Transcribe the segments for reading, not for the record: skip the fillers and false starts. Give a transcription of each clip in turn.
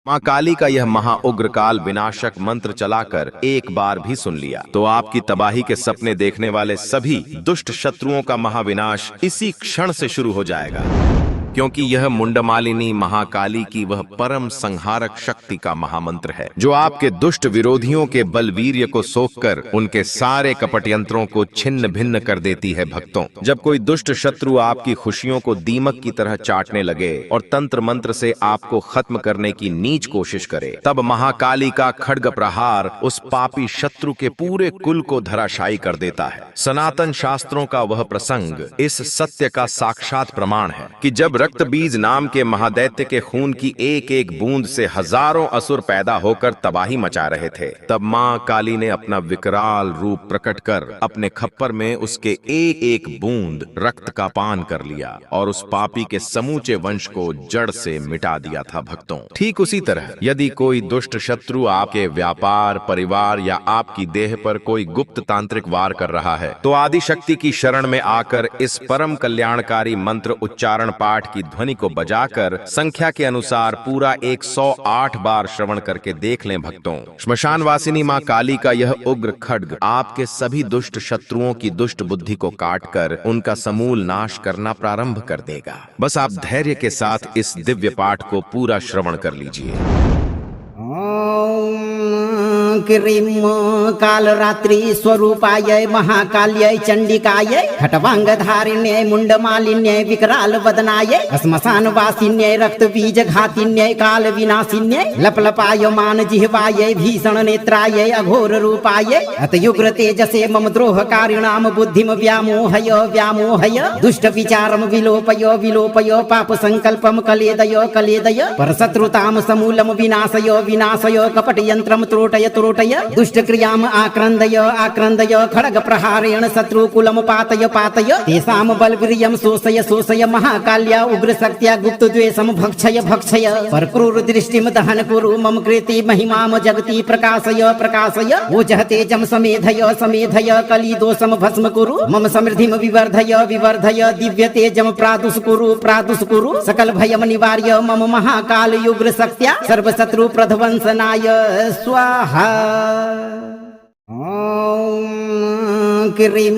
माँ काली का यह महाउग्र काल विनाशक मंत्र चलाकर एक बार भी सुन लिया तो आपकी तबाही के सपने देखने वाले सभी दुष्ट शत्रुओं का महाविनाश इसी क्षण से शुरू हो जाएगा, क्योंकि यह मुंडमालिनी महाकाली की वह परम संहारक शक्ति का महामंत्र है जो आपके दुष्ट विरोधियों के बलवीर्य को सोखकर उनके सारे कपट यंत्रों को छिन्न भिन्न कर देती है। भक्तों, जब कोई दुष्ट शत्रु आपकी खुशियों को दीमक की तरह चाटने लगे और तंत्र मंत्र से आपको खत्म करने की नीच कोशिश करे, तब महाकाली का खड्ग प्रहार उस पापी शत्रु के पूरे कुल को धराशायी कर देता है। सनातन शास्त्रों का वह प्रसंग इस सत्य का साक्षात प्रमाण है कि जब रक्त बीज नाम के महादैत्य के खून की एक एक बूंद से हजारों असुर पैदा होकर तबाही मचा रहे थे, तब मां काली ने अपना विकराल रूप प्रकट कर अपने खप्पर में उसके एक एक बूंद रक्त का पान कर लिया और उस पापी के समूचे वंश को जड़ से मिटा दिया था। भक्तों, ठीक उसी तरह यदि कोई दुष्ट शत्रु आपके व्यापार, परिवार या आपकी देह पर कोई गुप्त तांत्रिक वार कर रहा है, तो आदि शक्ति की शरण में आकर इस परम कल्याणकारी मंत्र उच्चारण पाठ की ध्वनि को बजाकर संख्या के अनुसार पूरा 108 बार श्रवण करके देख लें। भक्तों, श्मशान वासिनी मां काली का यह उग्र खड्ग आपके सभी दुष्ट शत्रुओं की दुष्ट बुद्धि को काटकर उनका समूल नाश करना प्रारंभ कर देगा। बस आप धैर्य के साथ इस दिव्य पाठ को पूरा श्रवण कर लीजिए। क्रीम काल रात्रि स्वरूपाय महाकाल्यै चंडिकायै खटवांगधारिण्यै मुंडमालिन्यै विकराल वदनायै श्मशान वासिन्यै रक्त बीज घातिन्यै काल विनाशिन्यै लपलपायमान जिह्वायै भीषण नेत्रायै अघोर रूपायै अतयुग्र तेजसे मम द्रोहकारिणाम बुद्धिम व्यामोहय व्यामोहय दुष्ट विचारम विलोपय विलोपय पाप संकल्पम कलेदय कलेदय परशत्रुताम समूलम विनाशय विनाशय कपट यंत्रम त्रोटय त्रोटय दुष्ट क्रियाम आक्रंदय आक्रंदय खड्ग प्रहारेण शत्रुकुलम पातय पातय तेषाम बलवीर्यम शोषय शोषय महाकाल्या उग्र शक्त्या गुप्त द्वेषम भक्षय भक्षय परक्रूर दृष्टिम दहन कुरु मम कृति महिमाम जगति प्रकाशय प्रकाशय ओजः तेजम समेधय समेधय कली दोषम भस्म कुरु मम समृद्धिम विवर्धय विवर्धय दिव्य तेजम प्रादुष कुरु सकल भयम निवार्य मम महाकाल उग्र शक्त्या सर्व शत्रु प्रध्वंसनाय स्वाहा। क्रीम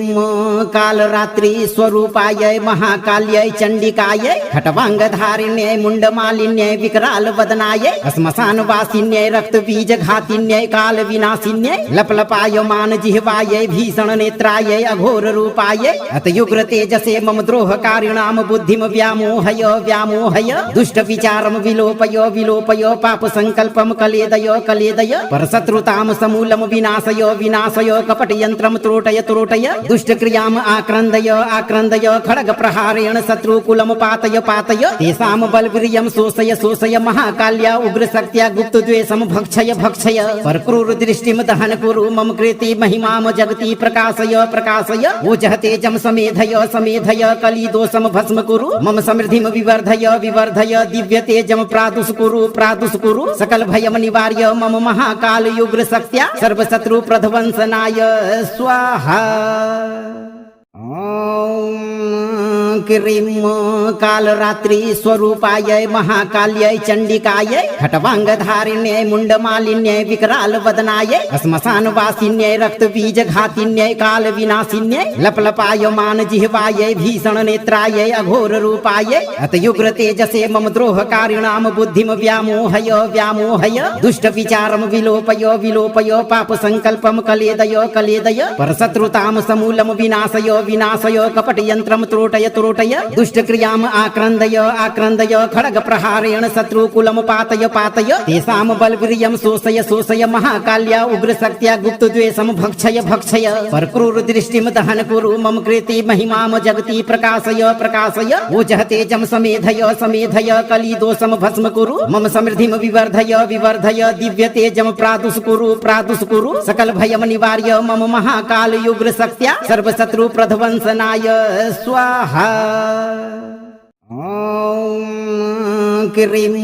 काल रात्रि स्वरूपाय महाकाल्यै चंडिकायै खटवांगधारिण्यै मुंडमालिन्यै विकराल वदनायै श्मशान वासिन्यै रक्त बीज घातिन्यै काल विनाशिन्यै लपलपायमान जिह्वायै भीषण नेत्रायै अघोर रूपायै अतयुग्र तेजसे मम द्रोहकारिणाम बुद्धिम व्यामोहय व्यामोहय दुष्ट विचारम विलोपय विलोपय पाप संकल्पम कलेदय कलेदय परशत्रुताम समूलम विनाशय विनाशय कपट यंत्रम त्रोटय त्रोटय दुष्ट क्रियाम आक्रंदय आक्रंदय खड्ग प्रहारेण शत्रुकुलम पातय पातय तेषाम बलवीर्यम शोषय शोषय महाकाल्या उग्र शक्त्या गुप्त द्वेषम भक्षय भक्षय परक्रूर दृष्टिम दहन कुरु मम कृति महिमाम जगति प्रकाशय प्रकाशय ओजः तेजम समेधय समेधय कली दोषम भस्म कुरु मम समृद्धिम विवर्धय विवर्धय दिव्य तेजम प्रादुष कुरु सकल भयम निवार्य मम महाकाल उग्र शक्त्या सर्व शत्रु प्रध्वंसनाय स्वाहा। क्रीम काल रात्रि स्वरूपाय महाकाल्यै चंडिकायै खटवांगधारिण्यै मुंडमालिन्यै विकराल वदनायै श्मशान वासिन्यै रक्त बीज घातिन्यै काल विनाशिन्यै लपलपायमान जिह्वायै भीषण नेत्रायै अघोर रूपायै अतयुग्र तेजसे मम द्रोहकारिणाम बुद्धिम व्यामोहय व्यामोहय दुष्ट विचारम विलोपय विलोपय पाप संकल्पम कलेदय कलेदय परशत्रुताम समूलम विनाशय विनाशय कपट यंत्रम त्रोटय त्रोटय दुष्ट क्रियाम आक्रंदय आक्रंदय खड्ग प्रहारेण शत्रुकुलम पातय पातय तेषाम बलवीर्यम शोषय शोषय महाकाल्या उग्र शक्त्या गुप्त द्वेषम भक्षय भक्षय परक्रूर दृष्टिम दहन कुरु मम कृति महिमाम जगति प्रकाशय प्रकाशय ओजः तेजम समेधय समेधय कली दोषम भस्म कुरु मम समृद्धिम विवर्धय विवर्धय दिव्य तेजम प्रादुष कुरु सकल भयम निवार्य मम महाकाल उग्र शक्त्या सर्व शत्रु प्रध्वंसनाय स्वाहा। क्रीं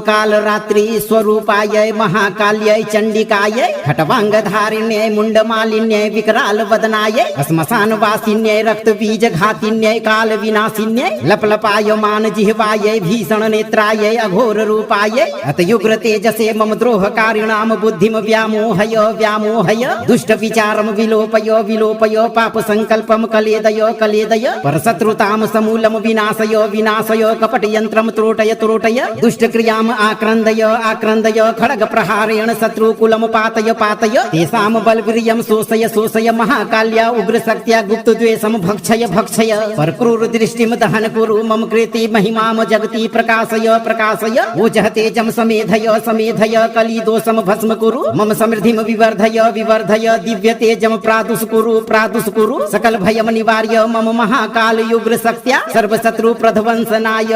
कालरात्रि स्वरूपायै महाकाल्यै चण्डिकायै खट्वाङ्गधारिण्यै मुण्डमालिन्यै विकरालवदनायै श्मशानवासिन्यै रक्तबीजघातिन्यै कालविनाशिन्यै लपलपायमान जिह्वायै भीषणनेत्रायै अघोररूपायै अतयुग्रतेजसे मम द्रोहकारिणां बुद्धिं व्यामोहय व्यामोहय दुष्टविचारं विलोपय विलोपय पापसङ्कल्पं कलेदय कलेदय परशत्रुतां समूलं विनाशय विनाशय कपटयन्त्रं त्रोटय त्रोटय दुष्टक्रियाम् आक्रन्दय आक्रन्दय खड्गप्रहारेण शत्रुकुलं पातय पातय तेषां बलवीर्यं शोषय शोषय महाकाल्या उग्रशक्त्या गुप्तद्वेषं भक्षय भक्षय परक्रूरदृष्टिं दहन कुरु मम कृते महिमां जगति प्रकाशय प्रकाशय ओजः तेजं समेधय समेधय कलिदोषं भस्म कुरु मम समृद्धिं विवर्धय विवर्धय दिव्य तेजं प्रादुष्कुरु प्रादुष्कुरु सकल भयं निवार्य मम महाकाल उग्रशक्त्या सर्वशत्रु प्रध्वंसनाय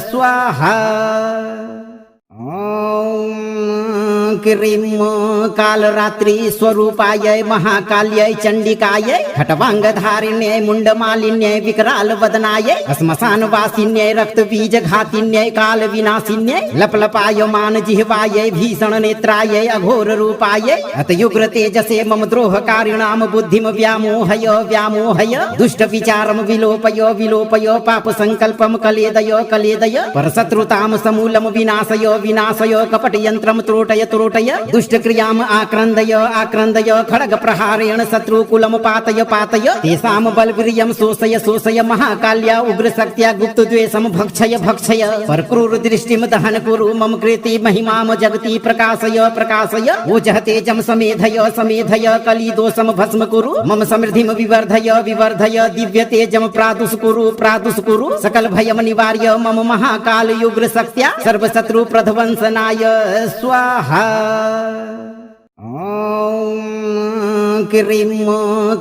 स्वाहा। ॐ क्रीं कालरात्रि स्वरूपायै महाकाल्यै चण्डिकायै खट्वाङ्गधारिण्यै मुण्डमालिन्यै विकरालवदनायै श्मशानवासिन्यै रक्तबीजघातिन्यै कालविनाशिन्यै लपलपायमान जिह्वायै भीषणनेत्रायै अघोररूपायै अतयुग्रतेजसे मम द्रोहकारिणां बुद्धिं व्यामोहय व्यामोहय दुष्टविचारं विलोपय विलोपय पापसङ्कल्पं कलेदय कलेदय परशत्रुतां समूलं विनाशय विनाशय कपटयन्त्रं त्रोटय त्रोटय दुष्टक्रियाम् आक्रन्दय आक्रन्दय खड्गप्रहारेण शत्रुकुलं पातय पातय तेषां बलवीर्यं शोषय शोषय महाकाल्या उग्रशक्त्या गुप्तद्वेषं भक्षय भक्षय परक्रूरदृष्टिं दहन कुरु मम कृते महिमां जगति प्रकाशय प्रकाशय ओजः तेजं समेधय समेधय कलिदोषं भस्म कुरु मम समृद्धिं विवर्धय विवर्धय दिव्य तेजं प्रादुष्कुरु प्रादुष्कुरु सकल भयं निवार्य मम महाकाल उग्रशक्त्या सर्वशत्रु प्रध्वंसनाय स्वाहा। ॐ क्रीं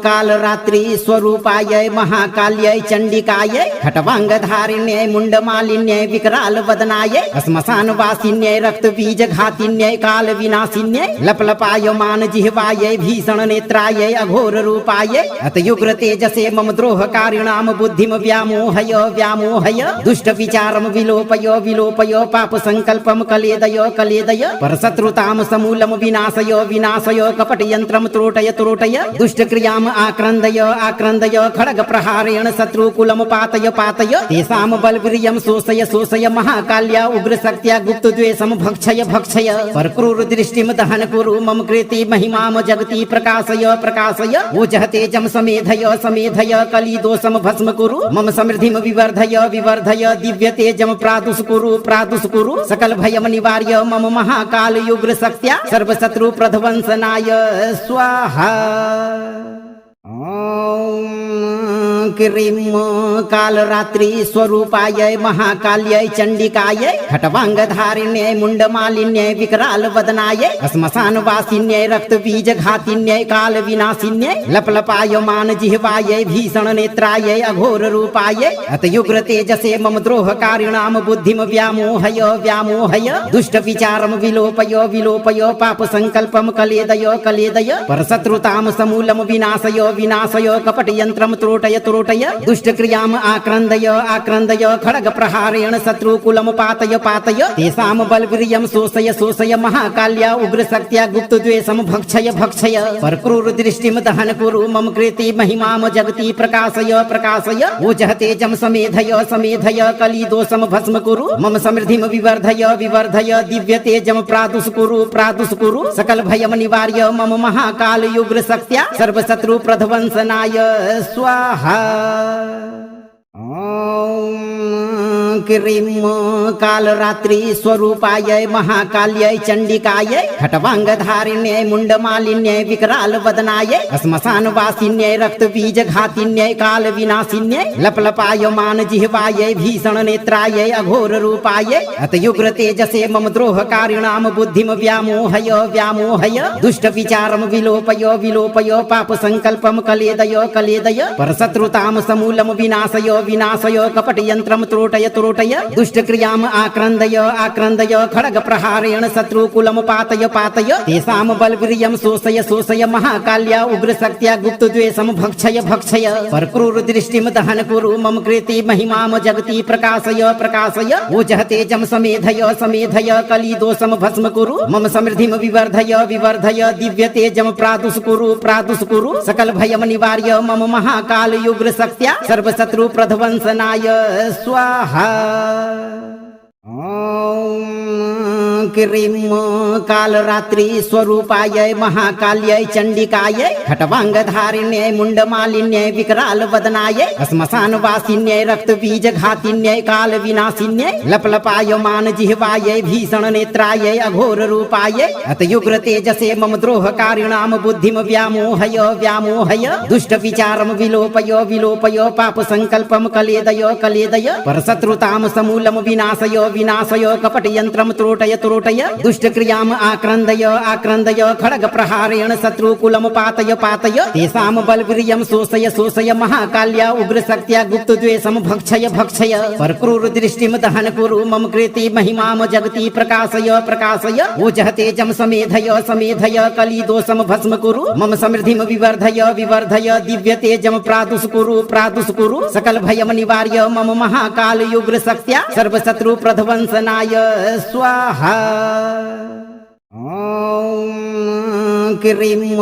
कालरात्रि स्वरूपायै महाकाल्यै चण्डिकायै खट्वाङ्गधारिण्यै मुण्डमालिन्यै विकरालवदनायै श्मशानवासिन्यै रक्तबीजघातिन्यै कालविनाशिन्यै लपलपायमान जिह्वायै भीषणनेत्रायै अघोररूपायै अतयुग्रतेजसे मम द्रोहकारिणां बुद्धिं व्यामोहय व्यामोहय दुष्टविचारं विलोपय विलोपय पापसङ्कल्पं कलेदय कलेदय परशत्रुतां समूलं विनाशय विनाशय कपटयन्त्रं त्रोटय त्रोटय दुष्टक्रियाम् आक्रन्दय आक्रन्दय खड्गप्रहारेण शत्रुकुलं पातय पातय तेषां बलवीर्यं शोषय शोषय महाकाल्या उग्रशक्त्या गुप्तद्वेषं भक्षय भक्षय परक्रूरदृष्टिं दहन कुरु मम कृते महिमां जगति प्रकाशय प्रकाशय ओजः तेजं समेधय समेधय कलिदोषं भस्म कुरु मम समृद्धिं विवर्धय विवर्धय दिव्य तेजं प्रादुष्कुरु प्रादुष्कुरु सकल भयं निवार्य मम महाकाल उग्रशक्त्या सर्वशत्रु प्रध्वंसनाय स्वाहा। ॐ क्रीं कालरात्रि स्वरूपायै महाकाल्यै चण्डिकायै खट्वाङ्गधारिण्यै मुण्डमालिन्यै विकरालवदनायै श्मशानवासिन्यै रक्तबीजघातिन्यै कालविनाशिन्यै लपलपायमान जिह्वायै भीषणनेत्रायै अघोररूपायै अतयुग्रतेजसे मम द्रोहकारिणां बुद्धिं व्यामोहय व्यामोहय दुष्टविचारं विलोपय विलोपय पापसङ्कल्पं कलेदय कलेदय परशत्रुतां समूलं विनाशय विनाशय कपटयन्त्रं त्रोटय त्रोटय दुष्टक्रियाम् आक्रन्दय आक्रन्दय खड्गप्रहारेण शत्रुकुलं पातय पातय तेषां बलवीर्यं शोषय शोषय महाकाल्या उग्रशक्त्या गुप्तद्वेषं भक्षय भक्षय परक्रूरदृष्टिं दहन कुरु मम कृते महिमां जगति प्रकाशय प्रकाशय ओजः तेजं समेधय समेधय कलिदोषं भस्म कुरु मम समृद्धिं विवर्धय विवर्धय दिव्य तेजं प्रादुष्कुरु प्रादुष्कुरु सकल भयं निवार्य मम महाकाल उग्रशक्त्या सर्वशत्रु प्रध्वंसनाय स्वाहा। ॐ क्रीं कालरात्रि स्वरूपायै महाकाल्यै चण्डिकायै खट्वाङ्गधारिण्यै मुण्डमालिन्यै विकरालवदनायै श्मशानवासिन्यै रक्तबीजघातिन्यै कालविनाशिन्यै लपलपायमान जिह्वायै भीषणनेत्रायै अघोररूपायै अतयुग्रतेजसे मम द्रोहकारिणां बुद्धिं व्यामोहय व्यामोहय दुष्टविचारं विलोपय विलोपय पापसङ्कल्पं कलेदय कलेदय परशत्रुतां समूलं विनाशय विनाशय कपटयन्त्रं त्रोटय त्रोटय त्रोटय दुष्ट क्रियाम आक्रन्दय आक्रन्दय खड्ग प्रहारेण शत्रुकुलम पातय पातय तेषाम बलवीर्यं शोषय शोषय महाकाल्या उग्रशक्त्या गुप्तद्वेषं भक्षय भक्षय परक्रूर दृष्टिं दहन कुरु मम कृते महिमाम जगति प्रकाशय प्रकाशय ओजः तेजं समेधय समेधय कलिदोषं भस्म कुरु मम समृद्धिं विवर्धय विवर्धय दिव्य तेजं प्रादुष कुरु सकल भयम निवार्य मम महाकाल युग्र शक्त्या सर्वशत्रु प्रध्वंसनाय स्वाहा। ओम क्रीं कालरात्रि स्वरूपाय महाकाल्यै चण्डिकायै खट्वाङ्गधारिण्यै मुण्डमालिन्यै विकराल वदनायै श्मशानवासिन्यै रक्तबीजघातिन्यै कालविनाशिन्यै लपलपायमान जिह्वायै भीषण नेत्रायै अघोर रूपायै अतयुग्र तेजसे मम द्रोहकारिणां बुद्धिं व्यामोहय व्यामोहय दुष्ट विचारं विलोपय विलोपय पाप संकल्पं कलेदय कलेदय परशत्रुतां समूलं विनाशय विनाशय कपट यंत्रम त्रोटय त्रोटय दुष्ट क्रियाम आक्रन्दय आक्रन्दय खड्ग प्रहारेण शत्रुकुलम पातय पातय तेषाम बलवीर्यं शोषय शोषय महाकाल्या उग्र शक्त्या गुप्त द्वेषं भक्षय भक्षय परक्रूर दृष्टिं दहन कुरु मम कृते महिमाम जगति प्रकाशय प्रकाशय ओजः तेजं समेधय समेधय कलिदोषं भस्म कुरु मम समृद्धिं विवर्धय विवर्धय दिव्य तेजं प्रादुष कुरु सकल भयम निवार्य मम महाकाल युग्र शक्त्या सर्वशत्रु प्रध्वंसनाय स्वाहा। ओम क्रीं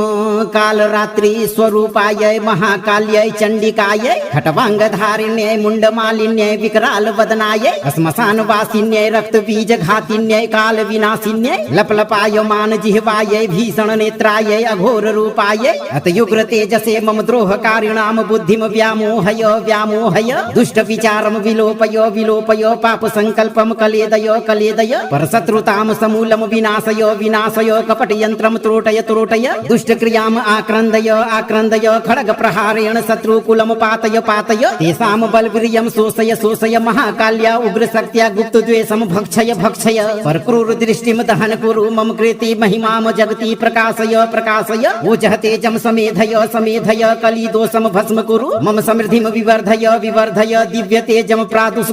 कालरात्रि स्वरूपाय महाकाल्यै चण्डिकायै खट्वाङ्गधारिण्यै मुण्डमालिन्यै विकराल वदनायै श्मशानवासिन्यै रक्तबीजघातिन्यै कालविनाशिन्यै लपलपायमान जिह्वायै भीषण नेत्रायै अघोर रूपायै अतयुग्र तेजसे मम द्रोहकारिणां बुद्धिं व्यामोहय व्यामोहय दुष्ट विचारं विलोपय विलोपय पाप संकल्पं कलेदय कलेदय परशत्रुतां समूलं विनाशय विनाशय कपट यंत्रम त्रोटय त्रोटय दुष्ट क्रियाम आक्रन्दय आक्रन्दय खड्ग प्रहारेण शत्रुकुलम पातय पातय तेषाम बलवीर्यं शोषय शोषय महाकाल्या उग्र शक्त्या गुप्त द्वेषं भक्षय भक्षय परक्रूर दृष्टिं दहन कुरु मम कृते महिमाम जगति प्रकाशय प्रकाशय ओजः तेजं समेधय समेधय कलिदोषं भस्म कुरु मम समृद्धिं विवर्धय विवर्धय दिव्य तेजं प्रादुष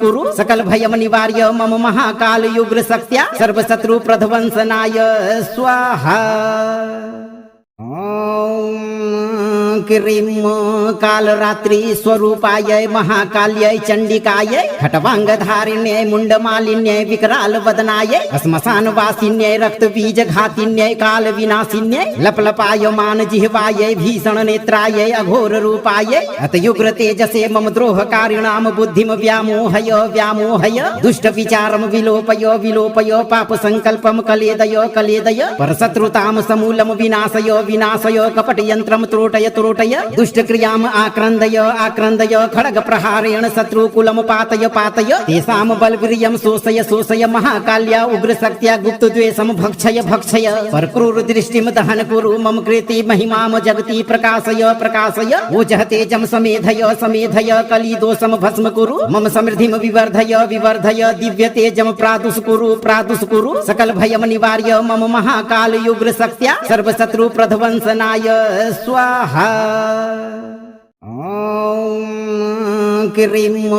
कुरु सकल भयम निवार्य मम महाकाल युग्र शक्त्या सर्वशत्रु प्रध्वंसनाय स्वाहा। ओम क्रीं कालरात्रि स्वरूपाय महाकाल्यै चण्डिकायै खट्वाङ्गधारिण्यै मुण्डमालिन्यै विकराल वदनायै श्मशानवासिन्यै रक्तबीजघातिन्यै कालविनाशिन्यै लपलपायमान जिह्वायै भीषण नेत्रायै अघोर रूपायै अतयुग्र तेजसे मम द्रोहकारिणां बुद्धिं व्यामोहय व्यामोहय दुष्ट विचारं विलोपय विलोपय पाप संकल्पं कलेदय कलेदय परशत्रुतां समूलं विनाशय विनाशय कपट यंत्रम त्रोटय त्रोटय दुष्ट क्रियाम आक्रन्दय आक्रन्दय खड्ग प्रहारेण शत्रुकुलम पातय पातय तेषाम बलवीर्यं शोषय शोषय महाकाल्या उग्र शक्त्या गुप्त द्वेषं भक्षय भक्षय परक्रूर दृष्टिं दहन कुरु मम कृते महिमाम जगति प्रकाशय प्रकाशय ओजः तेजं समेधय समेधय कलिदोषं भस्म कुरु मम समृद्धिं विवर्धय विवर्धय दिव्य तेजं प्रादुष कुरु सकल भयम निवार्य मम महाकाल युग्र शक्त्या सर्वशत्रु प्रध्वंसनाय स्वाहा। ओम क्रीं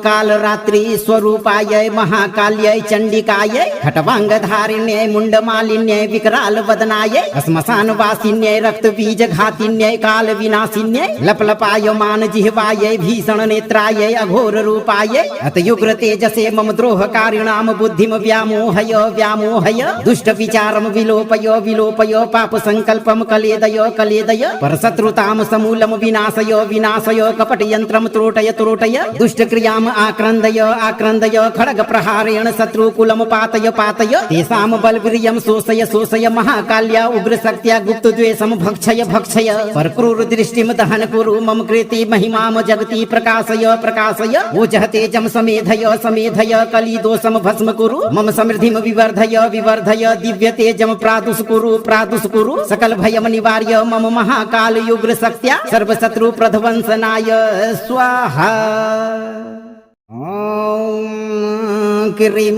कालरात्रि स्वरूपाय महाकाल्यै चण्डिकायै खट्वाङ्गधारिण्यै मुण्डमालिन्यै विकराल वदनायै श्मशानवासिन्यै रक्तबीजघातिन्यै कालविनाशिन्यै लपलपायमान जिह्वायै भीषण नेत्रायै अघोर रूपायै अतयुग्र तेजसे मम द्रोहकारिणां बुद्धिं व्यामोहय व्यामोहय दुष्ट विचारं विलोपय विलोपय पाप संकल्पं कलेदय कलेदय परशत्रुतां समूलं विनाशय विनाशय कपट यंत्रम त्रोटय त्रोटय दुष्ट क्रियाम आक्रन्दय आक्रन्दय खड्ग प्रहारेण शत्रुकुलम पातय पातय तेषाम बलवीर्यं शोषय शोषय महाकाल्या उग्र शक्त्या गुप्त द्वेषं भक्षय भक्षय परक्रूर दृष्टिं दहन कुरु मम कृते महिमाम जगति प्रकाशय प्रकाशय ओजः तेजं समेधय समेधय कलिदोषं भस्म कुरु मम समृद्धिं विवर्धय विवर्धय दिव्य तेजं प्रादुष कुरु सकल भयम निवार्य मम महाकाल युग्र शक्त्या सर्वशत्रु प्रध्वंसनाय स्वाहा। ओम क्रीं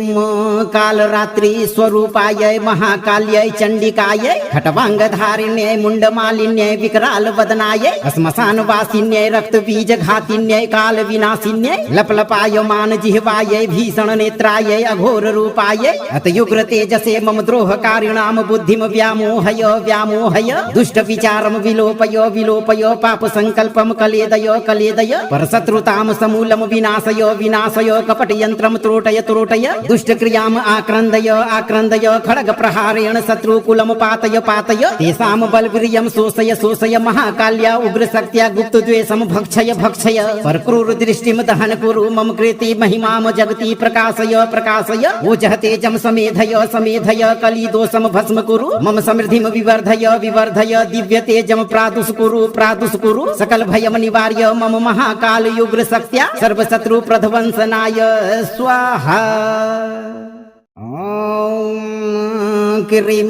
कालरात्रि स्वरूपायै महाकाल्यै चण्डिकायै खट्वाङ्गधारिण्यै मुण्डमालिन्यै विकरालवदनायै श्मशानवासिन्यै रक्तबीजघातिन्यै कालविनाशिन्यै लपलपायमान जिह्वायै भीषणनेत्रायै अघोररूपायै अतयुग्रतेजसे मम द्रोहकारिणां बुद्धिं व्यामोहय व्यामोहय दुष्टविचारं विलोपय विलोपय पापसङ्कल्पं कलेदय कलेदय परशत्रुतां समूलं विनाशय विनाशय कपटयन्त्रं त्रोटय त्रोटय दुष्टक्रियाम् आक्रन्दय आक्रन्दय खड्गप्रहारेण शत्रुकुलं पातय पातय तेषां बलवीर्यं शोषय शोषय महाकाल्या उग्रशक्त्या गुप्तद्वेषं भक्षय भक्षय परक्रूरदृष्टिं दहन कुरु मम कृते महिमां जगति प्रकाशय प्रकाशय ओजः तेजं समेधय समेधय कलिदोषं भस्म कुरु मम समृद्धिं विवर्धय विवर्धय दिव्यतेजं प्रादुष्कुरु प्रादुष्कुरु सकल भयं निवार्य मम महाकाल उग्रशक्त्या सर्वशत्रु प्रध्वंसनाय स्वाहा। क्रीं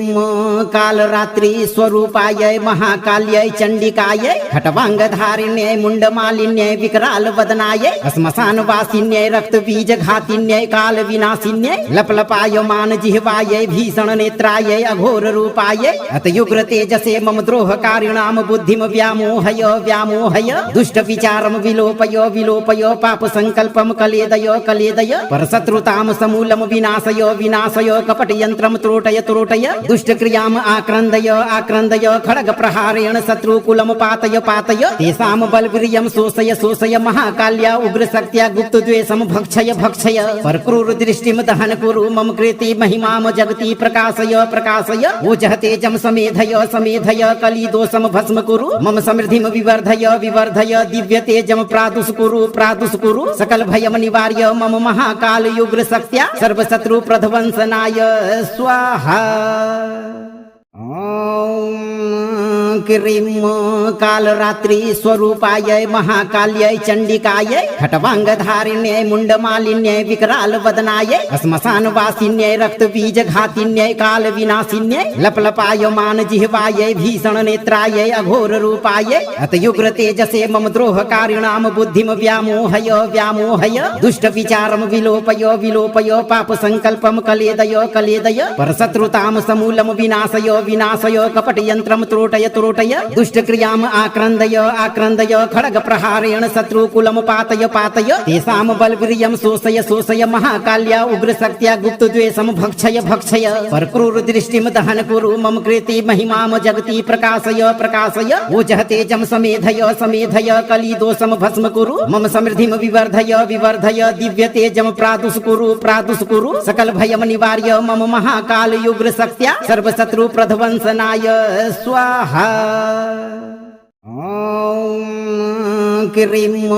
कालरात्रि स्वरूपायै महाकाल्यै चण्डिकायै खट्वाङ्गधारिण्यै मुण्डमालिन्यै विकरालवदनायै श्मशानवासिन्यै रक्तबीजघातिन्यै कालविनाशिन्यै लपलपायमान जिह्वायै भीषणनेत्रायै अघोररूपायै अतयुग्रतेजसे मम द्रोहकारिणां बुद्धिं व्यामोहय व्यामोहय दुष्टविचारं विलोपय विलोपय पापसङ्कल्पं कलेदय कलेदय परशत्रुतां समूलं विनाशय विनाशय कपटयन्त्रं त्रोटय त्रोटय दुष्टक्रियाम् आक्रन्दय आक्रन्दय खड्गप्रहारेण शत्रुकुलं पातय पातय तेषां बलवीर्यं शोषय शोषय महाकाल्या उग्रशक्त्या गुप्तद्वेषं भक्षय भक्षय परक्रूरदृष्टिं दहन कुरु मम कृते महिमां जगति प्रकाशय प्रकाशय ओजः तेजं समेधय समेधय कलिदोषं भस्म कुरु मम समृद्धिं विवर्धय विवर्धय दिव्यतेजं प्रादुष्कुरु प्रादुष्कुरु सकल भयं निवार्य मम महाकाल उग्रशक्त्या सर्वशत्रु प्रध्वंसनाय स्वाहा। क्रीं कालरात्रि स्वरूपायै महाकाल्यै चण्डिकायै खट्वाङ्गधारिण्यै मुण्डमालिन्यै विकरालवदनायै श्मशानवासिन्यै रक्तबीजघातिन्यै कालविनाशिन्यै लपलपायमान जिह्वायै भीषणनेत्रायै अघोररूपायै अतयुग्रतेजसे मम द्रोहकारिणां बुद्धिं व्यामोहय व्यामोहय दुष्टविचारं विलोपय विलोपय पापसङ्कल्पं कलेदय कलेदय परशत्रुतां समूलं विनाशय विनाशय कपटयन्त्रं त्रोटय त्रोटय दुष्टक्रियाम् आक्रन्दय आक्रन्दय खड्गप्रहारेण शत्रुकुलं पातय पातय तेषां बलवीर्यं शोषय शोषय महाकाल्या उग्रशक्त्या गुप्तद्वेषं भक्षय भक्षय परक्रूरदृष्टिं दहन कुरु मम कृते महिमां जगति प्रकाशय प्रकाशय ओजः तेजं समेधय समेधय कलिदोषं भस्म कुरु मम समृद्धिं विवर्धय विवर्धय दिव्यतेजं प्रादुष्कुरु प्रादुष्कुरु सकल भयं निवार्य मम महाकाल उग्रशक्त्या सर्वशत्रु प्रध्वंसनाय स्वाहा। क्रीं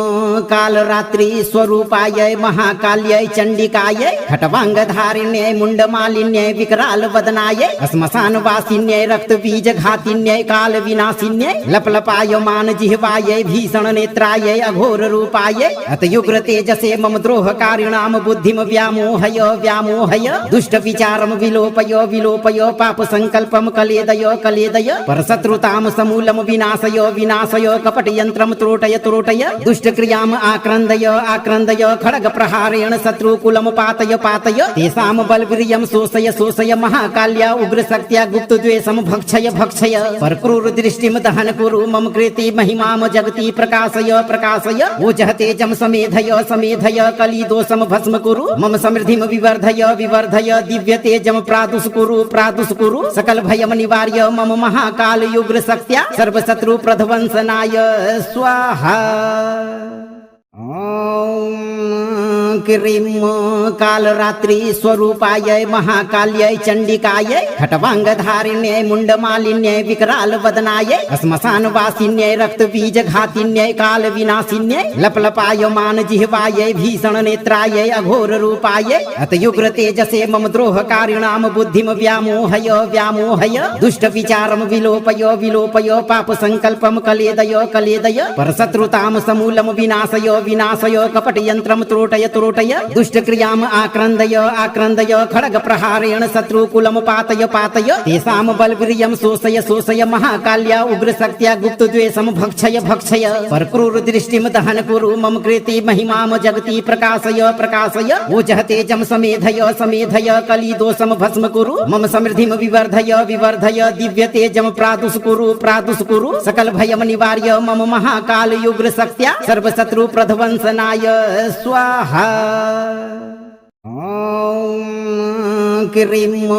कालरात्रि स्वरूपायै महाकाल्यै चण्डिकायै खट्वाङ्गधारिण्यै मुण्डमालिन्यै विकरालवदनायै श्मशानवासिन्यै रक्तबीजघातिन्यै कालविनाशिन्यै लपलपायमान जिह्वायै भीषणनेत्रायै अघोररूपायै अतयुग्रतेजसे मम द्रोहकारिणां बुद्धिं व्यामोहय व्यामोहय दुष्टविचारं विलोपय विलोपय पापसङ्कल्पं कलेदय कलेदय परशत्रुतां समूलं विनाशय विनाशय कपटयन्त्रं त्रोटय त्रोटय दुष्टक्रियाम् आक्रन्दय आक्रन्दय खड्गप्रहारेण शत्रुकुलं पातय पातय तेषां बलवीर्यं शोषय शोषय महाकाल्या उग्रशक्त्या गुप्तद्वेषं भक्षय भक्षय परक्रूरदृष्टिं दहन कुरु मम कृते महिमां जगति प्रकाशय प्रकाशय ओजः तेजं समेधय समेधय कलिदोषं भस्म कुरु मम समृद्धिं विवर्धय विवर्धय दिव्यतेजं प्रादुष्कुरु प्रादुष्कुरु सकल भयं निवार्य मम महाकाल उग्रशक्त्या सर्वशत्रु प्रध्वंसनाय स्वाहा। क्रीं कालरात्रि स्वरूपायै महाकाल्यै चण्डिकायै खट्वाङ्गधारिण्यै मुण्डमालिन्यै विकरालवदनायै श्मशानवासिन्यै रक्तबीजघातिन्यै कालविनाशिन्यै लपलपायमान जिह्वायै भीषणनेत्रायै अघोररूपायै अतयुग्रतेजसे मम द्रोहकारिणां बुद्धिं व्यामोहय व्यामोहय दुष्टविचारं विलोपय विलोपय पापसङ्कल्पं कलेदय कलेदय परशत्रुतां समूलं विनाशय विनाशय कपटयन्त्रं त्रोटय तुरोटय दुष्ट क्रियाम आक्रन्दय आक्रन्दय खड्ग प्रहारेण शत्रुकुलम पातय पातय तेषां बलवीर्यं शोषय शोषय महाकाल्या उग्रशक्त्या गुप्तद्वेषं भक्षय भक्षय परक्रूर दृष्टिं दहन कुरु मम कृते महिमां जगति प्रकाशय प्रकाशय ओजः तेजं समेधय समेधय कलिदोषं भस्म कुरु मम समृद्धिं विवर्धय विवर्धय दिव्य तेजं प्रादुष कुरु सकल भयं निवार्य मम महाकाल उग्र शक्त्या सर्वशत्रु प्रध्वंसनाय स्वाहा। ओम क्रीं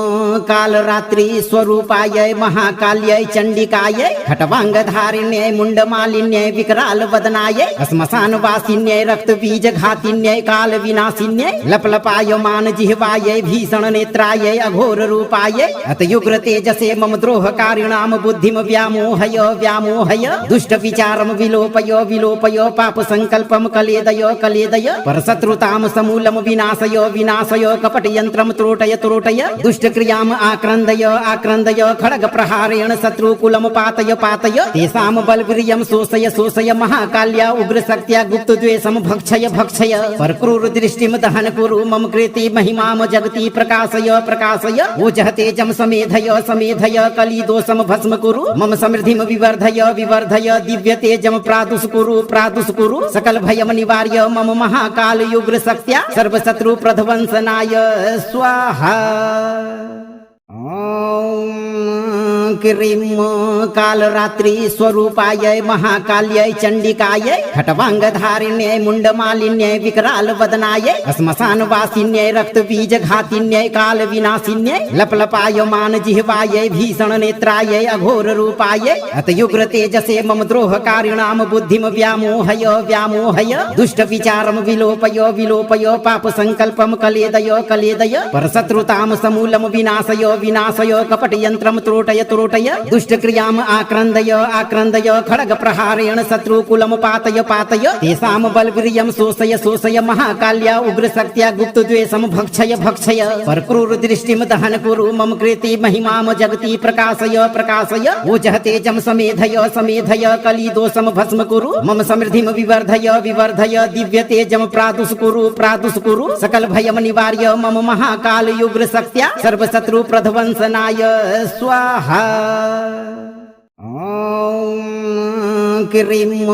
कालरात्रि स्वरूपाय महाकाल्यै चण्डिकायै खट्वाङ्गधारिण्यै मुण्डमालिन्यै विकराल वदनायै श्मशान वासिन्यै रक्तबीज घातिन्यै काल विनाशिन्यै लपलपायमान जिह्वायै भीषण नेत्रायै अघोर रूपायै अतयुग्र तेजसे मम द्रोहकारिणां बुद्धिं व्यामोहय व्यामोहय दुष्ट विचारं विलोपय विलोपय पाप संकल्पं कलेदय कलेदय परशत्रुतां समूलं विनाशय विनाशय कपट यंत्रम त्रोटय त्रोटय दुष्ट क्रियाम आक्रन्दय आक्रन्दय खड्ग प्रहारेण शत्रुकुलम पातय पातय तेषां बलवीर्यं शोषय शोषय महाकाल्या उग्र शक्त्या गुप्तद्वेषं भक्षय भक्षय परक्रूर दृष्टिं दहन कुरु मम कृते महिमां जगति प्रकाशय प्रकाशय ओजः तेजं समेधय समेधय कलिदोषं भस्म कुरु मम समृद्धिं विवर्धय विवर्धय दिव्य तेजं प्रादुष कुरु सकल भयं निवार्य मम महाकाल उग्र शक्त्या सर्वशत्रु प्रध्वंसनाय स्वाहा। ओम क्रीं कालरात्रि स्वरूपाय महाकाल्यै चण्डिकायै खट्वाङ्गधारिण्यै मुण्डमालिन्यै विकराल वदनायै श्मशान वासिन्यै रक्तबीज घातिन्यै काल विनाशिन्यै लपलपायमान जिह्वायै भीषण नेत्रायै अघोर रूपायै अतयुग्र तेजसे मम द्रोहकारिणां बुद्धिं व्यामोहय व्यामोहय दुष्ट विचारं विलोपय विलोपय पाप संकल्पं कलेदय कलेदय परशत्रुतां समूलं विनाशय विनाशय कपट यंत्रम त्रोटय त्रोटय दुष्ट क्रियाम आक्रन्दय आक्रन्दय खड्ग प्रहारेण शत्रुकुलम पातय पातय तेषां बलवीर्यं शोषय शोषय महाकाल्या उग्र शक्त्या गुप्तद्वेषं भक्षय भक्षय परक्रूर दृष्टिं दहन कुरु मम कृते महिमां जगति प्रकाशय प्रकाशय ओजः तेजं समेधय समेधय कलिदोषं भस्म कुरु मम समृद्धिं विवर्धय विवर्धय दिव्य तेजं प्रादुष कुरु सकल भयं निवार्य मम महाकाल उग्र शक्त्या सर्वशत्रु प्रध्वंसनाय स्वाहा। ओम क्रीं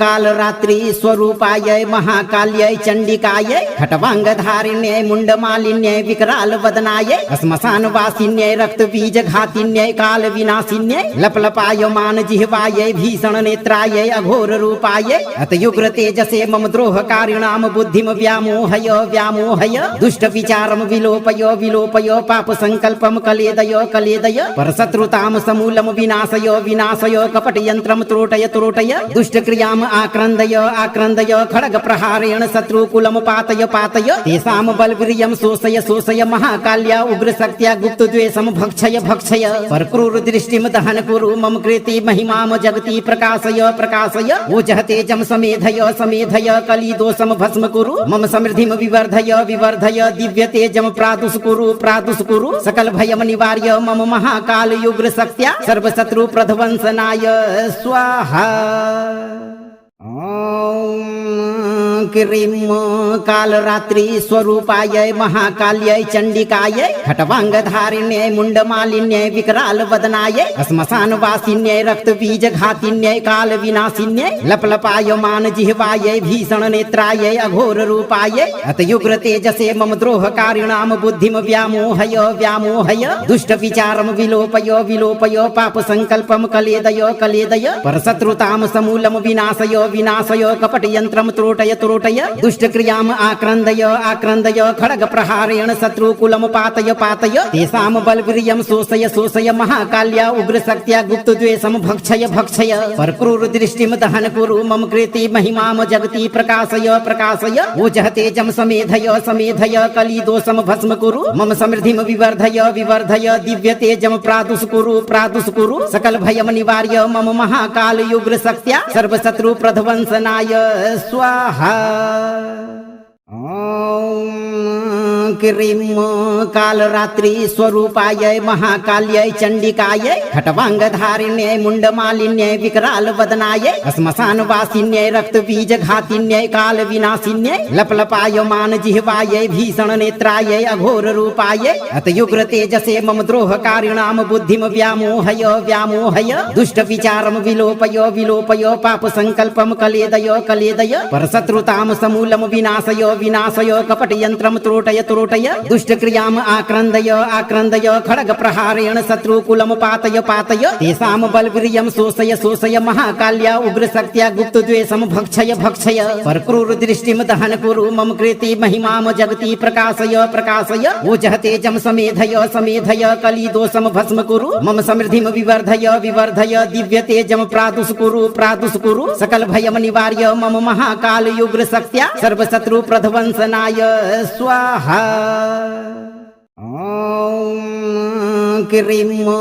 कालरात्रि स्वरूपाय महाकाल्यै चण्डिकायै खट्वाङ्गधारिण्यै मुण्डमालिन्यै विकराल वदनायै श्मशान वासिन्यै रक्तबीज घातिन्यै काल विनाशिन्यै लपलपायमान जिह्वायै भीषण नेत्रायै अघोर रूपायै अतयुग्र तेजसे मम द्रोहकारिणां बुद्धिं व्यामोहय व्यामोहय दुष्ट विचारं विलोपय विलोपय पाप संकल्पं कलेदय कलेदय परशत्रुतां समूलं विनाशय विनाशय कपट यंत्रम त्रोटय त्रोटय दुष्ट क्रियाम आक्रन्दय आक्रन्दय खड्ग प्रहारेण शत्रुकुलम पातय पातय तेषां बलवीर्यं शोषय शोषय महाकाल्या उग्र शक्त्या गुप्तद्वेषं भक्षय भक्षय परक्रूर दृष्टिं दहन कुरु मम कृते महिमां जगति प्रकाशय प्रकाशय ओजः तेजं समेधय समेधय कलिदोषं भस्म कुरु मम समृद्धिं विवर्धय विवर्धय दिव्य तेजं प्रादुष कुरु सकल भयं निवार्य मम महाकाल उग्र शक्त्या सर्वशत्रु प्रध्वंसनाय स्वाहा। ओम क्रीं कालरात्रि स्वरूपाय महाकाल्यै चण्डिकायै खट्वाङ्गधारिण्यै मुण्डमालिन्यै विकराल वदनायै श्मशान वासिन्यै रक्तबीज घातिन्यै काल विनाशिन्यै लपलपायमान जिह्वायै भीषण नेत्रायै अघोर रूपायै अतयुग्र तेजसे मम द्रोहकारिणां बुद्धिं व्यामोहय व्यामोहय दुष्ट विचारं विलोपय विलोपय पाप संकल्पं कलेदय कलेदय परशत्रुतां समूलं विनाशय विनाशय कपट यंत्रम त्रोटय त्रोटय दुष्ट क्रियाम आक्रन्दय आक्रन्दय खड्ग प्रहारेण शत्रुकुलम पातय पातय तेषां बलवीर्यं शोषय शोषय महाकाल्या उग्र शक्त्या गुप्तद्वेषं भक्षय भक्षय परक्रूर दृष्टिं दहन कुरु मम कृते महिमां जगति प्रकाशय प्रकाशय ओजः तेजं समेधय समेधय कलिदोषं भस्म कुरु मम समृद्धिं विवर्धय विवर्धय दिव्य तेजं प्रादुष कुरु सकल भयं निवार्य मम महाकाल उग्र शक्त्या सर्वशत्रु प्रध्वंसनाय स्वाहा। ओम किरीं कालरात्रि स्वरूपायै महाकाल्यै चण्डिकायै खट्वाङ्गधारिण्यै मुण्डमालिन्यै विकरालवदनायै श्मशानवासिन्यै रक्तबीजघातिन्यै कालविनाशिन्यै लपलपायमान जिह्वायै भीषणनेत्रायै अघोररूपायै अतयुग्रतेजसे मम द्रोहकारिणां बुद्धिं व्यामोहय व्यामोहय दुष्टविचारं विलोपय विलोपय पापसङ्कल्पं कलेदय कलेदय परशत्रुतां समूलं विनाशय विनाशय कपटयन्त्रं त्रोटय त्रोटय दुष्टक्रियाम् आक्रन्दय आक्रन्दय खड्गप्रहारेण शत्रुकुलं पातय पातय तेषां बलवीर्यं शोषय शोषय महाकाल्या उग्रशक्त्या गुप्तद्वेषं भक्षय भक्षय परक्रूरदृष्टिं दहन कुरु मम कृते महिमां जगति प्रकाशय प्रकाशय ओजः तेजं समेधय समेधय कलिदोषं भस्म कुरु मम समृद्धिं विवर्धय विवर्धय दिव्य तेजं प्रादुष्कुरु प्रादुष्कुरु सकल भयं निवार्य मम महाकाल उग्रशक्त्या सर्वशत्रु प्रध्वंसनाय स्वाहा। ॐ किरीं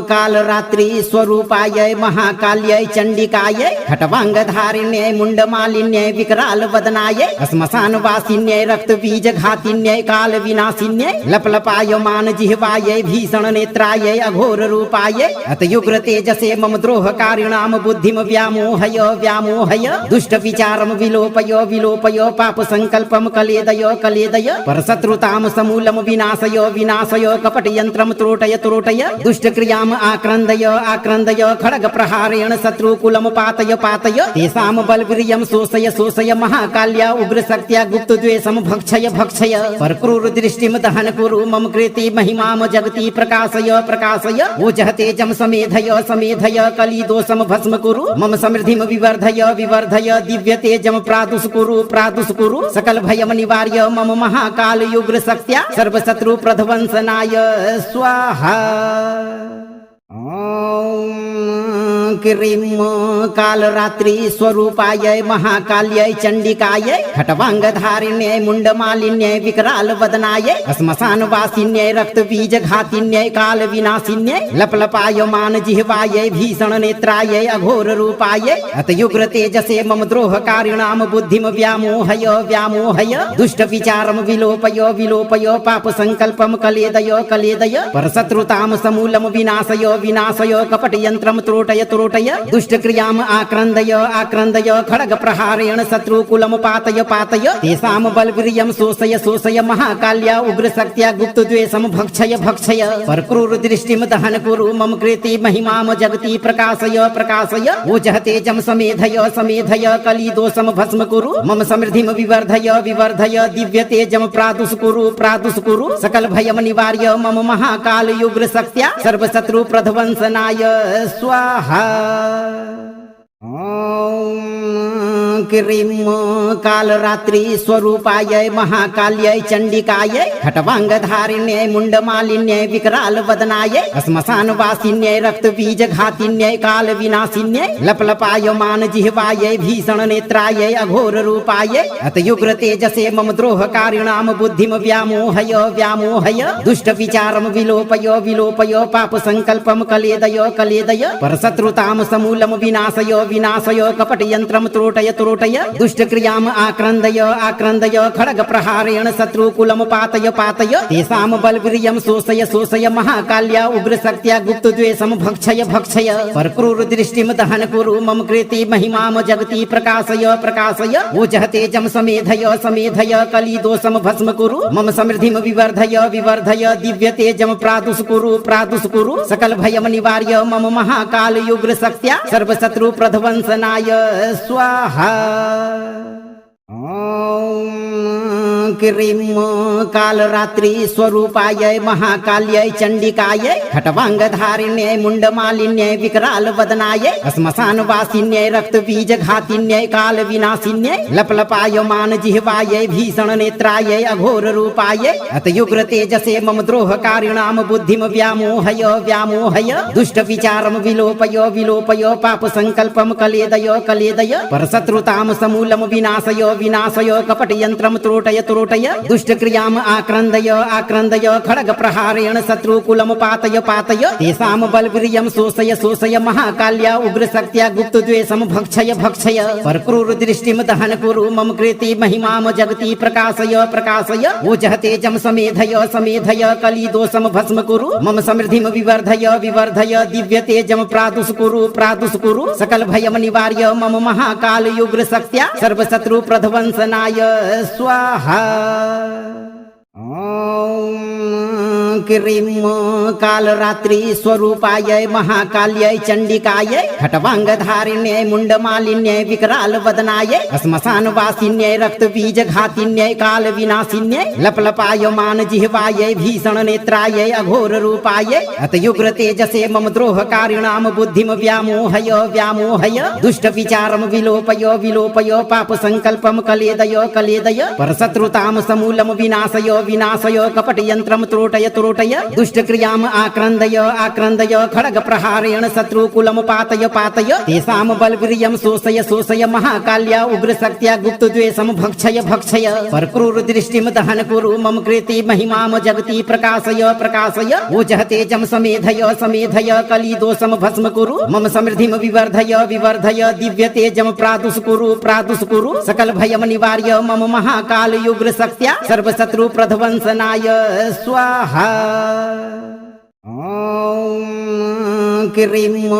कालरात्रि स्वरूपायै महाकाल्यै चण्डिकायै खट्वाङ्गधारिण्यै मुण्डमालिन्यै विकरालवदनायै श्मशानवासिन्यै रक्तबीजघातिन्यै कालविनाशिन्यै लपलपायमान जिह्वायै भीषणनेत्रायै अघोररूपायै अतयुग्रतेजसे मम द्रोहकारिणां बुद्धिं व्यामोहय व्यामोहय दुष्टविचारं विलोपय विलोपय पापसङ्कल्पं कलेदय कलेदय परशत्रुतां समूलं विनाशय विनाशय कपटयन्त्रं त्रोटय त्रोटय दुष्टक्रियाम् आक्रन्दय आक्रन्दय खड्गप्रहारेण शत्रुकुलं पातय पातय तेषां बलवीर्यं शोषय शोषय महाकाल्या उग्रशक्त्या गुप्तद्वेषं भक्षय भक्षय परक्रूरदृष्टिं दहन कुरु मम कृते महिमां जगति प्रकाशय प्रकाशय ओजः तेजं समेधय समेधय कलिदोषं भस्म कुरु मम समृद्धिं विवर्धय विवर्धय दिव्य तेजं प्रादुष्कुरु प्रादुष्कुरु सकल भयं निवार्य मम महाकाल उग्रशक्त्या सर्वशत्रु प्रध्वंसनाय स्वाहा। ॐ किरीं कालरात्रि स्वरूपायै महाकाल्यै चण्डिकायै खट्वाङ्गधारिण्यै मुण्डमालिन्यै विकरालवदनायै श्मशानवासिन्यै रक्तबीजघातिन्यै कालविनाशिन्यै लपलपायमान जिह्वायै भीषणनेत्रायै अघोररूपायै अतयुग्रतेजसे मम द्रोहकारिणां बुद्धिं व्यामोहय व्यामोहय दुष्टविचारं विलोपय विलोपय पापसङ्कल्पं कलेदय कलेदय परशत्रुतां समूलं विनाशय विनाशय कपटयन्त्रं त्रोटय त्रोटय दुष्टक्रियाम् आक्रन्दय आक्रन्दय खड्गप्रहारेण शत्रुकुलं पातय पातय तेषां बलवीर्यं शोषय शोषय महाकाल्या उग्रशक्त्या गुप्तद्वेषं भक्षय भक्षय परक्रूरदृष्टिं दहन कुरु मम कृते महिमां जगति प्रकाशय प्रकाशय ओजः तेजं समेधय समेधय कलिदोषं भस्म कुरु मम समृद्धिं विवर्धय विवर्धय दिव्य तेजं प्रादुष्कुरु प्रादुष्कुरु सकल भयं निवार्य मम महाकाल उग्रशक्त्या सर्वशत्रु प्रध्वंसनाय स्वाहा। ॐ किरीं कालरात्रि स्वरूपायै महाकाल्यै चण्डिकायै खट्वाङ्गधारिण्यै मुण्डमालिन्यै विकरालवदनायै श्मशानवासिन्यै रक्तबीजघातिन्यै कालविनाशिन्यै लपलपायमान जिह्वायै भीषणनेत्रायै अघोररूपायै अतयुग्रतेजसे मम द्रोहकारिणां बुद्धिं व्यामोहय व्यामोहय दुष्टविचारं विलोपय विलोपय पापसङ्कल्पं कलेदय कलेदय परशत्रुतां समूलं विनाशय विनाशय कपटयन्त्रं त्रोटय त्रोटय दुष्टक्रियाम् आक्रन्दय आक्रन्दय खड्गप्रहारेण शत्रुकुलं पातय पातय तेषां बलवीर्यं शोषय शोषय महाकाल्या उग्रशक्त्या गुप्तद्वेषं भक्षय भक्षय परक्रूरदृष्टिं दहन कुरु मम कृते महिमां जगति प्रकाशय प्रकाशय ओजः तेजं समेधय समेधय कलिदोषं भस्म कुरु मम समृद्धिं विवर्धय विवर्धय दिव्य तेजं प्रादुष्कुरु प्रादुष्कुरु सकल भयं निवार्य मम महाकाल उग्रशक्त्या सर्वशत्रु प्रध्वंसनाय स्वाहा। ॐ किरीं कालरात्रि स्वरूपायै महाकाल्यै चण्डिकायै खट्वाङ्गधारिण्यै मुण्डमालिन्यै विकरालवदनायै श्मशानवासिन्यै रक्तबीजघातिन्यै कालविनाशिन्यै लपलपायमान जिह्वायै भीषणनेत्रायै अघोररूपायै अतयुग्रतेजसे मम द्रोहकारिणां बुद्धिं व्यामोहय व्यामोहय दुष्टविचारं विलोपय विलोपय पापसङ्कल्पं कलेदय कलेदय परशत्रुतां समूलं विनाशय विनाशय कपटयन्त्रं त्रोटय त्रोटय त्रोटय दुष्ट क्रियाम आक्रन्दय आक्रन्दय खड्ग प्रहारेण शत्रुकुलम पातय पातय तेषां बलवीर्यं शोषय शोषय महाकाल्या उग्र शक्त्या गुप्त द्वेषं भक्षय भक्षय परक्रूर दृष्टिं दहन कुरु मम कृति महिमाम जगति प्रकाशय प्रकाशय ओजः तेजं समेधय समेधय कली दोषं भस्म कुरु मम समृद्धिं विवर्धय विवर्धय दिव्य तेजं प्रादुष कुरु सकल भयम निवार्य मम महाकाल उग्र शक्त्या सर्व शत्रु प्रध्वंसनाय स्वाहा। ओम क्रीं कालरात्रि स्वरूपाय महाकाल्यै चंडिकायै खट्वांगधारिण्यै मुंडमालिन्यै विकराल वदनायै श्मशान वासिन्यै रक्त बीज घातिन्यै काल विनाशिन्यै लपलपायमान जिह्वायै भीषण नेत्रायै अघोर रूपायै अतयुग्र तेजसे मम द्रोहकारिणाम बुद्धिम व्यामोहय व्यामोहय दुष्ट विचारम विलोपय विलोपय पाप संकल्पम कलेदय कलेदय परशत्रुताम समूलम विनाशय विनाशय कपट यंत्रम त्रोटय त्रोटय दुष्ट क्रियाम आक्रन्दय आक्रन्दय खड्ग प्रहारेण शत्रुकुलम पातय पातय तेषां बलवीर्यं शोषय शोषय महाकाल्या उग्र शक्त्या गुप्त द्वेषं भक्षय भक्षय परक्रूर दृष्टिं दहन कुरु मम कृति महिमाम जगति प्रकाशय प्रकाशय ओजः तेजं समेधय समेधय कली दोषं भस्म कुरु मम समृद्धिं विवर्धय विवर्धय दिव्य तेजं प्रादुष कुरु सकल भयम निवार्य मम महाकाल उग्र शक्त्या सर्व शत्रु प्रध्वंसनाय स्वाहा। ओम क्रीं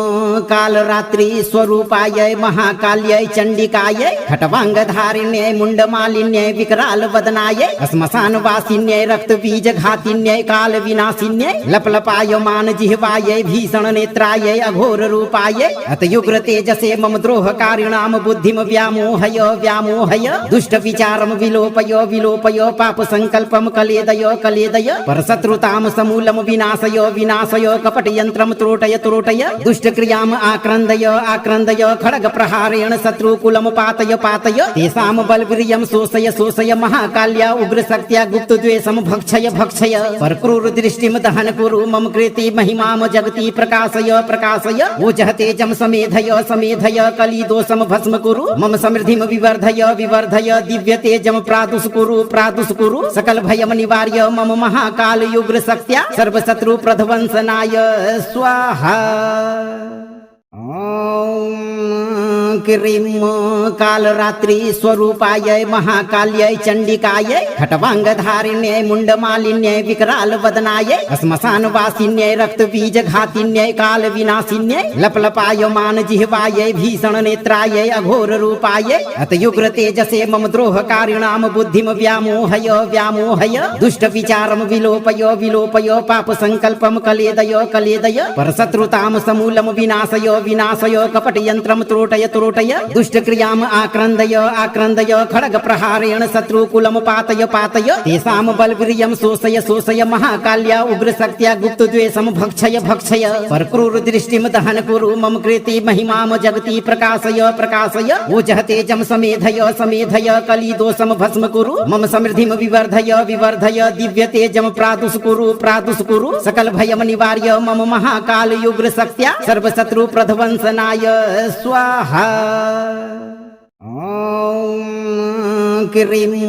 कालरात्रि स्वरूपाय महाकाल्यै चंडिकायै खट्वांगधारिण्यै मुंडमालिन्यै विकराल वदनायै श्मशान वासिन्यै रक्त बीज घातिन्यै काल विनाशिन्यै लपलपायमान जिह्वायै भीषण नेत्रायै अघोर रूपायै अतयुग्र तेजसे मम द्रोहकारिणाम बुद्धिम व्यामोहय व्यामोहय दुष्ट विचारम विलोपय विलोपय पाप संकल्पम कलेदय कलेदय परशत्रुताम समूलम विनाशय विनाशय कपट यंत्रम त्रोटय त्रोटय दुष्ट क्रियाम आक्रन्दय आक्रन्दय खड्ग प्रहारेण शत्रुकुलम पातय पातय तेषां बलवीर्यं शोषय शोषय महाकाल्या उग्र शक्त्या गुप्त द्वेषं भक्षय भक्षय परक्रूर दृष्टिं दहन कुरु मम कृति महिमाम जगति प्रकाशय प्रकाशय ओजः तेजं समेधय समेधय कली दोषं भस्म कुरु मम समृद्धिं विवर्धय विवर्धय दिव्य तेजं प्रादुष कुरु सकल भयम निवार्य मम महाकाल उग्र शक्त्या सर्व शत्रु प्रध्वंसनाय स्वाहा। ओम क्रीं कालरात्रि स्वरूपाय महाकाल्यै चंडिकायै खट्वांगधारिण्यै मुंडमालिन्यै विकराल वदनायै श्मशान वासिन्यै रक्त बीज घातिन्यै काल विनाशिन्यै लपलपायमान जिह्वायै भीषण नेत्रायै अघोर रूपायै अतयुग्र तेजसे मम द्रोहकारिणाम बुद्धिम व्यामोहय व्यामोहय दुष्ट विचारम विलोपय विलोपय पाप संकल्पम कलेदय कलेदय परशत्रुताम समूलम विनाशय विनाशय कपट यंत्रम त्रोटय त्रोटय दुष्ट क्रियाम आक्रन्दय आक्रन्दय खड्ग प्रहारेण शत्रुकुलम पातय पातय तेषां बलवीर्यं शोषय शोषय महाकाल्या उग्र शक्त्या गुप्त द्वेषं भक्षय भक्षय परक्रूर दृष्टिं दहन कुरु मम कृति महिमाम जगति प्रकाशय प्रकाशय ओजः तेजं समेधय समेधय कली दोषं भस्म कुरु मम समृद्धिं विवर्धय विवर्धय दिव्य तेजं प्रादुष कुरु सकल भयम निवार्य मम महाकाल उग्र शक्त्या सर्व शत्रु प्रध्वंसनाय स्वाहा। ओम क्रीं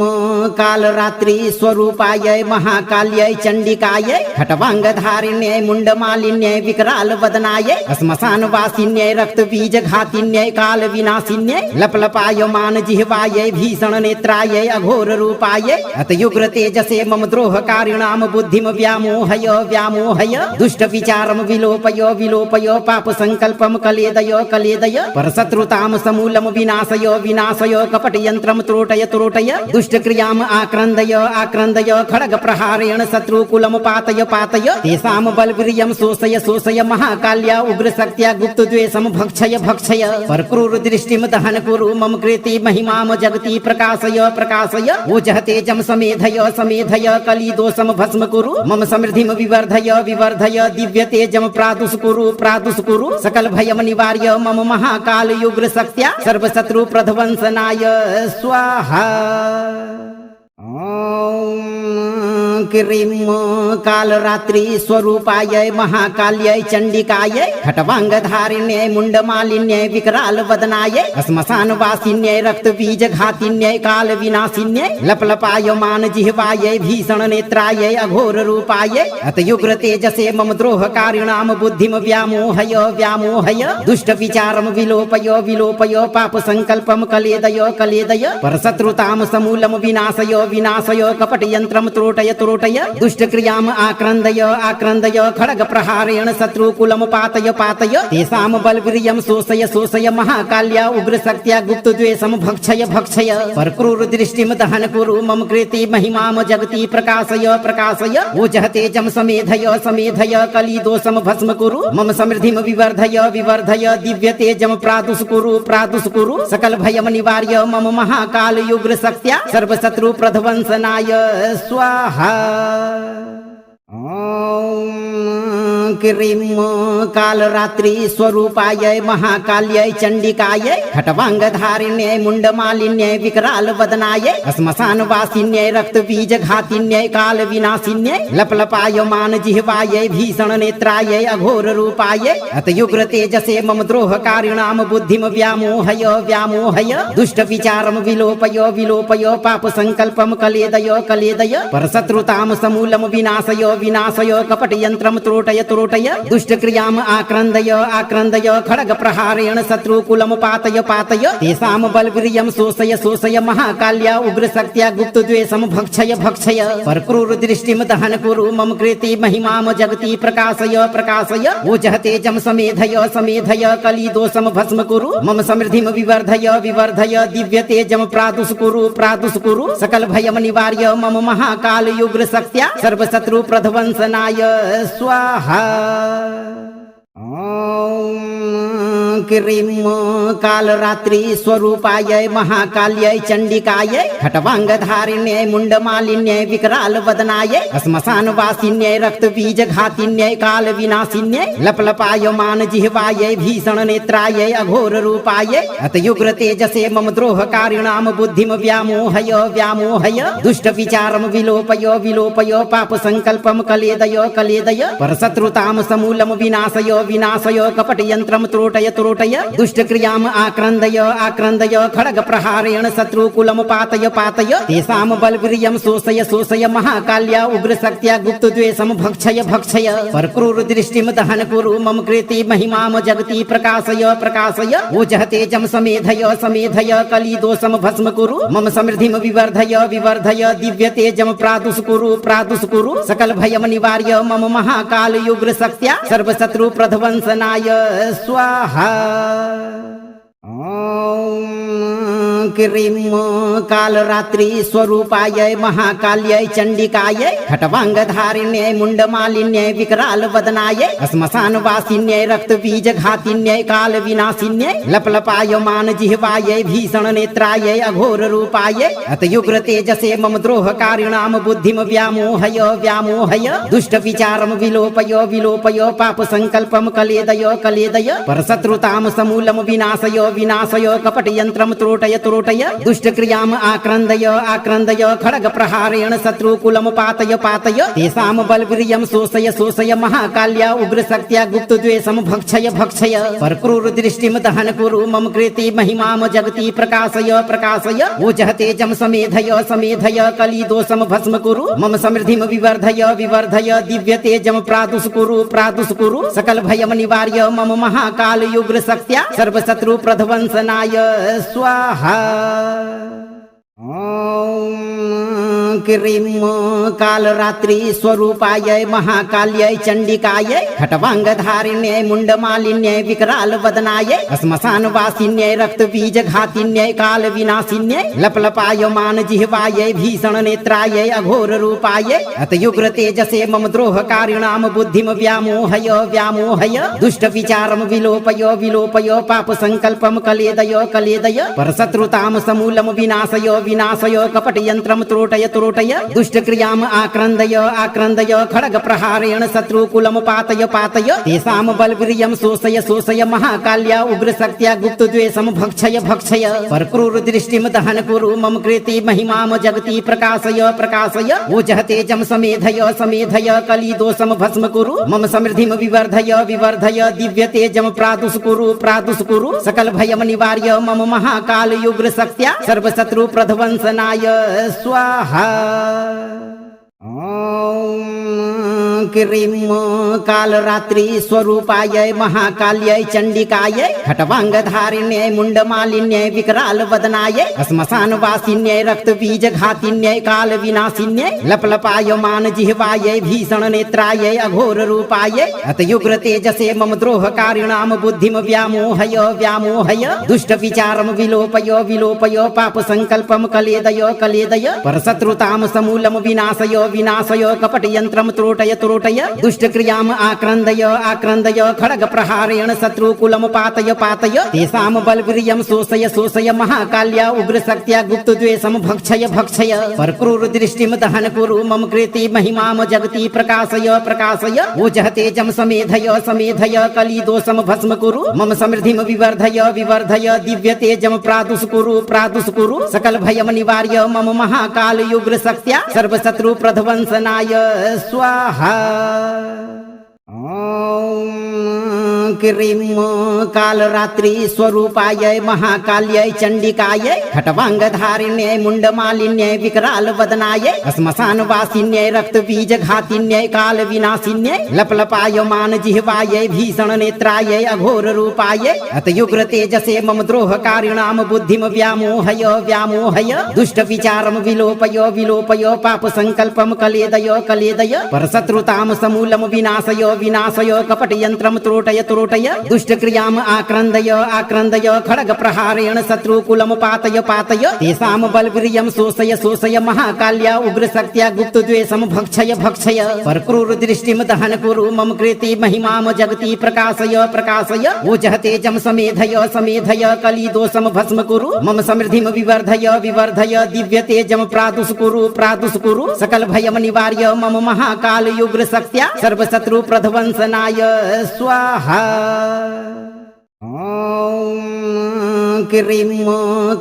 कालरात्रि स्वरूपाय महाकाल्यै चंडिकायै खट्वांगधारिण्यै मुंडमालिन्यै विकराल वदनायै श्मशान वासिन्यै रक्त बीज घातिन्यै काल विनाशिन्यै लपलपायमान जिह्वायै भीषण नेत्रायै अघोर रूपायै अतयुग्र तेजसे मम द्रोहकारिणाम बुद्धिम व्यामोहय व्यामोहय दुष्ट विचारम विलोपय विलोपय पाप संकल्पम कलेदय कलेदय परशत्रुताम समूलम विनाशय विनाशय कपट यंत्रम त्रोटय त्रोटय दुष्ट क्रियाम आक्रन्दय आक्रन्दय खड्ग प्रहारेण शत्रुकुलम पातय पातय तेषां बलवीर्यं शोषय शोषय महाकाल्या उग्र शक्त्या गुप्त द्वेषं भक्षय भक्षय परक्रूर दृष्टिं दहन कुरु मम कृति महिमाम जगति प्रकाशय प्रकाशय ओजः तेजं समेधय समेधय कली दोषं भस्म कुरु मम समृद्धिं विवर्धय विवर्धय दिव्य तेजं प्रादुष कुरु सकल भयम निवार्य मम महाकाल उग्र शक्त्या सर्व शत्रु प्रध्वंसनाय स्वाहा। ओम क्रीं कालरात्रि स्वरूपायै महाकाल्यै चण्डिकायै खट्वाङ्गधारिण्यै मुण्डमालिन्यै विकरालवदनायै श्मशानवासिन्यै रक्तबीजघातिन्यै कालविनाशिन्यै लपलपायमान जिह्वायै भीषणनेत्रायै अघोररूपायै अतयुग्रतेजसे मम द्रोहकारिणां बुद्धिं व्यामोहय दुष्टविचारं विलोपय पापसङ्कल्पं कलेदय परशत्रुतां समूलं विनाशय कपटयन्त्रं त्रोटय दुष्टक्रियाम् आक्रन्दय खड्गप्रहारेण शत्रुकुलं पातय तेषां बलवीर्यं शोषय महाकाल्या उग्रशक्त्या गुप्तद्वेषं भक्षय परक्रूरदृष्टिं दहन कुरु मम कृते महिमां जगति प्रकाशय ओजः तेजं समेधय कलिदोषं भस्म कुरु मम समृद्धिं विवर्धय दिव्य तेजं प्रादुष कुरु सकल भयं निवार्य मम महाकाल युग्र शक्त्या सर्वशत्रु प्रध्वंसनाय स्वाहा। क्रीं कालरात्रि स्वरूपायै महाकाल्यै चण्डिकायै खट्वाङ्गधारिण्यै मुण्डमालिन्यै विकरालवदनायै श्मशानवासिन्यै रक्तबीजघातिन्यै कालविनाशिन्यै लपलपायमान जिह्वायै भीषणनेत्रायै अघोररूपायै अतयुग्रतेजसे मम द्रोहकारिणां बुद्धिं व्यामोहय दुष्टविचारं विलोपय पापसङ्कल्पं कलेदय परशत्रुतां समूलं विनाशय कपटयन्त्रं त्रोटय दुष्टक्रियाम् आक्रन्दय खड्गप्रहारेण शत्रुकुलं पातय तेषां बलवीर्यं शोषय महाकाल्या उग्रशक्त्या गुप्तद्वेषं भक्षय परक्रूरदृष्टिं दहन कुरु मम कृते महिमां जगति प्रकाशय ओजः तेजं समेधय कलिदोषं भस्म कुरु मम समृद्धिं विवर्धय दिव्य तेजं प्रादुष कुरु सकल भयं निवार्य मम महाकाल युग्र शक्त्या सर्वशत्रु प्रध्वंसनाय स्वाहा। क्रीं कालरात्रि स्वरूपायै महाकाल्यै चण्डिकायै खट्वाङ्गधारिण्यै मुण्डमालिन्यै विकरालवदनायै श्मशानवासिन्यै रक्तबीजघातिन्यै कालविनाशिन्यै लपलपायमान जिह्वायै भीषणनेत्रायै अघोररूपायै अतयुग्रतेजसे मम द्रोहकारिणां बुद्धिं व्यामोहय दुष्टविचारं विलोपय पापसङ्कल्पं कलेदय परशत्रुतां समूलं विनाशय कपटयन्त्रं त्रोटय दुष्टक्रियाम् आक्रन्दय खड्गप्रहारेण शत्रुकुलं पातय तेषां बलवीर्यं शोषय महाकाल्या उग्रशक्त्या गुप्तद्वेषं भक्षय परक्रूरदृष्टिं दहन कुरु मम कृते महिमां जगति प्रकाशय ओजः तेजं समेधय कलिदोषं भस्म कुरु मम समृद्धिं विवर्धय दिव्य तेजं प्रादुष कुरु सकल भयं निवार्य मम महाकाल युग्र शक्त्या सर्वशत्रु प्रध्वंसनाय स्वाहा। क्रीं कालरात्रि स्वरूपायै महाकाल्यै चण्डिकायै खट्वाङ्गधारिण्यै मुण्डमालिन्यै विकरालवदनायै श्मशानवासिन्यै रक्तबीजघातिन्यै कालविनाशिन्यै लपलपायमान जिह्वायै भीषणनेत्रायै अघोररूपायै अतयुग्रतेजसे मम द्रोहकारिणां बुद्धिं व्यामोहय दुष्टविचारं विलोपय पापसङ्कल्पं कलेदय परशत्रुतां समूलं विनाशय कपटयन्त्रं त्रोटय दुष्टक्रियाम् आक्रन्दय खड्गप्रहारेण शत्रुकुलं पातय तेषां बलवीर्यं शोषय महाकाल्या उग्रशक्त्या गुप्तद्वेषं भक्षय परक्रूरदृष्टिं दहन कुरु मम कृते महिमां जगति प्रकाशय ओजः तेजं समेधय कलिदोषं भस्म कुरु मम समृद्धिं विवर्धय दिव्य तेजं प्रादुष कुरु सकल भयं निवार्य मम महाकाल युग्र शक्त्या सर्वशत्रु प्रध्वंसनाय स्वाहा। क्रीं कालरात्रि स्वरूपायै महाकाल्यै चण्डिकायै खट्वाङ्गधारिण्यै मुण्डमालिन्यै विकरालवदनायै श्मशानवासिन्यै रक्तबीजघातिन्यै कालविनाशिन्यै लपलपायमान जिह्वायै भीषणनेत्रायै अघोररूपायै अतयुग्रतेजसे मम द्रोहकारिणां बुद्धिं व्यामोहय दुष्टविचारं विलोपय पापसङ्कल्पं कलेदय परशत्रुतां समूलं विनाशय कपटयन्त्रं त्रोटय त्रोटय दुष्ट क्रियाम आक्रन्दय आक्रन्दय खड्ग प्रहारेण शत्रुकुलम पातय पातय तेषां बलवीर्यं शोषय शोषय महाकाल्या उग्र शक्त्या गुप्त द्वेषम भक्षय भक्षय परक्रूर दृष्टिं दहन कुरु मम कृति महिमाम जगति प्रकाशय प्रकाशय ओजः तेजं समेधय समेधय कली दोषम भस्म कुरु मम समृद्धिं विवर्धय विवर्धय दिव्य तेजं प्रादुष कुरु सकल भयम निवार्य मम महाकाल युग्र शक्त्या सर्व शत्रु प्रध्वंसनाय स्वाहा। ओम क्रीं कालरात्रि स्वरूपाय महाकाल्यै चंडिकायै खट्वांगधारिण्यै मुंडमालिन्यै विकराल वदनायै श्मशानवासिन्यै रक्तबीजघातिन्यै काल विनाशिन्यै लपलपायमान जिह्वायै भीषण नेत्रायै अघोर रूपायै अतयुग्र तेजसे मम द्रोहकारिणाम बुद्धिम व्यामोहय व्यामोहय दुष्ट विचारम विलोपय विलोपय पाप संकल्पम कलेदय कलेदय परशत्रुताम समूलम विनाशय विनाशय कपट यंत्रम त्रोटय त्रोटय दुष्ट क्रियाम आक्रन्दय आक्रन्दय खड्ग प्रहारेण शत्रुकुलम पातय पातय तेषां बलवीर्यं शोषय शोषय महाकाल्या उग्र शक्त्या गुप्त द्वेषम भक्षय भक्षय परक्रूर दृष्टिं दहन कुरु मम कृति महिमाम जगति प्रकाशय प्रकाशय ओजः तेजं समेधय समेधय कली दोषम भस्म कुरु मम समृद्धिं विवर्धय विवर्धय दिव्य तेजं प्रादुष कुरु सकल भयम निवार्य मम महाकाल युग्र शक्त्या सर्व शत्रु प्रध्वंसनाय स्वाहा। ओम क्रीं कालरात्रि स्वरूपाय महाकाल्यै चंडिकायै खट्वांगधारिण्यै मुंडमालिन्यै विकराल वदनायै श्मशानवासिन्यै रक्तबीजघातिन्यै काल विनाशिन्यै लपलपायमान जिह्वायै भीषण नेत्रायै अघोर रूपायै अतयुग्र तेजसे मम द्रोहकारिणाम बुद्धिम व्यामोहय व्यामोहय दुष्ट विचारम विलोपय विलोपय पाप संकल्पम कलेदय कलेदय परशत्रुताम समूलम विनाशय विनाशय कपट यंत्रम त्रोटय त्रोटय दुष्ट क्रियाम आक्रन्दय आक्रन्दय खड्ग प्रहारेण शत्रुकुलम पातय पातय तेषां बलवीर्यं शोषय शोषय महाकाल्या उग्र शक्त्या गुप्त द्वेषम भक्षय भक्षय परक्रूर दृष्टिं दहन कुरु मम कृति महिमाम जगति प्रकाशय प्रकाशय ओजः तेजं समेधय समेधय कली दोषम भस्म कुरु मम समृद्धिं विवर्धय विवर्धय दिव्य तेजं प्रादुष कुरु सकल भयम निवार्य मम महाकाल युग्र शक्त्या सर्व शत्रु प्रध्वंसनाय स्वाहा। ओम क्रीं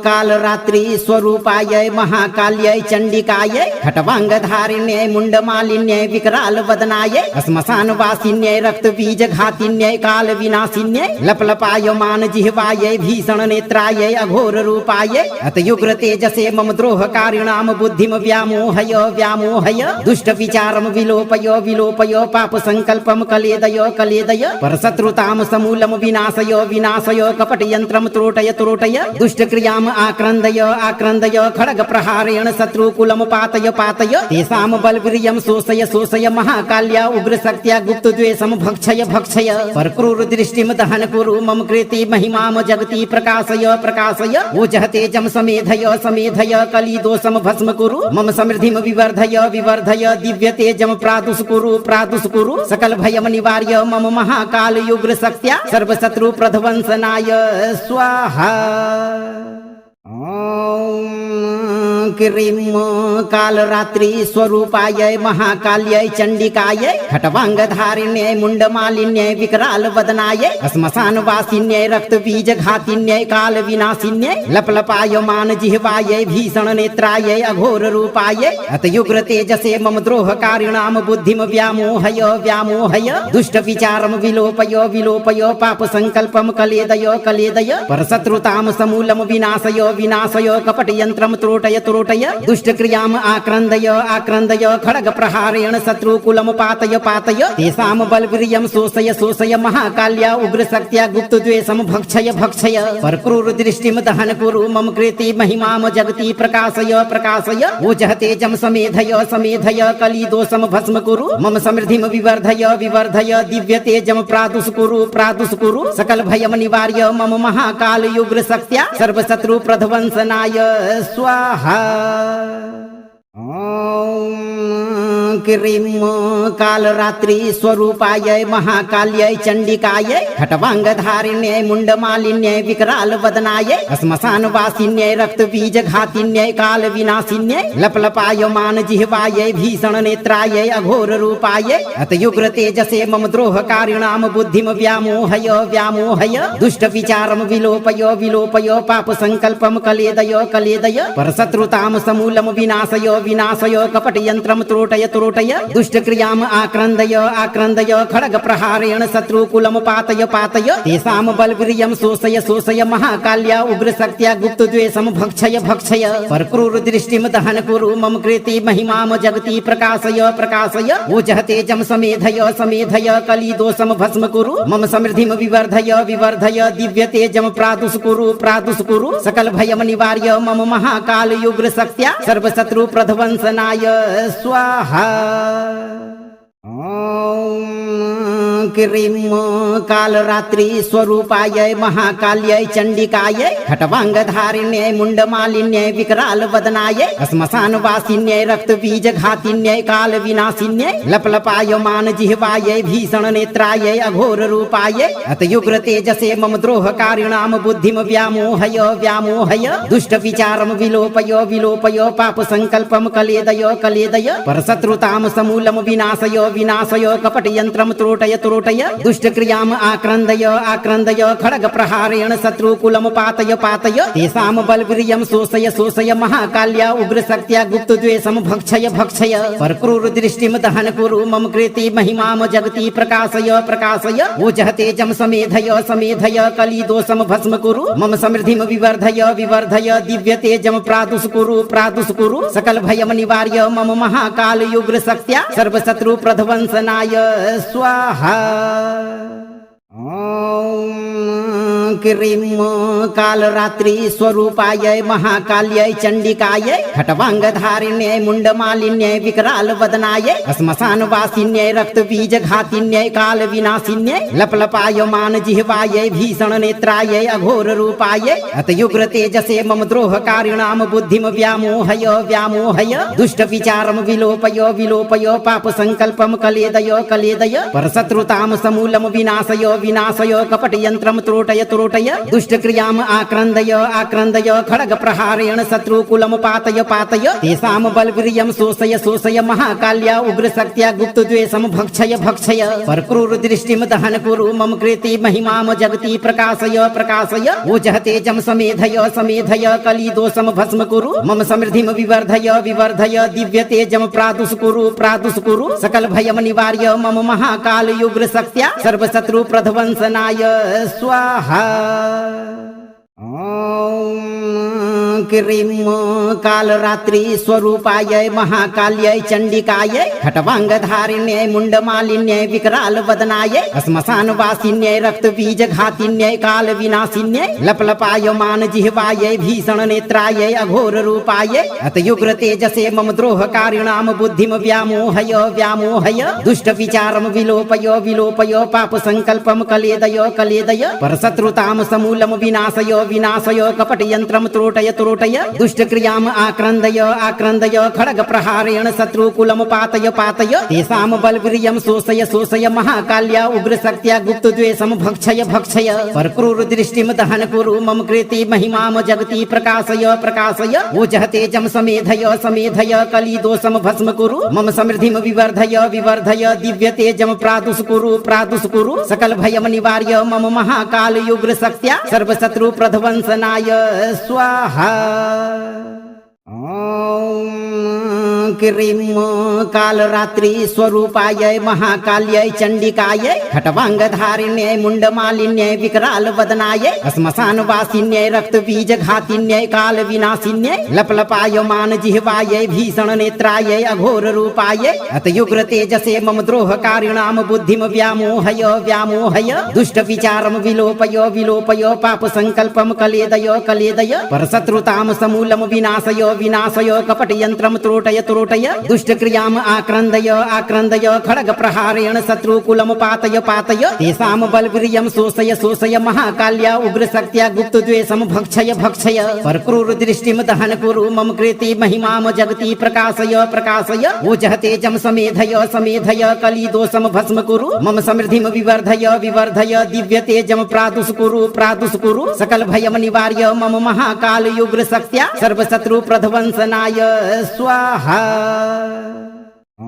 कालरात्रि स्वरूपाय महाकाल्यै चंडिकायै खट्वांगधारिण्यै मुंडमालिन्यै विकराल वदनायै श्मशानवासिन्यै रक्तबीजघातिन्यै काल विनाशिन्यै लपलपायमान जिह्वायै भीषण नेत्रायै अघोर रूपायै अतयुग्र तेजसे मम द्रोहकारिणाम बुद्धिम व्यामोहय व्यामोहय दुष्ट विचारम विलोपय विलोपय पाप संकल्पम कलेदय कलेदय परशत्रुताम समूलम विनाशय विनाशय कपट यंत्रम त्रोटय त्रोटय दुष्ट क्रियाम आक्रन्दय आक्रन्दय खड्ग प्रहारेण शत्रुकुलम पातय पातय तेषां बलवीर्यं शोषय शोषय महाकाल्या उग्र शक्त्या गुप्त द्वेषम भक्षय भक्षय परक्रूर दृष्टिं दहन कुरु मम कृति महिमाम जगति प्रकाशय प्रकाशय ओजः तेजं समेधय समेधय कली दोषम भस्म कुरु मम समृद्धिं विवर्धय विवर्धय दिव्य तेजं प्रादुष कुरु सकल भयम निवार्य मम महाकाल युग्र शक्त्या सर्व शत्रु प्रध्वंसनाय स्वाहा। ओम क्रीं कालरात्रि स्वरूपाय महाकाल्यै चंडिकायै खट्वांगधारिण्यै मुंडमालिन्यै विकराल वदनायै श्मशानवासिन्यै रक्तबीजघातिन्यै काल विनाशिन्यै लपलपायमान जिह्वायै भीषण नेत्रायै अघोर रूपायै अतयुग्र तेजसे मम द्रोहकारिणाम बुद्धिम व्यामोहय व्यामोहय दुष्ट विचारम विलोपय विलोपय पाप संकल्पम कलेदय कलेदय परशत्रुताम समूलम विनाशय विनाशय कपट यंत्रम त्रोटय त्रोटय दुष्ट क्रियाम आक्रन्दय आक्रन्दय खड्ग प्रहारेण शत्रुकुलम पातय पातय तेषां बलवीर्यं शोषय शोषय महाकाल्या उग्र शक्त्या गुप्त द्वेषम भक्षय भक्षय परक्रूर दृष्टिं दहन कुरु मम कृति महिमाम जगति प्रकाशय प्रकाशय ओजः तेजं समेधय समेधय कली दोषम भस्म कुरु मम समृद्धिं विवर्धय विवर्धय दिव्य तेजं प्रादुष कुरु सकल भयम निवार्य मम महाकाल युग्र शक्त्या सर्व शत्रु प्रध्वंसनाय स्वाहा। ओम क्रीं कालरात्रि स्वरूपायै महाकाल्यै चण्डिकायै खट्वाङ्गधारिण्यै मुण्डमालिन्यै विकरालवदनायै श्मशानवासिन्यै रक्तबीजघातिन्यै कालविनाशिन्यै लपलपायमान जिह्वायै भीषणनेत्रायै अघोररूपायै अतयुग्रतेजसे मम द्रोहकारिणां बुद्धिं व्यामोहय व्यामोहय दुष्टविचारं विलोपय विलोपय पापसङ्कल्पं कलेदय कलेदय परशत्रुतां समूलं विनाशय विनाशय कपटयन्त्रं त्रोटय त्रोटय दुष्टक्रियाम् आक्रन्दय आक्रन्दय खड्गप्रहारेण शत्रुकुलं पातय पातय तेषां बलवीर्यं शोषय शोषय महाकाल्या उग्रशक्त्या गुप्तद्वेषं भक्षय भक्षय परक्रूरदृष्टिं दहन कुरु मम कृते महिमां जगति प्रकाशय प्रकाशय ओजः तेजं समेधय समेधय कलिदोषं भस्म कुरु मम समृद्धिं विवर्धय विवर्धय दिव्य तेजं प्रादुष्कुरु प्रादुष्कुरु सकल भयं निवार्य मम महाकाल उग्रशक्त्या सर्वशत्रु प्रध्वंसनाय स्वाहा। क्रीं कालरात्रि स्वरूपायै महाकाल्यै चण्डिकायै खट्वाङ्गधारिण्यै मुण्डमालिन्यै विकरालवदनायै श्मशानवासिन्यै रक्तबीजघातिन्यै कालविनाशिन्यै लपलपायमान जिह्वायै भीषणनेत्रायै अघोररूपायै अतयुग्रतेजसे मम द्रोहकारिणां बुद्धिं व्यामोहय व्यामोहय दुष्टविचारं विलोपय विलोपय पापसङ्कल्पं कलेदय कलेदय परशत्रुतां समूलं विनाशय विनाशय कपटयन्त्रं त्रोटय त्रोटय दुष्टक्रियाम् आक्रन्दय आक्रन्दय खड्गप्रहारेण शत्रुकुलं पातय पातय तेषां बलवीर्यं शोषय शोषय महाकाल्या उग्रशक्त्या गुप्तद्वेषं भक्षय भक्षय परक्रूरदृष्टिं दहन कुरु मम कृते महिमां जगति प्रकाशय प्रकाशय ओजः तेजं समेधय समेधय कलिदोषं भस्म कुरु मम समृद्धिं विवर्धय विवर्धय दिव्य तेजं प्रादुष्कुरु प्रादुष्कुरु सकल भयं निवार्य मम महाकाल उग्रशक्त्या सर्वशत्रु प्रध्वंसनाय स्वाहा। क्रीं कालरात्रि स्वरूपायै महाकाल्यै चण्डिकायै खट्वाङ्गधारिण्यै मुण्डमालिन्यै विकरालवदनायै श्मशानवासिन्यै रक्तबीजघातिन्यै कालविनाशिन्यै लपलपायमान जिह्वायै भीषणनेत्रायै अघोररूपायै अतयुग्रतेजसे मम द्रोहकारिणां बुद्धिं व्यामोहय व्यामोहय दुष्टविचारं विलोपय विलोपय पापसङ्कल्पं कलेदय कलेदय परशत्रुतां समूलं विनाशय विनाशय कपटयन्त्रं त्रोटय त्रोटय दुष्टक्रियाम् आक्रन्दय आक्रन्दय खड्गप्रहारेण शत्रुकुलं पातय पातय तेषां बलवीर्यं शोषय शोषय महाकाल्या उग्रशक्त्या गुप्तद्वेषं भक्षय भक्षय परक्रूरदृष्टिं दहन कुरु मम कृते महिमां जगति प्रकाशय प्रकाशय ओजः तेजं समेधय समेधय कलिदोषं भस्म कुरु मम समृद्धिं विवर्धय विवर्धय दिव्य तेजं प्रादुष्कुरु प्रादुष्कुरु सकल भयं निवार्य मम महाकाल उग्रशक्त्या सर्वशत्रु प्रध्वंसनाय स्वाहा। क्रीं कालरात्रि स्वरूपायै महाकाल्यै चण्डिकायै खट्वाङ्गधारिण्यै मुण्डमालिन्यै विकरालवदनायै श्मशानवासिन्यै रक्तबीजघातिन्यै कालविनाशिन्यै लपलपायमान जिह्वायै भीषणनेत्रायै अघोररूपायै अतयुग्रतेजसे मम द्रोहकारिणां बुद्धिं व्यामोहय व्यामोहय दुष्टविचारं विलोपय विलोपय पापसङ्कल्पं कलेदय कलेदय परशत्रुतां समूलं विनाशय विनाशय कपटयन्त्रं त्रोटय त्रोटय दुष्टक्रियाम् आक्रन्दय आक्रन्दय खड्गप्रहारेण शत्रुकुलं पातय पातय तेषां बलवीर्यं शोषय शोषय महाकाल्या उग्रशक्त्या गुप्तद्वेषं भक्षय भक्षय परक्रूरदृष्टिं दहन कुरु मम कृते महिमां जगति प्रकाशय प्रकाशय ओजः तेजं समेधय समेधय कलिदोषं भस्म कुरु मम समृद्धिं विवर्धय विवर्धय दिव्य तेजं प्रादुष्कुरु प्रादुष्कुरु सकल भयं निवार्य मम महाकाल उग्रशक्त्या सर्वशत्रु प्रध्वंसनाय स्वाहा। क्रीं कालरात्रि स्वरूपायै महाकाल्यै चण्डिकायै खट्वाङ्गधारिण्यै मुण्डमालिन्यै विकरालवदनायै श्मशानवासिन्यै रक्तबीजघातिन्यै कालविनाशिन्यै लपलपायमान जिह्वायै भीषणनेत्रायै अघोररूपायै अतयुग्रतेजसे मम द्रोहकारिणां बुद्धिं व्यामोहय व्यामोहय दुष्टविचारं विलोपय विलोपय पापसङ्कल्पं कलेदय कलेदय परशत्रुतां समूलं विनाशय विनाशय कपटयन्त्रं त्रोटय तुरोटय दुष्ट क्रियाम आक्रन्दय आक्रन्दय खड्ग प्रहारेण शत्रुकुलम पातय पातय तेषां बलवीर्यं शोषय शोषय महाकाल्या उग्रशक्त्या गुप्तद्वेषं भक्षय भक्षय परक्रूर दृष्टिं दहन कुरु मम कृति महिमां जगति प्रकाशय प्रकाशय ओजः तेजं समेधय समेधय कलिदोषं भस्म कुरु मम समृद्धिं विवर्धय विवर्धय दिव्य तेजं प्रादुष कुरु सकल भयं निवार्य मम महाकाल उग्रशक्त्या सर्वशत्रु प्रध्वंसनाय स्वाहा। ॐ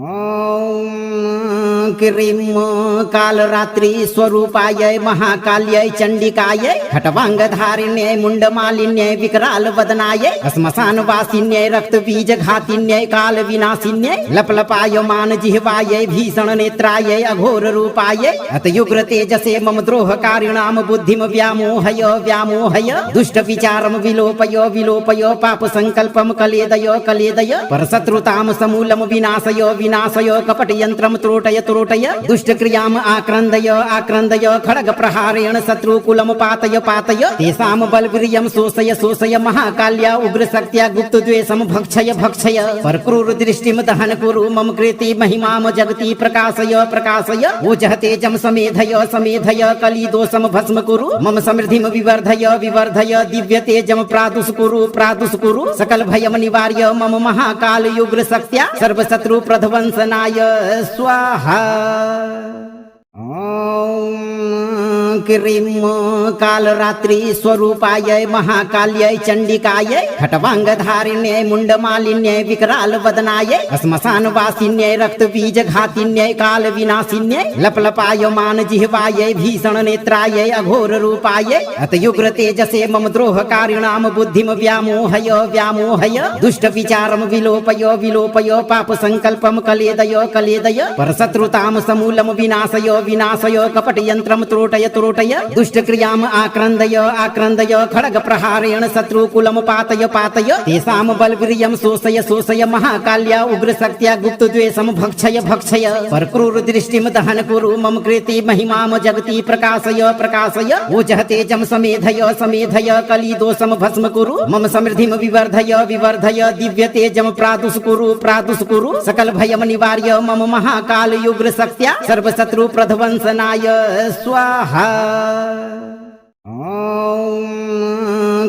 क्रीं कालरात्रि स्वरूपायै महाकाल्यै चण्डिकायै खट्वाङ्गधारिण्यै मुण्डमालिन्यै विकराल वदनायै श्मशानवासिन्यै रक्तबीजघातिन्यै कालविनाशिन्यै लपलपायमान जिह्वायै भीषण नेत्रायै अघोर रूपायै अतयुग्र तेजसे मम द्रोहकारिणां बुद्धिं व्यामोहय व्यामोहय दुष्ट विचारं विलोपय विलोपय पाप संकल्पं कलेदय कलेदय परशत्रुतां समूलं विनाशय विनाशय कपट यंत्रम त्रोटय त्रोटय दुष्ट क्रियाम आक्रन्दय आक्रन्दय खड्ग प्रहारेण शत्रुकुलम पातय पातय तेषां बलवीर्यं शोषय शोषय महाकाल्या उग्रशक्त्या गुप्तद्वेषं भक्षय भक्षय परक्रूर दृष्टिं दहन कुरु मम कृति महिमां जगति प्रकाशय प्रकाशय ओजः तेजं समेधय समेधय कलिदोषं भस्म कुरु मम समृद्धिं विवर्धय विवर्धय दिव्य तेजं प्रादुष कुरु सकल भयं निवार्य मम महाकाल उग्रशक्त्या सर्वशत्रु प्रध्वंसनाय स्वाहा। ॐ क्रीं कालरात्रि स्वरूपायै महाकाल्यै चण्डिकायै खट्वाङ्गधारिण्यै मुण्डमालिन्यै विकराल वदनायै श्मशानवासिन्यै रक्तबीजघातिन्यै कालविनाशिन्यै लपलपायमान जिह्वायै भीषण नेत्रायै अघोर रूपायै अतयुग्र तेजसे मम द्रोहकारिणां बुद्धिं व्यामोहय व्यामोहय दुष्ट विचारं विलोपय विलोपय पाप संकल्पं कलेदय कलेदय परशत्रुतां समूलं विनाशय विनाशय कपट यंत्रम त्रोटय त्रोटय दुष्ट क्रियाम आक्रन्दय आक्रन्दय खड्ग प्रहारेण शत्रुकुलम पातय पातय तेषां बलवीर्यं शोषय शोषय महाकाल्या उग्रशक्त्या गुप्तद्वेषं भक्षय भक्षय परक्रूर दृष्टिं दहन कुरु मम कृति महिमां जगति प्रकाशय प्रकाशय ओजः तेजं समेधय समेधय कलिदोषं भस्म कुरु मम समृद्धिं विवर्धय विवर्धय दिव्य तेजं प्रादुष कुरु सकल भयं निवार्य मम महाकाल उग्रशक्त्या सर्वशत्रु प्रध्वंसनाय स्वाहा। ॐ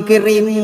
क्रीं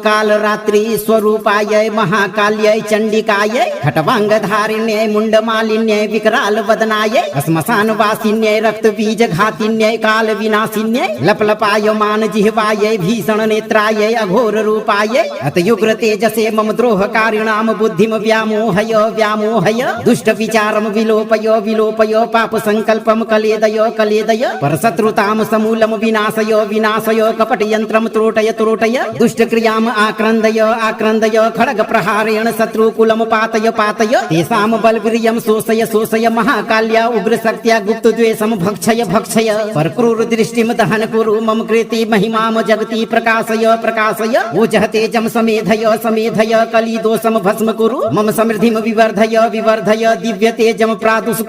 कालरात्रि स्वरूपायै महाकाल्यै चण्डिकायै खट्वाङ्गधारिण्यै मुण्डमालिन्यै विकराल वदनायै श्मशानवासिन्यै रक्तबीजघातिन्यै कालविनाशिन्यै लपलपायमान जिह्वायै भीषण नेत्रायै अघोर रूपायै अतयुग्र तेजसे मम द्रोहकारिणां बुद्धिं व्यामोहय व्यामोहय दुष्ट विचारं विलोपय विलोपय पाप संकल्पं कलेदय कलेदय परशत्रुतां समूलं विनाशय विनाशय कपट यंत्रम त्रोटय त्रोटय दुष्ट क्रियाम आक्रन्दय आक्रन्दय खड्ग प्रहारेण शत्रुकुलम पातय पातय तेषां बलवीर्यं शोषय शोषय महाकाल्या उग्रशक्त्या गुप्तद्वेषं भक्षय भक्षय परक्रूर दृष्टिं दहन कुरु मम कृति महिमां जगति प्रकाशय प्रकाशय ओजः तेजं समेधय समेधय कलिदोषं भस्म कुरु मम समृद्धिं विवर्धय विवर्धय दिव्य तेजं प्रादुष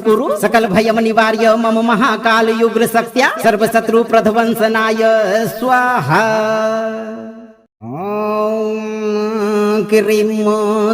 कुरु सकल भयं निवार्य मम महाकाल उग्रशक्त्या सर्वशत्रु प्रध्वंसनाय स्वाहा। ॐ क्रीं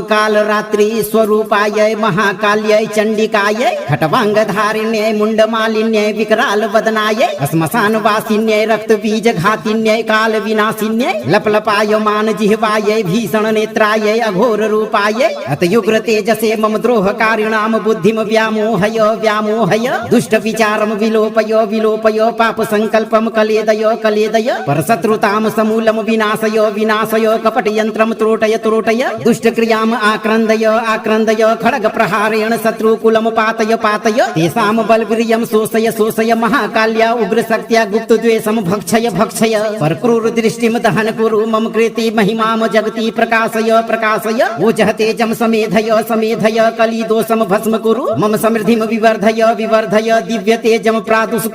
कालरात्रि स्वरूपायै महाकाल्यै चण्डिकायै खट्वाङ्गधारिण्यै मुण्डमालिन्यै विकराल वदनायै श्मशानवासिन्यै रक्तबीजघातिन्यै कालविनाशिन्यै लपलपायमान जिह्वायै भीषण नेत्रायै अघोर रूपायै अतयुग्र तेजसे मम द्रोहकारिणां बुद्धिं व्यामोहय व्यामोहय दुष्ट विचारं विलोपय विलोपय पाप संकल्पं कलेदय कलेदय परशत्रुतां समूलं विनाशय विनाशय कपट यंत्रम त्रोटय त्रोटय दुष्ट क्रियाम आक्रन्दय आक्रन्दय खड्ग प्रहारेण शत्रुकुलम पातय पातय तेषां बलवीर्यं शोषय शोषय महाकाल्या उग्रशक्त्या गुप्तद्वेषं भक्षय भक्षय परक्रूर दृष्टिं दहन कुरु मम कृति महिमां जगति प्रकाशय प्रकाशय ओजः तेजं समेधय समेधय कलिदोषं भस्म कुरु मम समृद्धिं विवर्धय विवर्धय दिव्य तेजं प्रादुष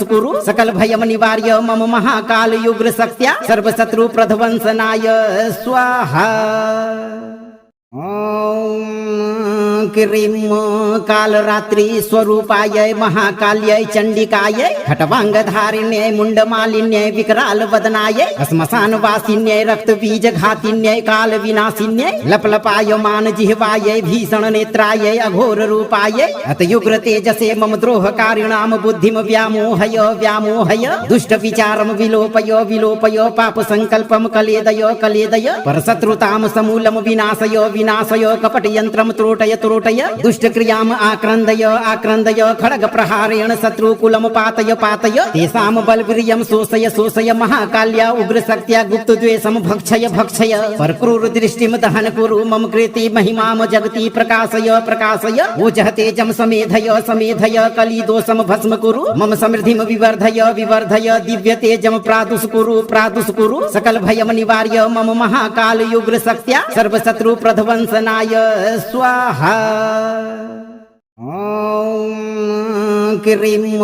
कुरु सकल भयं निवार्य मम महाकाल उग्रशक्त्या सर्वशत्रु प्रध्वंसनाय स्वाहा। ॐ क्रीं कालरात्रि स्वरूपायै महाकाल्यै चण्डिकायै खट्वाङ्गधारिण्यै मुण्डमालिन्यै विकरालवदनायै श्मशानवासिन्यै रक्तबीजघातिन्यै कालविनाशिन्यै लपलपायमान जिह्वायै भीषणनेत्रायै अघोररूपायै अतयुग्रतेजसे मम द्रोहकारिणां बुद्धिं व्यामोहय व्यामोहय दुष्टविचारं विलोपय विलोपय पापसङ्कल्पं कलेदय कलेदय परशत्रुतां समूलं विनाशय विनाशय कपटयन्त्रं त्रोटय त्रोटय दुष्टक्रियाम् आक्रन्दय आक्रन्दय खड्गप्रहारेण शत्रुकुलं पातय पातय तेषां बलवीर्यं शोषय शोषय महाकाल्या उग्रशक्त्या गुप्तद्वेषं भक्षय भक्षय परक्रूरदृष्टिं दहन कुरु मम कृते महिमां जगति प्रकाशय प्रकाशय ओजः तेजं समेधय समेधय कलिदोषं भस्म कुरु मम समृद्धिं विवर्धय विवर्धय दिव्य तेजं प्रादुष्कुरु प्रादुष्कुरु सकल भयं निवार्य मम महाकाल उग्रशक्त्या सर्वशत्रु प्रध्वंसनाय स्वाहा। ॐ क्रीं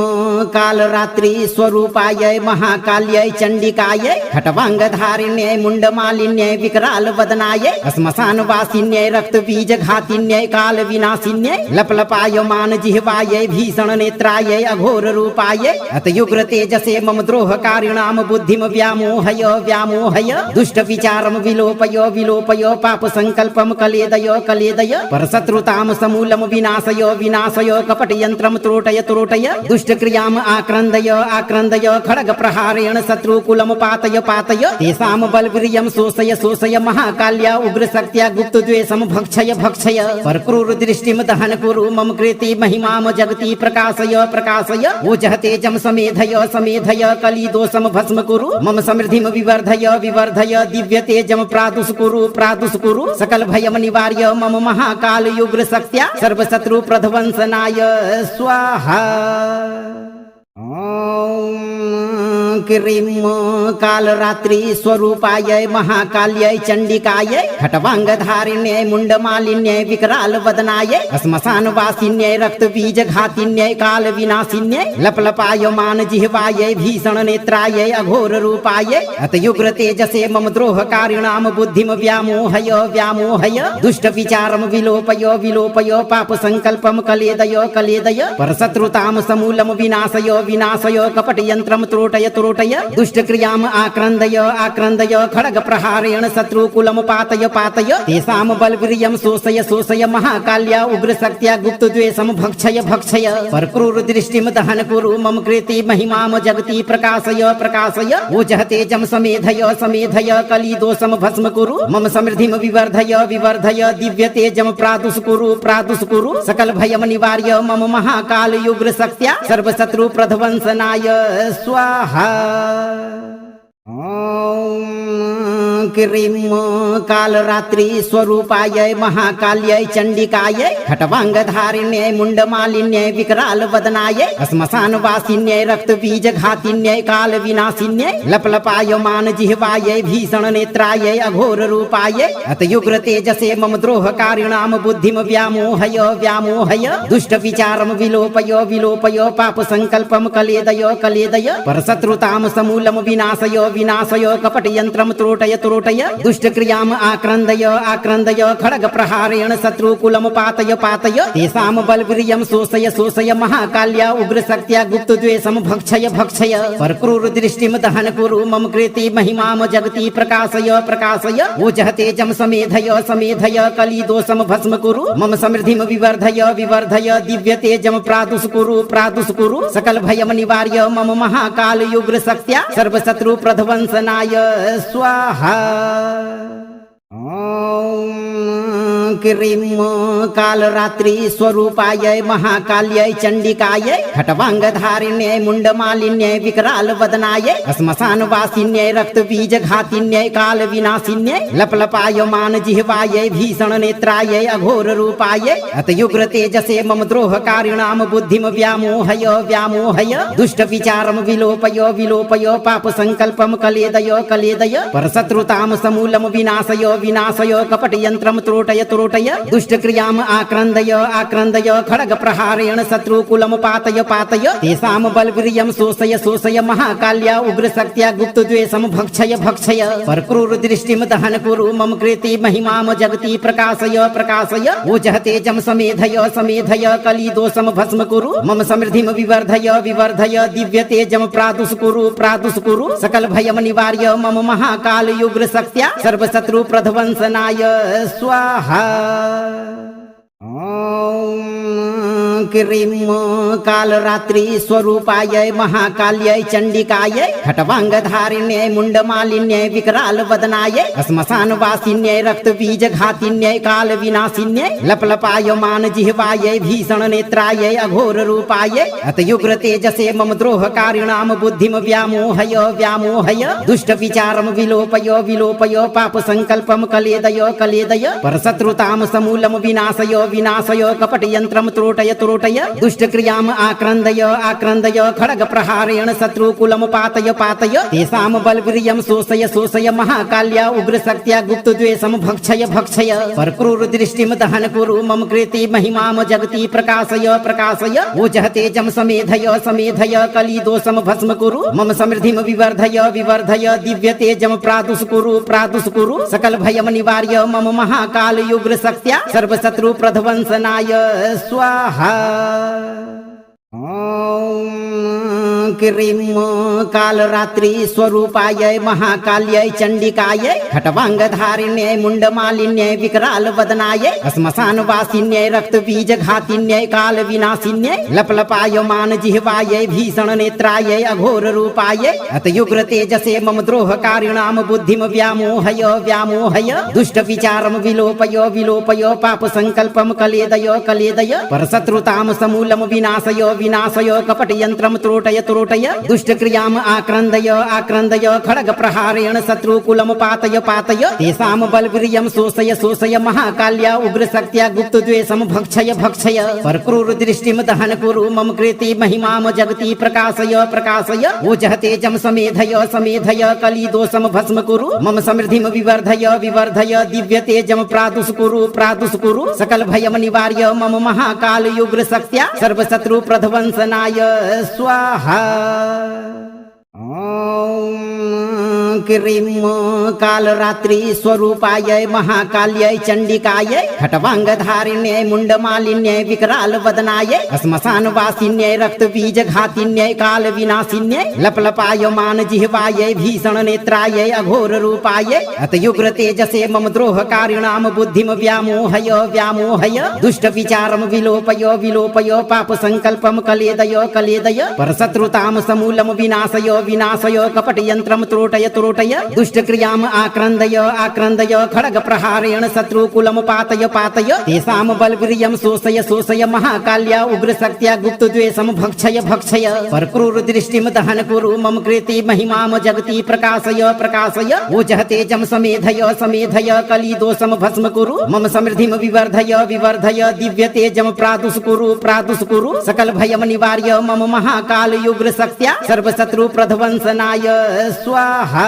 कालरात्रि स्वरूपायै महाकाल्यै चण्डिकायै खट्वाङ्गधारिण्यै मुण्डमालिन्यै विकरालवदनायै श्मशानवासिन्यै रक्तबीजघातिन्यै कालविनाशिन्यै लपलपायमान जिह्वायै भीषणनेत्रायै अघोररूपायै अतयुग्रतेजसे मम द्रोहकारिणां बुद्धिं व्यामोहय व्यामोहय दुष्टविचारं विलोपय विलोपय पापसङ्कल्पं कलेदय कलेदय परशत्रुतां समूलं विनाशय विनाशय कपटयन्त्रं त्रोटय त्रोटय दुष्टक्रियाम् आक्रन्दय आक्रन्दय खड्गप्रहारेण शत्रुकुलं पातय पातय तेषां बलवीर्यं शोषय शोषय महाकाल्या उग्रशक्त्या गुप्तद्वेषं भक्षय भक्षय परक्रूरदृष्टिं दहन कुरु मम कृते महिमां जगति प्रकाशय प्रकाशय ओजः तेजं समेधय समेधय कलिदोषं भस्म कुरु मम समृद्धिं विवर्धय विवर्धय दिव्य तेजं प्रादुष्कुरु प्रादुष्कुरु सकल भयं निवार्य मम महाकाल उग्रशक्त्या सर्वशत्रु प्रध्वंसनाय स्वाहा। ॐ क्रीं कालरात्रि स्वरूपायै महाकाल्यै चण्डिकायै खट्वाङ्गधारिण्यै मुण्डमालिन्यै विकरालवदनायै श्मशानवासिन्यै रक्तबीजघातिन्यै कालविनाशिन्यै लपलपायमान जिह्वायै भीषणनेत्रायै अघोररूपायै अतयुग्रतेजसे मम द्रोहकारिणां बुद्धिं व्यामोहय व्यामोहय दुष्टविचारं विलोपय विलोपय पापसङ्कल्पं कलेदय कलेदय परशत्रुतां समूलं विनाशय विनाशय कपटयन्त्रं त्रोटय त्रोटय दुष्टक्रियाम् आक्रन्दय आक्रन्दय खड्गप्रहारेण शत्रुकुलं पातय पातय तेषां बलवीर्यं शोषय शोषय महाकाल्या उग्रशक्त्या गुप्तद्वेषं भक्षय भक्षय परक्रूरदृष्टिं दहन कुरु मम कृते महिमां जगति प्रकाशय प्रकाशय ओजः तेजं समेधय समेधय कलिदोषं भस्म कुरु मम समृद्धिं विवर्धय विवर्धय दिव्य तेजं प्रादुष्कुरु प्रादुष्कुरु सकल भयं निवार्य मम महाकाल उग्रशक्त्या सर्वशत्रु प्रध्वंसनाय स्वाहा। ॐ क्रीं कालरात्रि स्वरूपायै महाकाल्यै चण्डिकायै खट्वाङ्गधारिण्यै मुण्डमालिन्यै विकरालवदनायै श्मशानवासिन्यै रक्तबीजघातिन्यै कालविनाशिन्यै लपलपायमान जिह्वायै भीषणनेत्रायै अघोररूपायै अतयुग्रतेजसे मम द्रोहकारिणां बुद्धिं व्यामोहय व्यामोहय दुष्टविचारं विलोपय विलोपय पापसङ्कल्पं कलेदय कलेदय परशत्रुतां समूलं विनाशय विनाशय कपटयन्त्रं त्रोटय त्रोटय दुष्टक्रियाम् आक्रन्दय आक्रन्दय खड्गप्रहारेण शत्रुकुलं पातय पातय तेषां बलवीर्यं शोषय शोषय महाकाल्या उग्रशक्त्या गुप्तद्वेषं भक्षय भक्षय परक्रूरदृष्टिं दहन कुरु मम कृते महिमां जगति प्रकाशय प्रकाशय ओजः तेजं समेधय समेधय कलिदोषं भस्म कुरु मम समृद्धिं विवर्धय विवर्धय दिव्य तेजं प्रादुष्कुरु प्रादुष्कुरु सकल भयं निवार्य मम महाकाल उग्रशक्त्या सर्वशत्रु प्रध्वंसनाय स्वाहा। ॐ क्रीं कालरात्रि स्वरूपायै महाकाल्यै चण्डिकायै खट्वाङ्गधारिण्यै मुण्डमालिन्यै विकरालवदनायै श्मशानवासिन्यै रक्तबीजघातिन्यै कालविनाशिन्यै लपलपायमान जिह्वायै भीषणनेत्रायै अघोररूपायै अतयुग्रतेजसे मम द्रोहकारिणां बुद्धिं व्यामोहय व्यामोहय दुष्टविचारं विलोपय विलोपय पापसङ्कल्पं कलेदय कलेदय परशत्रुतां समूलं विनाशय विनाशय कपटयन्त्रं त्रोटय त्रोटय दुष्ट क्रियाम आक्रन्दय आक्रन्दय खड्ग प्रहारेण शत्रुकुलम पातय पातय तेषां बलवीर्यं शोषय शोषय महाकाल्या उग्र शक्त्या गुप्त द्वेषम भक्षय भक्षय परक्रूर दृष्टिम दहन कुरु मम कृति महिमाम जगति प्रकाशय प्रकाशय ओजः तेजं समेधय समेधय कली दोषम भस्म कुरु मम समृद्धिम विवर्धय विवर्धय दिव्य तेजम प्रादुष कुरु सकल भयम निवार्य मम महाकाल युग्र शक्त्या सर्व शत्रु प्रध्वंसनाय स्वाहा। क्रीं कालरात्रि स्वरूपाय महाकाल्यै चण्डिकायै खट्वाङ्गधारिण्यै मुण्डमालिन्यै विकराल वदनायै श्मशानवासिन्यै रक्तबीजघातिन्यै काल विनाशिन्यै लपलपायमान जिह्वायै भीषण नेत्रायै अघोर रूपायै अतयुग्र तेजसे मम द्रोहकारिणाम बुद्धिम व्यामोहय व्यामोहय दुष्ट विचारम विलोपय विलोपय पाप संकल्पम कलेदय कलेदय परशत्रुताम समूलम विनाशय विनाशय कपट यंत्रम त्रोटय त्रोटय दुष्ट क्रियाम आक्रन्दय आक्रन्दय खड्ग प्रहारेण शत्रुकुलम पातय पातय तेषां बलवीर्यं शोषय शोषय महाकाल्या उग्र शक्त्या गुप्त द्वेषम भक्षय भक्षय परक्रूर दृष्टिम दहन कुरु मम कृति महिमाम जगति प्रकाशय प्रकाशय ओजः तेजं समेधय समेधय कली दोषम भस्म कुरु मम समृद्धिम विवर्धय विवर्धय दिव्य तेजम प्रादुष कुरु सकल भयम निवार्य मम महाकाल युग्र शक्त्या सर्व शत्रु प्रध्वंसनाय स्वाहा। क्रीं कालरात्रि स्वरूपाय महाकाल्यै चण्डिकायै खट्वाङ्गधारिण्यै मुण्डमालिन्यै विकराल वदनायै श्मशानवासिन्यै रक्तबीजघातिन्यै काल विनाशिन्यै लपलपायमान जिह्वायै भीषण नेत्रायै अघोर रूपायै अतयुग्र तेजसे मम द्रोहकारिणाम बुद्धिम व्यामोहय व्यामोहय दुष्ट विचारम विलोपय विलोपय पाप संकल्पम कलेदय कलेदय परशत्रुताम समूलम विनाशय विनाशय कपट यंत्रम त्रोटय त्रोटय दुष्ट क्रियाम आक्रन्दय आक्रन्दय खड्ग प्रहारेण शत्रुकुलम पातय पातय तेषां बलवीर्यं शोषय शोषय महाकाल्या उग्र शक्त्या गुप्त द्वेषम भक्षय भक्षय परक्रूर दृष्टिम दहन कुरु मम कृति महिमाम जगति प्रकाशय प्रकाशय ओजः तेजं समेधय समेधय कली दोषम भस्म कुरु मम समृद्धिम विवर्धय विवर्धय दिव्य तेजम प्रादुष कुरु सकल भयम निवार्य मम महाकाल युग्र शक्त्या सर्व शत्रु प्रध्वंसनाय स्वाहा। क्रीं कालरात्रि स्वरूपाय महाकाल्यै चण्डिकायै खट्वाङ्गधारिण्यै मुण्डमालिन्यै विकराल वदनायै श्मशानवासिन्यै रक्तबीजघातिन्यै काल विनाशिन्यै लपलपायमान जिह्वायै भीषण नेत्रायै अघोर रूपायै अतयुग्र तेजसे मम द्रोहकारिणाम बुद्धिम व्यामोहय व्यामोहय दुष्ट विचारम विलोपय विलोपय पाप संकल्पम कलेदय कलेदय परशत्रुताम समूलम विनाशय विनाशय कपट यंत्रम त्रोटय त्रोटय दुष्ट क्रियाम आक्रन्दय आक्रन्दय खड्ग प्रहारेण शत्रुकुलम पातय पातय तेषां बलवीर्यं शोषय शोषय महाकाल्या उग्र शक्त्या गुप्त द्वेषम भक्षय भक्षय परक्रूर दृष्टिम दहन कुरु मम कृति महिमाम जगति प्रकाशय प्रकाशय ओजः तेजं समेधय समेधय कली दोषम भस्म कुरु मम समृद्धिम विवर्धय विवर्धय दिव्य तेजम प्रादुष कुरु सकल भयम निवार्य मम महाकाल युग्र शक्त्या सर्व शत्रु प्रध्वंसनाय स्वाहा।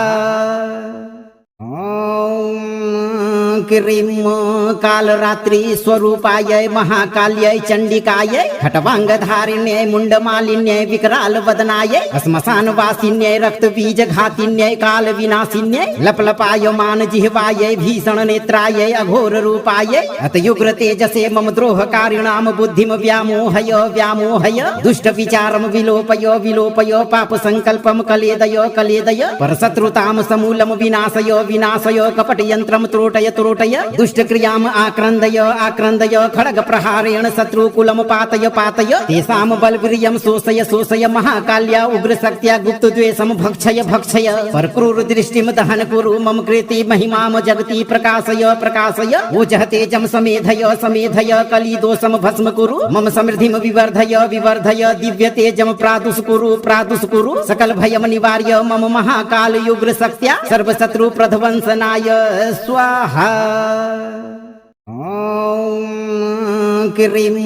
क्रीं कालरात्रि स्वरूपाय महाकाल्यै चण्डिकायै खट्वाङ्गधारिण्यै मुण्डमालिन्यै विकराल वदनायै श्मशानवासिन्यै रक्तबीजघातिन्यै काल विनाशिन्यै लपलपायमान जिह्वायै भीषण नेत्रायै अघोर रूपायै अतयुग्र तेजसे मम द्रोहकारिणाम बुद्धिम व्यामोहय व्यामोहय दुष्ट विचारम विलोपय विलोपय पाप संकल्पम कलेदय कलेदय परशत्रुताम समूलम विनाशय विनाशय कपट यंत्रम त्रोटय त्रोटय दुष्ट क्रियाम आक्रन्दय आक्रन्दय खड्ग प्रहारेण शत्रुकुलम पातय पातय तेषां बलवीर्यं शोषय शोषय महाकाल्या उग्र शक्त्या गुप्त द्वेषम भक्षय भक्षय परक्रूर दृष्टिम दहन कुरु मम कृति महिमाम जगति प्रकाशय प्रकाशय ओजः तेजं समेधय समेधय कली दोषम भस्म कुरु मम समृद्धिम विवर्धय विवर्धय दिव्य तेजम प्रादुष कुरु सकल भयम निवार्य मम महाकाल युग्र शक्त्या सर्व शत्रु प्रध्वंसनाय स्वाहा। क्रीं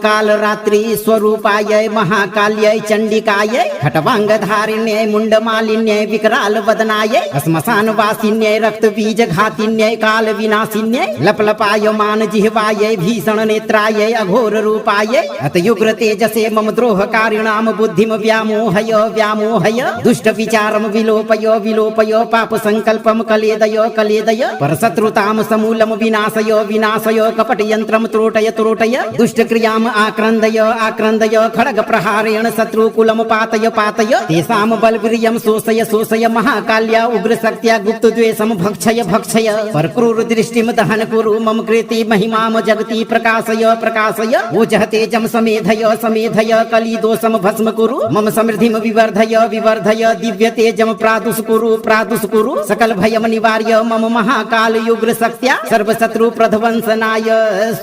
कालरात्रि स्वरूपायै महाकाल्यै चण्डिकायै खट्वाङ्गधारिण्यै मुण्डमालिन्यै विकरालवदनायै श्मशानवासिन्यै रक्तबीजघातिन्यै कालविनाशिन्यै लपलपायमान जिह्वायै भीषणनेत्रायै अघोररूपायै अतयुग्रतेजसे मम द्रोहकारिणां बुद्धिं व्यामोहय व्यामोहय दुष्टविचारं विलोपय विलोपय पापसङ्कल्पं कलेदय कलेदय परशत्रुतां समूलं विनाशय विनाशय कपटयन्त्रं त्रोटय त्रोटय दुष्टक्रियाम् आक्रन्दय आक्रन्दय खड्गप्रहारेण शत्रुकुलं पातय पातय तेषां बलवीर्यं शोषय शोषय महाकाल्या उग्रशक्त्या गुप्तद्वेषं भक्षय भक्षय परक्रूरदृष्टिं दहन कुरु मम कृते महिमां जगति प्रकाशय प्रकाशय ओजः तेजं समेधय समेधय कलिदोषं भस्म कुरु मम समृद्धिं विवर्धय विवर्धय दिव्यतेजं प्रादुष्कुरु प्रादुष्कुरु सकल भयं निवार्य मम महाकाल उग्रशक्त्या सर्वशत्रु प्रध्वंसनाय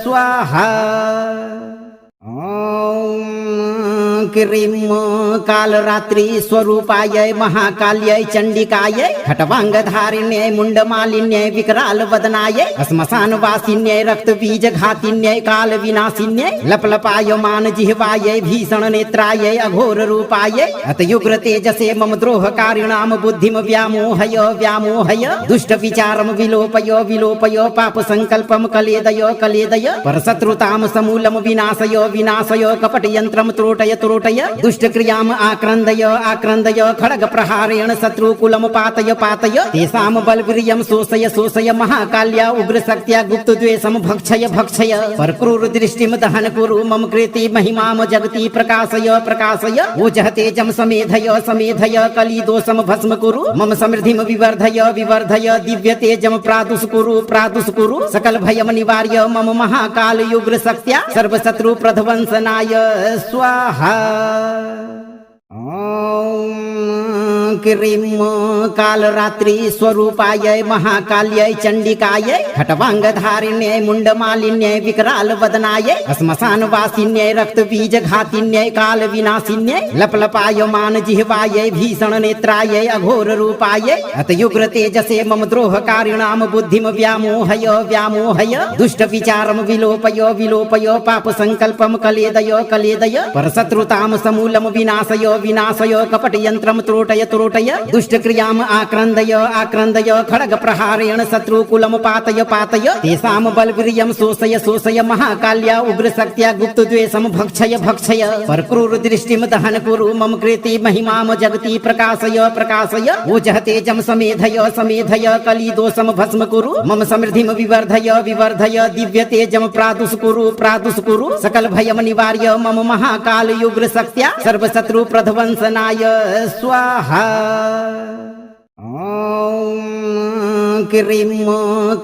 स्वाहा। क्रीं कालरात्रि स्वरूपायै महाकाल्यै चण्डिकायै खट्वाङ्गधारिण्यै मुण्डमालिन्यै विकरालवदनायै श्मशानवासिन्यै रक्तबीजघातिन्यै कालविनाशिन्यै लपलपायमान जिह्वायै भीषणनेत्रायै अघोररूपायै अतयुग्रतेजसे मम द्रोहकारिणां बुद्धिं व्यामोहय व्यामोहय दुष्टविचारं विलोपय विलोपय पापसङ्कल्पं कलेदय कलेदय परशत्रुतां समूलं विनाशय विनाशय कपटयन्त्रं त्रोटय त्रोटय दुष्टक्रियाम् आक्रन्दय आक्रन्दय खड्गप्रहारेण शत्रुकुलं पातय पातय तेषां बलवीर्यं शोषय शोषय महाकाल्या उग्रशक्त्या गुप्तद्वेषं भक्षय भक्षय परक्रूरदृष्टिं दहन कुरु मम कृते महिमां जगति प्रकाशय प्रकाशय ओजः तेजं समेधय समेधय कलिदोषं भस्म कुरु मम समृद्धिं विवर्धय विवर्धय दिव्यतेजं प्रादुष्कुरु प्रादुष्कुरु सकल भयं निवार्य मम महाकाल उग्रशक्त्या सर्वशत्रु प्रध्वंसनाय स्वाहा। क्रीं कालरात्रि स्वरूपायै महाकाल्यै चण्डिकायै खट्वाङ्गधारिण्यै मुण्डमालिन्यै विकरालवदनायै श्मशानवासिन्यै रक्तबीजघातिन्यै कालविनाशिन्यै लपलपायमान जिह्वायै भीषणनेत्रायै अघोररूपायै अतयुग्रतेजसे मम द्रोहकारिणां बुद्धिं व्यामोहय व्यामोहय दुष्टविचारं विलोपय विलोपय पापसङ्कल्पं कलेदय कलेदय परशत्रुतां समूलं विनाशय विनाशय कपटयन्त्रं त्रोटय त्रोटय दुष्टक्रियाम् आक्रन्दय आक्रन्दय खड्गप्रहारेण शत्रुकुलं पातय पातय तेषां बलवीर्यं शोषय शोषय महाकाल्या उग्रशक्त्या गुप्तद्वेषं भक्षय भक्षय परक्रूरदृष्टिं दहन कुरु मम कृते महिमां जगति प्रकाशय प्रकाशय ओजः तेजं समेधय समेधय कलिदोषं भस्म कुरु मम समृद्धिं विवर्धय विवर्धय दिव्यतेजं प्रादुष्कुरु प्रादुष्कुरु सकल भयं निवार्य मम महाकाल उग्रशक्त्या सर्वशत्रु प्रध्वंसनाय स्वाहा। क्रीं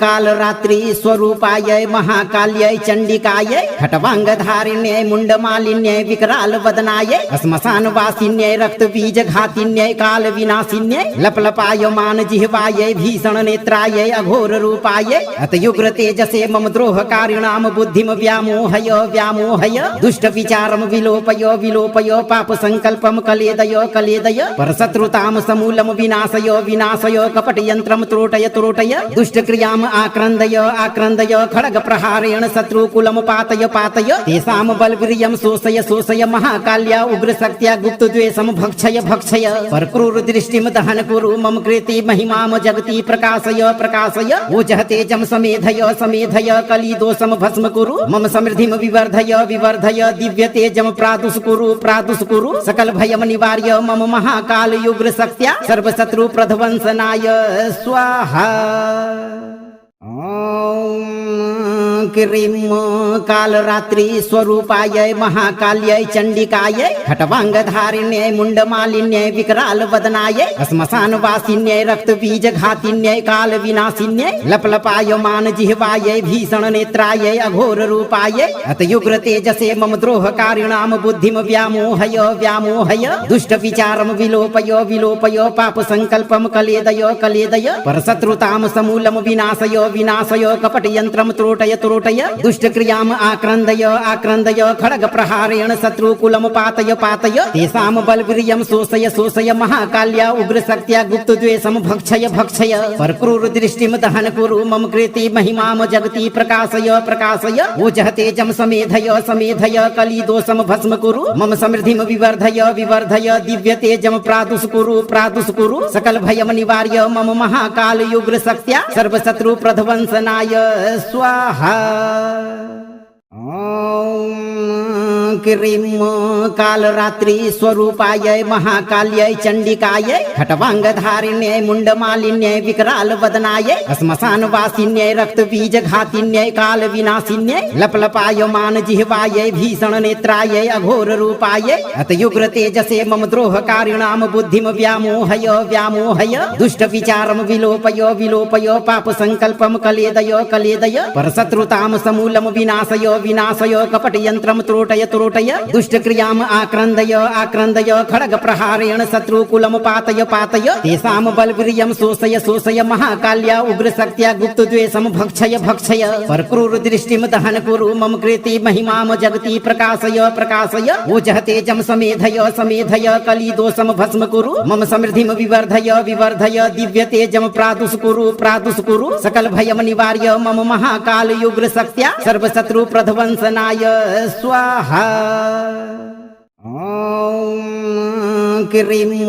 कालरात्रि स्वरूपायै महाकाल्यै चण्डिकायै खट्वाङ्गधारिण्यै मुण्डमालिन्यै विकरालवदनायै श्मशानवासिन्यै रक्तबीजघातिन्यै कालविनाशिन्यै लपलपायमान जिह्वायै भीषणनेत्रायै अघोररूपायै अतयुग्रतेजसे मम द्रोहकारिणां बुद्धिं व्यामोहय व्यामोहय दुष्टविचारं विलोपय विलोपय पापसङ्कल्पं कलेदय कलेदय परशत्रुतां समूलं विनाशय विनाशय कपटयन्त्रं त्रोटय त्रोटय दुष्टक्रियाम् आक्रन्दय आक्रन्दय खड्गप्रहारेण शत्रुकुलं पातय पातय तेषां बलवीर्यं शोषय शोषय महाकाल्या उग्रशक्त्या गुप्तद्वेषं भक्षय भक्षय परक्रूरदृष्टिं दहन कुरु मम कृते महिमां जगति प्रकाशय प्रकाशय ओजः तेजं समेधय समेधय कलिदोषं भस्म कुरु मम समृद्धिं विवर्धय विवर्धय दिव्यतेजं प्रादुष्कुरु प्रादुष्कुरु सकल भयं निवार्य मम महाकाल उग्रशक्त्या सर्वशत्रु प्रध्वंसनाय स्वाहा। क्रीं कालरात्रि स्वरूपायै महाकाल्यै चण्डिकायै खट्वाङ्गधारिण्यै मुण्डमालिन्यै विकरालवदनायै श्मशानवासिन्यै रक्तबीजघातिन्यै कालविनाशिन्यै लपलपायमान जिह्वायै भीषणनेत्रायै अघोररूपायै अतयुग्रतेजसे मम द्रोहकारिणां बुद्धिं व्यामोहय व्यामोहय दुष्टविचारं विलोपय विलोपय पापसङ्कल्पं कलेदय कलेदय परशत्रुतां समूलं विनाशय विनाशय कपटयन्त्रं त्रोटय त्रोटय त्रोटय दुष्ट क्रियाम आक्रन्दय खड्ग प्रहारेण शत्रुकुलम पातय तेषां बलवीर्यं शोषय महाकाल्या उग्रशक्त्या गुप्तद्वेषं भक्षय परक्रूर दृष्टिं दहन कुरु मम कृते महिमां जगति प्रकाशय ओजः तेजं समेधय कलिदोषं भस्म कुरु मम समृद्धिं विवर्धय दिव्य तेजं प्रादुष कुरु सकल भयं निवार्य मम महाकाल उग्रशक्त्या सर्वशत्रु प्रध्वंसनाय स्वाहा। क्रीं कालरात्रि स्वरूपाय महाकाल्यै चण्डिकायै खट्वाङ्गधारिण्यै मुण्डमालिन्यै विकराल वदनायै श्मशानवासिन्यै रक्तबीजघातिन्यै कालविनाशिन्यै लपलपायमान जिह्वायै भीषण नेत्रायै अघोर रूपायै अतयुग्र तेजसे मम द्रोहकारिणां बुद्धिं व्यामोहय दुष्ट विचारं विलोपय पाप संकल्पं कलेदय परशत्रुतां समूलं विनाशय कपट यंत्रम त्रोटय दुष्ट क्रियाम आक्रन्दय खड्ग प्रहारेण शत्रुकुलम पातय तेषां बलवीर्यं शोषय महाकाल्या उग्रशक्त्या गुप्तद्वेषं भक्षय परक्रूर दृष्टिं दहन कुरु मम कृते महिमां जगति प्रकाशय ओजः तेजं समेधय कलिदोषं भस्म कुरु मम समृद्धिं विवर्धय दिव्य तेजं प्रादुष कुरु सकल भयं निवार्य मम महाकाल उग्रशक्त्या सर्वशत्रु प्रध्वंसनाय स्वाहा। क्रीं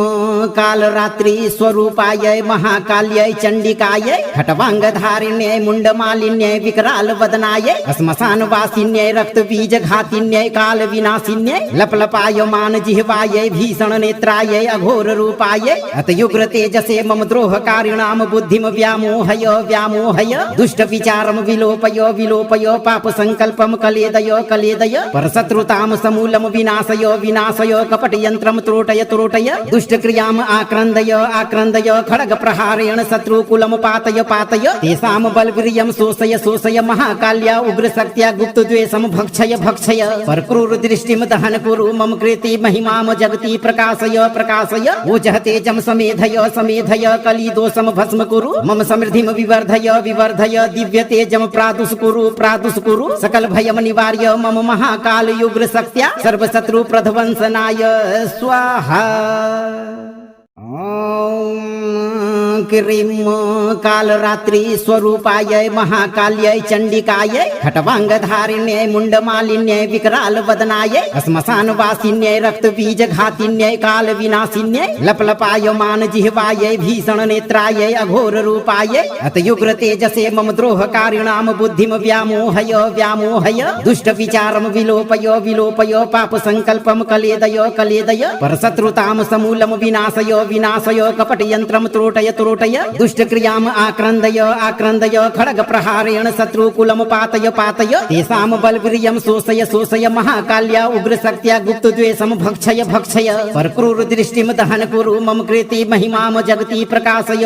कालरात्रि स्वरूपाय महाकाल्यै चण्डिकायै खट्वाङ्गधारिण्यै मुण्डमालिन्यै विकराल वदनायै श्मशानवासिन्यै रक्तबीजघातिन्यै कालविनाशिन्यै लपलपायमान जिह्वायै भीषण नेत्रायै अघोर रूपायै अतयुग्र तेजसे मम द्रोहकारिणां बुद्धिं व्यामोहय दुष्ट विचारं विलोपय पाप संकल्पं कलेदय परशत्रुतां समूलं विनाशय कपट यंत्रम त्रोटय दुष्ट क्रियाम आक्रन्दय खड्ग प्रहारेण शत्रुकुलम पातय तेषां बलवीर्यं शोषय महाकाल्या उग्रशक्त्या गुप्तद्वेषं भक्षय परक्रूर दृष्टिं दहन कुरु मम कृते महिमां जगति प्रकाशय ओजः तेजं समेधय कलिदोषं भस्म कुरु मम समृद्धिं विवर्धय दिव्य तेजं प्रादुष कुरु सकल भयं निवार्य मम महाकाल उग्रशक्त्या सर्वशत्रु प्रध्वंसनाय स्वाहा। क्रीं कालरात्रि स्वरूपाय महाकाल्यै चण्डिकायै खट्वाङ्गधारिण्यै मुण्डमालिन्यै विकराल वदनायै श्मशानवासिन्यै रक्तबीजघातिन्यै कालविनाशिन्यै लपलपायमान जिह्वायै भीषण नेत्रायै अघोर रूपायै अतयुग्र तेजसे मम द्रोहकारिणां बुद्धिं व्यामोहय दुष्ट विचारं विलोपय पाप संकल्पं कलेदय परशत्रुतां समूलं विनाशय कपट यंत्रम त्रोटय दुष्ट क्रियाम आक्रन्दय खड्ग प्रहारेण शत्रुकुलम पातय तेषां बलवीर्यं शोषय महाकाल्या उग्रशक्त्या गुप्तद्वेषं भक्षय परक्रूर दृष्टिं दहन कुरु मम कृते महिमां जगति प्रकाशय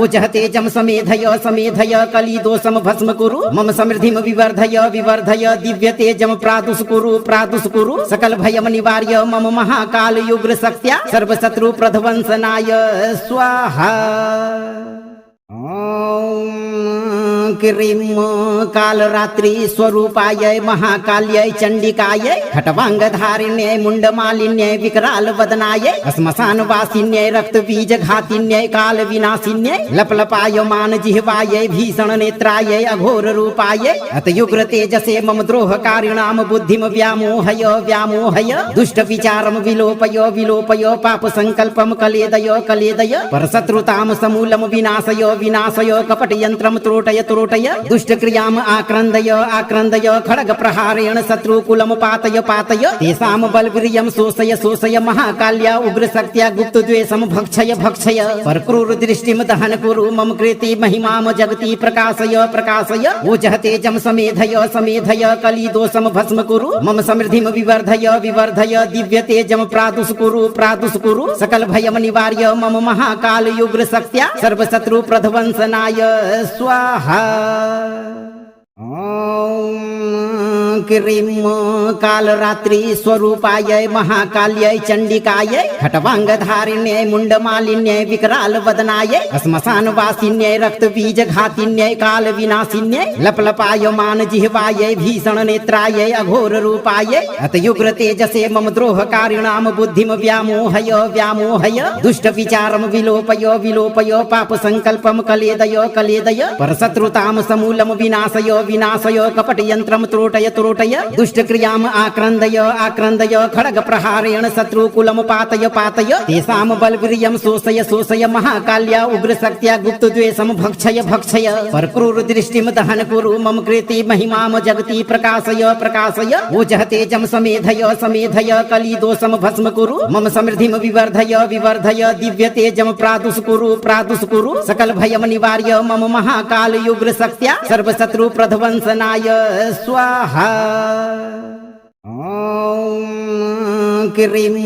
ओजः तेजं समेधय कलिदोषं भस्म कुरु मम समृद्धिं विवर्धय दिव्य तेजं प्रादुष कुरु सकल भयं निवार्य मम महाकाल उग्रशक्त्या सर्वशत्रु प्रध्वंसनाय स्वाहा। क्रीं कालरात्रि स्वरूपाय महाकाल्यै चण्डिकायै खट्वाङ्गधारिण्यै मुण्डमालिन्यै विकराल वदनायै श्मशानवासिन्यै रक्तबीजघातिन्यै कालविनाशिन्यै लपलपायमान जिह्वायै भीषण नेत्रायै अघोर रूपायै अतयुग्र तेजसे मम द्रोहकारिणां बुद्धिं व्यामोहय दुष्ट विचारं विलोपय पाप संकल्पं कलेदय परशत्रुतां समूलं विनाशय कपट यंत्रम त्रोटय दुष्ट क्रियाम आक्रन्दय खड्ग प्रहारेण शत्रुकुलम पातय तेषां बलवीर्यं शोषय महाकाल्या उग्रशक्त्या गुप्तद्वेषं भक्षय परक्रूर दृष्टिं दहन कुरु मम कृते महिमां जगति प्रकाशय ओजः तेजं समेधय कलिदोषं भस्म कुरु मम समृद्धिं विवर्धय दिव्य तेजं प्रादुष कुरु सकल भयं निवार्य मम महाकाल उग्रशक्त्या सर्वशत्रु प्रध्वंसनाय स्वाहा। क्रीं कालरात्रि स्वरूपायै महाकाल्यै चण्डिकायै खट्वाङ्गधारिण्यै मुण्डमालिन्यै विकरालवदनायै श्मशानवासिन्यै रक्तबीजघातिन्यै कालविनाशिन्यै लपलपायमान जिह्वायै भीषणनेत्रायै अघोररूपायै अतयुग्रतेजसे मम द्रोहकारिणां बुद्धिं व्यामोहय व्यामोहय दुष्टविचारं विलोपय विलोपय पापसङ्कल्पं कलेदय कलेदय परशत्रुतां समूलं विनाशय विनाशय कपटयन्त्रं त्रोटय त्रोटय दुष्टक्रियाम् आक्रन्दय आक्रन्दय खड्गप्रहारेण शत्रुकुलं पातय पातय तेषां बलवीर्यं शोषय शोषय महाकाल्या उग्रशक्त्या गुप्तद्वेषं भक्षय भक्षय परक्रूरदृष्टिं दहन कुरु मम कृते महिमां जगति प्रकाशय प्रकाशय ओजः तेजं समेधय समेधय कलिदोषं भस्म कुरु मम समृद्धिं विवर्धय विवर्धय दिव्य तेजं प्रादुष्कुरु प्रादुष्कुरु सकल भयं निवार्य मम महाकाल उग्रशक्त्या सर्वशत्रु प्रध्वंसनाय स्वाहा। क्रीं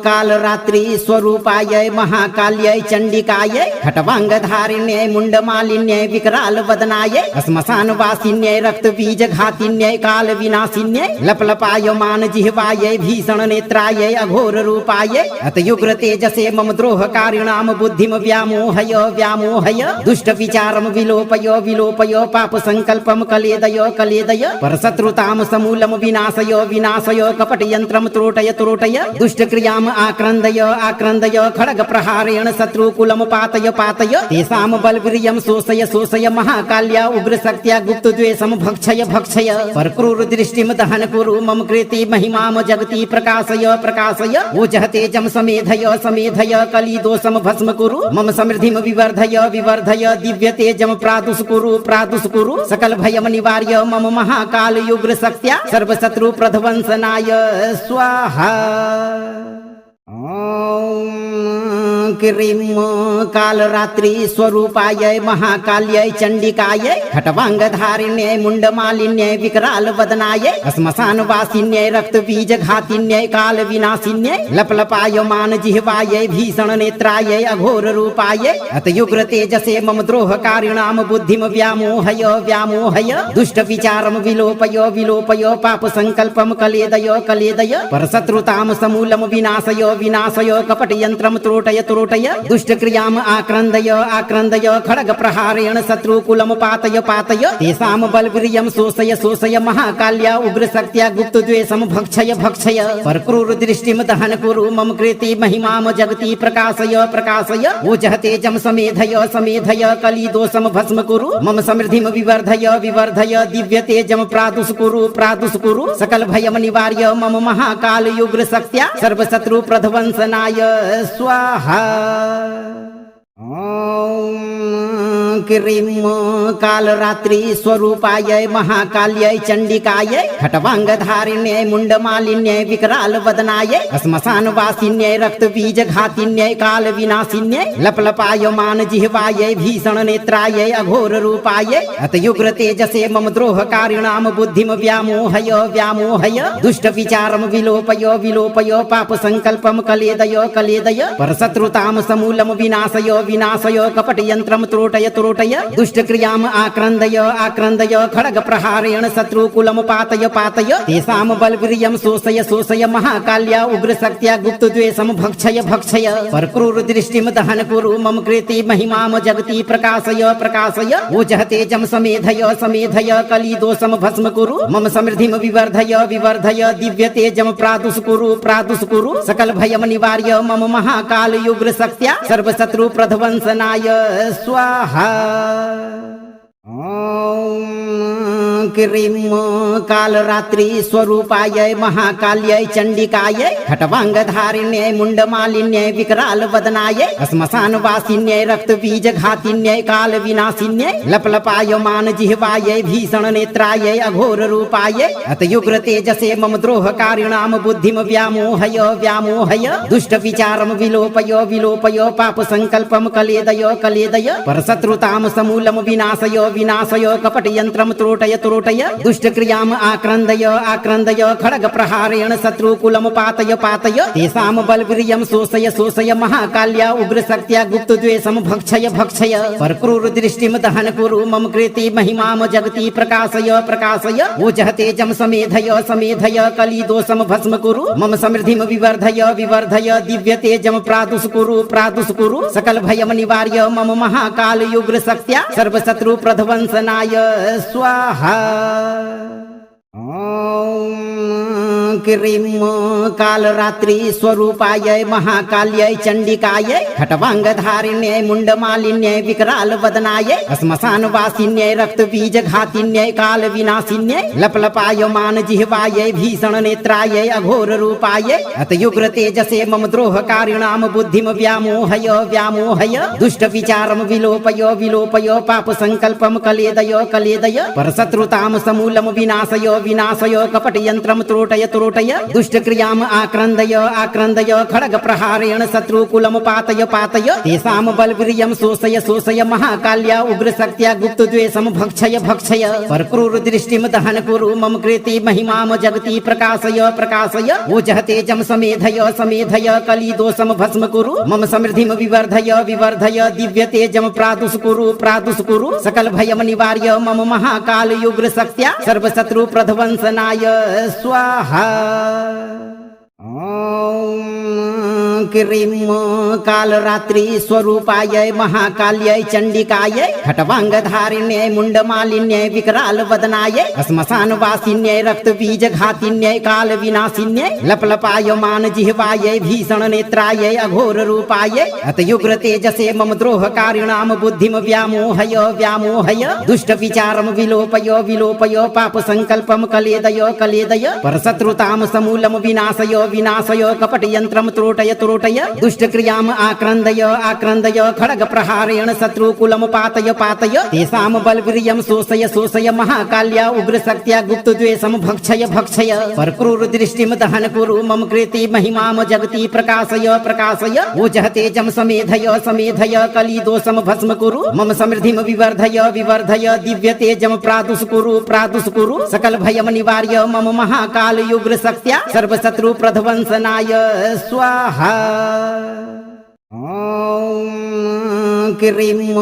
कालरात्रि स्वरूपायै महाकाल्यै चण्डिकायै खट्वाङ्गधारिण्यै मुण्डमालिन्यै विकरालवदनायै श्मशानवासिन्यै रक्तबीजघातिन्यै कालविनाशिन्यै लपलपायमान जिह्वायै भीषणनेत्रायै अघोररूपायै अतयुग्रतेजसे मम द्रोहकारिणां बुद्धिं व्यामोहय व्यामोहय दुष्टविचारं विलोपय विलोपय पापसङ्कल्पं कलेदय कलेदय परशत्रुतां समूलं विनाशय विनाशय कपटयन्त्रं त्रोटय त्रोटय दुष्टक्रियाम् आक्रन्दय आक्रन्दय खड्गप्रहारेण शत्रुकुलं पातय पातय तेषां बलवीर्यं शोषय शोषय महाकाल्या उग्रशक्त्या गुप्तद्वेषं भक्षय भक्षय परक्रूरदृष्टिं दहन कुरु मम कृते महिमां जगति प्रकाशय प्रकाशय ओजः तेजं समेधय समेधय कलिदोषं भस्म कुरु मम समृद्धिं विवर्धय विवर्धय दिव्य तेजं प्रादुष्कुरु प्रादुष्कुरु सकल भयं निवार्य मम महाकाल उग्रशक्त्या सर्वशत्रु प्रध्वंसनाय स्वाहा। क्रीं कालरात्रि स्वरूपायै महाकाल्यै चण्डिकायै खट्वाङ्गधारिण्यै मुण्डमालिन्यै विकरालवदनायै श्मशानवासिन्यै रक्तबीजघातिन्यै कालविनाशिन्यै लपलपायमान जिह्वायै भीषणनेत्रायै अघोररूपायै अतयुग्रतेजसे मम द्रोहकारिणां बुद्धिं व्यामोहय व्यामोहय दुष्टविचारं विलोपय विलोपय पापसङ्कल्पं कलेदय कलेदय परशत्रुतां समूलं विनाशय विनाशय कपटयन्त्रं त्रोटय त्रोटय दुष्टक्रियाम् आक्रन्दय आक्रन्दय खड्गप्रहारेण शत्रुकुलं पातय पातय तेषां बलवीर्यं शोषय शोषय महाकाल्या उग्रशक्त्या गुप्तद्वेषं भक्षय भक्षय परक्रूरदृष्टिं दहन कुरु मम कृते महिमां जगति प्रकाशय प्रकाशय ओजः तेजं समेधय समेधय कलिदोषं भस्म कुरु मम समृद्धिं विवर्धय विवर्धय दिव्य तेजं प्रादुष्कुरु प्रादुष्कुरु सकल भयं निवार्य मम महाकाल उग्रशक्त्या सर्वशत्रु प्रध्वंसनाय स्वाहा। क्रीं कालरात्रि स्वरूपायै महाकाल्यै चण्डिकायै खट्वाङ्गधारिण्यै मुण्डमालिन्यै विकरालवदनायै श्मशानवासिन्यै रक्तबीजघातिन्यै कालविनाशिन्यै लपलपायमान जिह्वायै भीषणनेत्रायै अघोररूपायै अतयुग्रतेजसे मम द्रोहकारिणां बुद्धिं व्यामोहय व्यामोहय दुष्टविचारं विलोपय विलोपय पापसङ्कल्पं कलेदय कलेदय परशत्रुतां समूलं विनाशय विनाशय कपटयन्त्रं त्रोटय त्रोटय दुष्टक्रियाम् आक्रन्दय आक्रन्दय खड्गप्रहारेण शत्रुकुलं पातय पातय तेषां बलवीर्यं शोषय शोषय महाकाल्या उग्रशक्त्या गुप्तद्वेषं भक्षय भक्षय परक्रूरदृष्टिं दहन कुरु मम कृते महिमां जगति प्रकाशय प्रकाशय ओजः तेजं समेधय समेधय कलिदोषं भस्म कुरु मम समृद्धिं विवर्धय विवर्धय दिव्य तेजं प्रादुष्कुरु प्रादुष्कुरु सकल भयं निवार्य मम महाकाल उग्रशक्त्या सर्वशत्रु प्रध्वंसनाय स्वाहा। क्रीं कालरात्रि स्वरूपायै महाकाल्यै चण्डिकायै खट्वाङ्गधारिण्यै मुण्डमालिन्यै विकरालवदनायै श्मशानवासिन्यै रक्तबीजघातिन्यै कालविनाशिन्यै लपलपायमान जिह्वायै भीषणनेत्रायै अघोररूपायै अतयुग्रतेजसे मम द्रोहकारिणां बुद्धिं व्यामोहय व्यामोहय दुष्टविचारं विलोपय विलोपय पापसङ्कल्पं कलेदय कलेदय परशत्रुतां समूलं विनाशय विनाशय कपटयन्त्रं त्रोटय तुरोटय दुष्ट क्रियाम आक्रन्दय आक्रन्दय खड्ग प्रहारेण शत्रुकुलम पातय पातय तेषां बलवीर्यं शोषय शोषय महाकाल्या उग्र शक्त्या गुप्त द्वेषम भक्षय भक्षय परक्रूर दृष्टिम दहन कुरु मम कृति महिमाम जगति प्रकाशय प्रकाशय ओजः तेजं समेधय समेधय कली दोषम भस्म कुरु मम समृद्धिम विवर्धय विवर्धय दिव्य तेजम प्रादुष कुरु सकल भयम निवार्य मम महाकाल युग्र शक्त्या सर्व शत्रु प्रध्वंसनाय स्वाहा। ओम क्रीं कालरात्रि स्वरूपाय महाकाल्यै चंडिकायै खट्वांगधारिण्यै मुंडमालिन्यै विकराल वदनायै श्मशान वासिन्यै रक्त बीज घातिन्यै काल विनाशिन्यै लपलपायमान जिह्वायै भीषण नेत्रायै अघोर रूपायै अतयुग्र तेजसे मम द्रोहकारिणाम बुद्धिम व्यामोहय व्यामोहय दुष्ट विचारम विलोपय विलोपय पाप संकल्पम कलेदय कलेदय परशत्रुताम समूलम विनाशय विनाशय कपट यंत्रम त्रोटय त्रोटय दुष्ट क्रियाम आक्रन्दय आक्रन्दय खड्ग प्रहारेण शत्रुकुलम पातय पातय तेषां बलवीर्यं शोषय शोषय महाकाल्या उग्र शक्त्या गुप्त द्वेषम भक्षय भक्षय परक्रूर दृष्टिम दहन कुरु मम कृति महिमाम जगति प्रकाशय प्रकाशय ओजः तेजं समेधय समेधय कली दोषम भस्म कुरु मम समृद्धिम विवर्धय विवर्धय दिव्य तेजम प्रादुष कुरु सकल भयम निवार्य मम महाकाल युग्र शक्त्या सर्व शत्रु प्रध्वंसनाय स्वाहा। ओम क्रीं कालरात्रि स्वरूपाय महाकाल्यै चंडिकायै खट्वांगधारिण्यै मुंडमालिन्यै विकराल वदनायै श्मशान वासिन्यै रक्त बीज घातिन्यै काल विनाशिन्यै लपलपायमान जिह्वायै भीषण नेत्रायै अघोर रूपायै अतयुग्र तेजसे मम द्रोहकारिणाम बुद्धिम व्यामोहय व्यामोहय दुष्ट विचारम विलोपय विलोपय पाप संकल्पम कलेदय कलेदय परशत्रुताम समूलम विनाशय विनाशय कपट यंत्रम त्रोटय त्रोटय दुष्ट क्रियाम आक्रन्दय आक्रन्दय खड्ग प्रहारेण शत्रुकुलम पातय पातय तेषां बलवीर्यं शोषय शोषय महाकाल्या उग्र शक्त्या गुप्त द्वेषम भक्षय भक्षय परक्रूर दृष्टिम दहन कुरु मम कृति महिमाम जगति प्रकाशय प्रकाशय ओजः तेजं समेधय समेधय कली दोषम भस्म कुरु मम समृद्धिम विवर्धय विवर्धय दिव्य तेजम प्रादुष कुरु सकल भयम निवार्य मम महाकाल युग्र शक्त्या सर्व शत्रु प्रध्वंसनाय स्वाहा। ओम क्रीं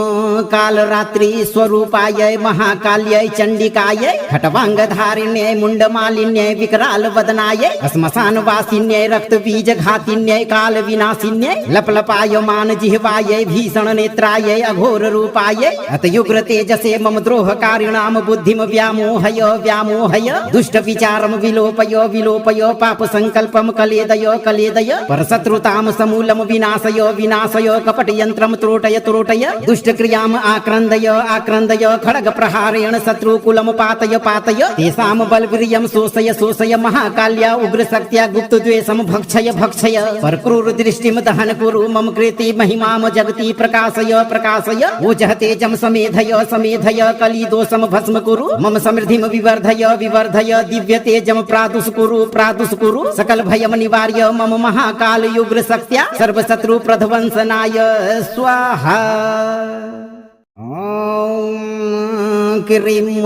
कालरात्रि स्वरूपाय महाकाल्यै चंडिकायै खट्वांगधारिण्यै मुंडमालिन्यै विकराल वदनायै श्मशान वासिन्यै रक्त बीज घातिन्यै काल विनाशिन्यै लपलपायमान जिह्वायै भीषण नेत्रायै अघोर रूपायै अतयुग्र तेजसे मम द्रोहकारिणाम बुद्धिम व्यामोहय व्यामोहय दुष्ट विचारम विलोपय विलोपय पाप संकल्पम कलेदय कलेदय परशत्रुताम समूलम विनाशय विनाशय कपट यंत्रम त्रोटय त्रोटय दुष्ट क्रियाम आक्रन्दय आक्रन्दय खड्ग प्रहारेण शत्रुकुलम पातय पातय तेषां बलवीर्यं शोषय शोषय महाकाल्या उग्र शक्त्या गुप्त द्वेषम भक्षय भक्षय परक्रूर दृष्टिम दहन कुरु मम कृति महिमाम जगति प्रकाशय प्रकाशय ओजः तेजं समेधय समेधय कली दोषम भस्म कुरु मम समृद्धिम विवर्धय विवर्धय दिव्य तेजम प्रादुष कुरु सकल भयम निवार्य मम महाकाल युग्र शक्त्या सर्व शत्रु प्रध्वंसनाय स्वाहा। ओम क्रीं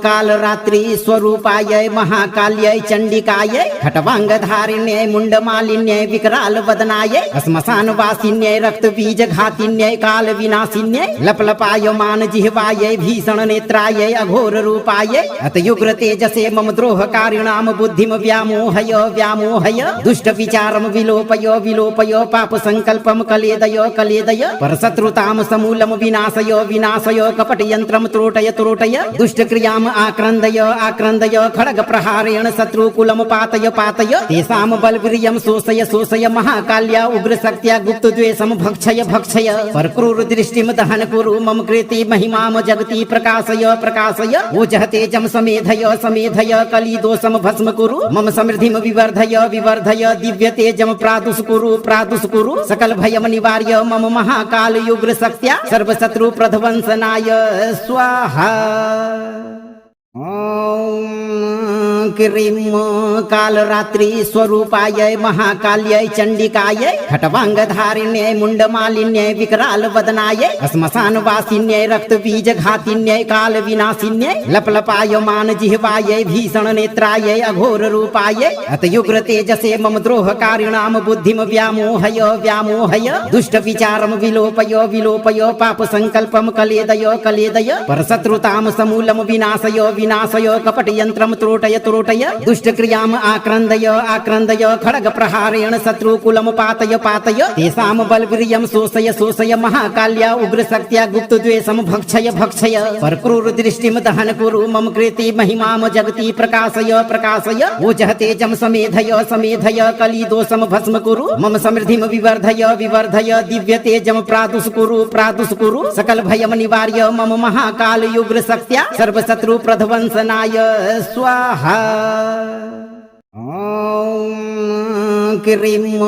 कालरात्रि स्वरूपाय महाकाल्यै चंडिकायै खट्वांगधारिण्यै मुंडमालिन्यै विकराल वदनायै श्मशान वासिन्यै रक्त बीज घातिन्यै काल विनाशिन्यै लपलपायमान जिह्वायै भीषण नेत्रायै अघोर रूपायै अतयुग्र तेजसे मम द्रोहकारिणाम बुद्धिम व्यामोहय व्यामोहय दुष्ट विचारम विलोपय विलोपय पाप संकल्पम कलेदय कलेदय परशत्रुताम समूलम विनाशय विनाशय कपट यंत्रम त्रोटय त्रोटय दुष्ट क्रियाम आक्रन्दय आक्रन्दय खड्ग प्रहारेण शत्रुकुलम पातय पातय तेषां बलवीर्यं शोषय शोषय महाकाल्या उग्र शक्त्या गुप्त द्वेषम भक्षय भक्षय परक्रूर दृष्टिम दहन कुरु मम कृति महिमाम जगति प्रकाशय प्रकाशय ओजः तेजं समेधय समेधय कली दोषम भस्म कुरु मम समृद्धिम विवर्धय विवर्धय दिव्य तेजम प्रादुष कुरु सकल भयम निवार्य मम महाकाल युग्र शक्त्या सर्व शत्रु प्रध्वंसनाय स्वाहा। ओम क्रीं कालरात्रि स्वरूपायै महाकाल्यै चण्डिकायै खट्वाङ्गधारिण्यै मुण्डमालिन्यै विकरालवदनायै श्मशानवासिन्यै रक्तबीजघातिन्यै कालविनाशिन्यै लपलपायमान जिह्वायै भीषणनेत्रायै अघोररूपायै अतयुग्रतेजसे मम द्रोहकारिणां बुद्धिं व्यामोहय व्यामोहय दुष्टविचारं विलोपय विलोपय पापसङ्कल्पं कलेदय कलेदय परशत्रुतां समूलं विनाशय विनाशय कपटयन्त्रं त्रोटय त्रोटय दुष्टक्रियाम् आक्रन्दय आक्रन्दय खड्गप्रहारेण शत्रुकुलं पातय पातय तेषां बलवीर्यं शोषय शोषय महाकाल्या उग्रशक्त्या गुप्तद्वेषं भक्षय भक्षय परक्रूरदृष्टिं दहन कुरु मम कृते महिमां जगति प्रकाशय प्रकाशय ओजः तेजं समेधय समेधय कलिदोषं भस्म कुरु मम समृद्धिं विवर्धय विवर्धय दिव्यतेजं प्रादुष्कुरु प्रादुष्कुरु सकल भयं निवार्य मम महाकाल उग्रशक्त्या सर्वशत्रु प्रध्वंसनाय स्वाहा। ॐ क्रीं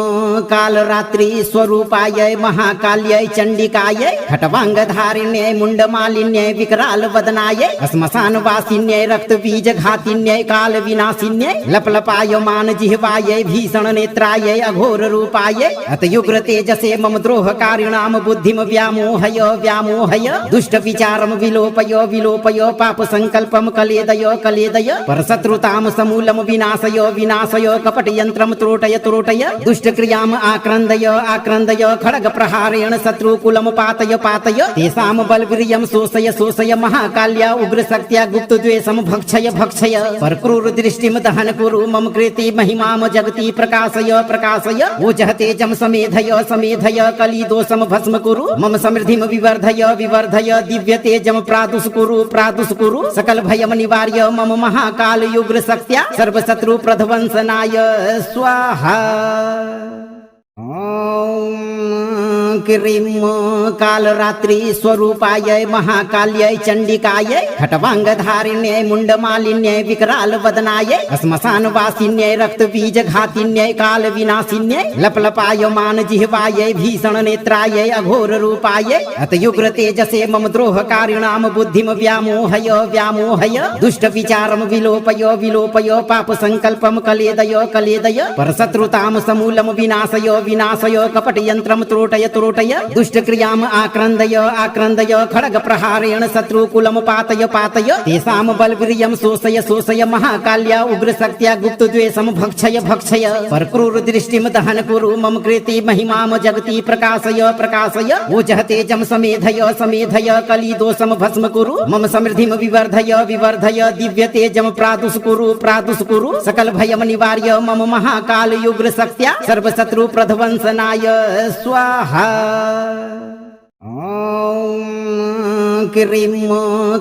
कालरात्रि स्वरूपायै महाकाल्यै चण्डिकायै खट्वाङ्गधारिण्यै मुण्डमालिन्यै विकरालवदनायै श्मशानवासिन्यै रक्तबीजघातिन्यै कालविनाशिन्यै लपलपायमान जिह्वायै भीषणनेत्रायै अघोररूपायै अतयुग्रतेजसे मम द्रोहकारिणां बुद्धिं व्यामोहय व्यामोहय दुष्टविचारं विलोपय विलोपय पापसङ्कल्पं कलेदय कलेदय परशत्रुतां समूलं विनाशय विनाशय कपटयन्त्रं त्रोटय त्रोटय दुष्टक्रियाम् आक्रन्दय आक्रन्दय खड्गप्रहारेण शत्रुकुलं पातय पातय तेषां बलवीर्यं शोषय शोषय महाकाल्या उग्रशक्त्या गुप्तद्वेषं भक्षय भक्षय परक्रूरदृष्टिं दहन कुरु मम कृते महिमां जगति प्रकाशय प्रकाशय ओजः तेजं समेधय समेधय कलिदोषं भस्म कुरु मम समृद्धिं विवर्धय विवर्धय दिव्यतेजं प्रादुष्कुरु प्रादुष्कुरु सकल भयं निवार्य मम महाकाल उग्रशक्त्या सर्वशत्रु प्रध्वंसनाय स्वाहा। ॐ क्रीं कालरात्रि स्वरूपायै महाकाल्यै चण्डिकायै खट्वाङ्गधारिण्यै मुण्डमालिन्यै विकरालवदनायै श्मशानवासिन्यै रक्तबीजघातिन्यै कालविनाशिन्यै लपलपायमान जिह्वायै भीषणनेत्रायै अघोररूपायै अतयुग्रतेजसे मम द्रोहकारिणां बुद्धिं व्यामोहय व्यामोहय दुष्टविचारं विलोपय विलोपय पापसङ्कल्पं कलेदय कलेदय परशत्रुतां समूलं विनाशय विनाशय कपटयन्त्रं त्रोटय त्रोटय दुष्टक्रियाम् आक्रन्दय आक्रन्दय खड्गप्रहारेण शत्रुकुलं पातय पातय तेषां बलवीर्यं शोषय शोषय महाकाल्या उग्रशक्त्या गुप्तद्वेषं भक्षय भक्षय परक्रूरदृष्टिं दहन कुरु मम कृते महिमां जगति प्रकाशय प्रकाशय ओजः तेजं समेधय समेधय कलिदोषं भस्म कुरु मम समृद्धिं विवर्धय विवर्धय दिव्यतेजं प्रादुष्कुरु प्रादुष्कुरु सकल भयं निवार्य मम महाकाल उग्रशक्त्या सर्वशत्रु प्रध्वंसनाय स्वाहा। ॐ क्रीं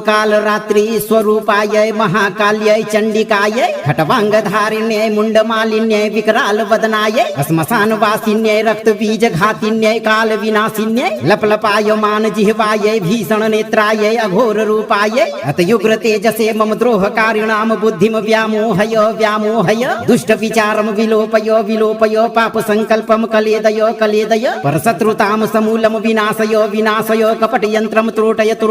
कालरात्रि स्वरूपायै महाकाल्यै चण्डिकायै खट्वाङ्गधारिण्यै मुण्डमालिन्यै विकरालवदनायै श्मशानवासिन्यै रक्तबीजघातिन्यै कालविनाशिन्यै लपलपायमान जिह्वायै भीषणनेत्रायै अघोररूपायै अतयुग्रतेजसे मम द्रोहकारिणां बुद्धिं व्यामोहय व्यामोहय दुष्टविचारं विलोपय विलोपय पापसङ्कल्पं कलेदय कलेदय परशत्रुतां समूलं विनाशय विनाशय कपटयन्त्रं त्रोटय त्रोटय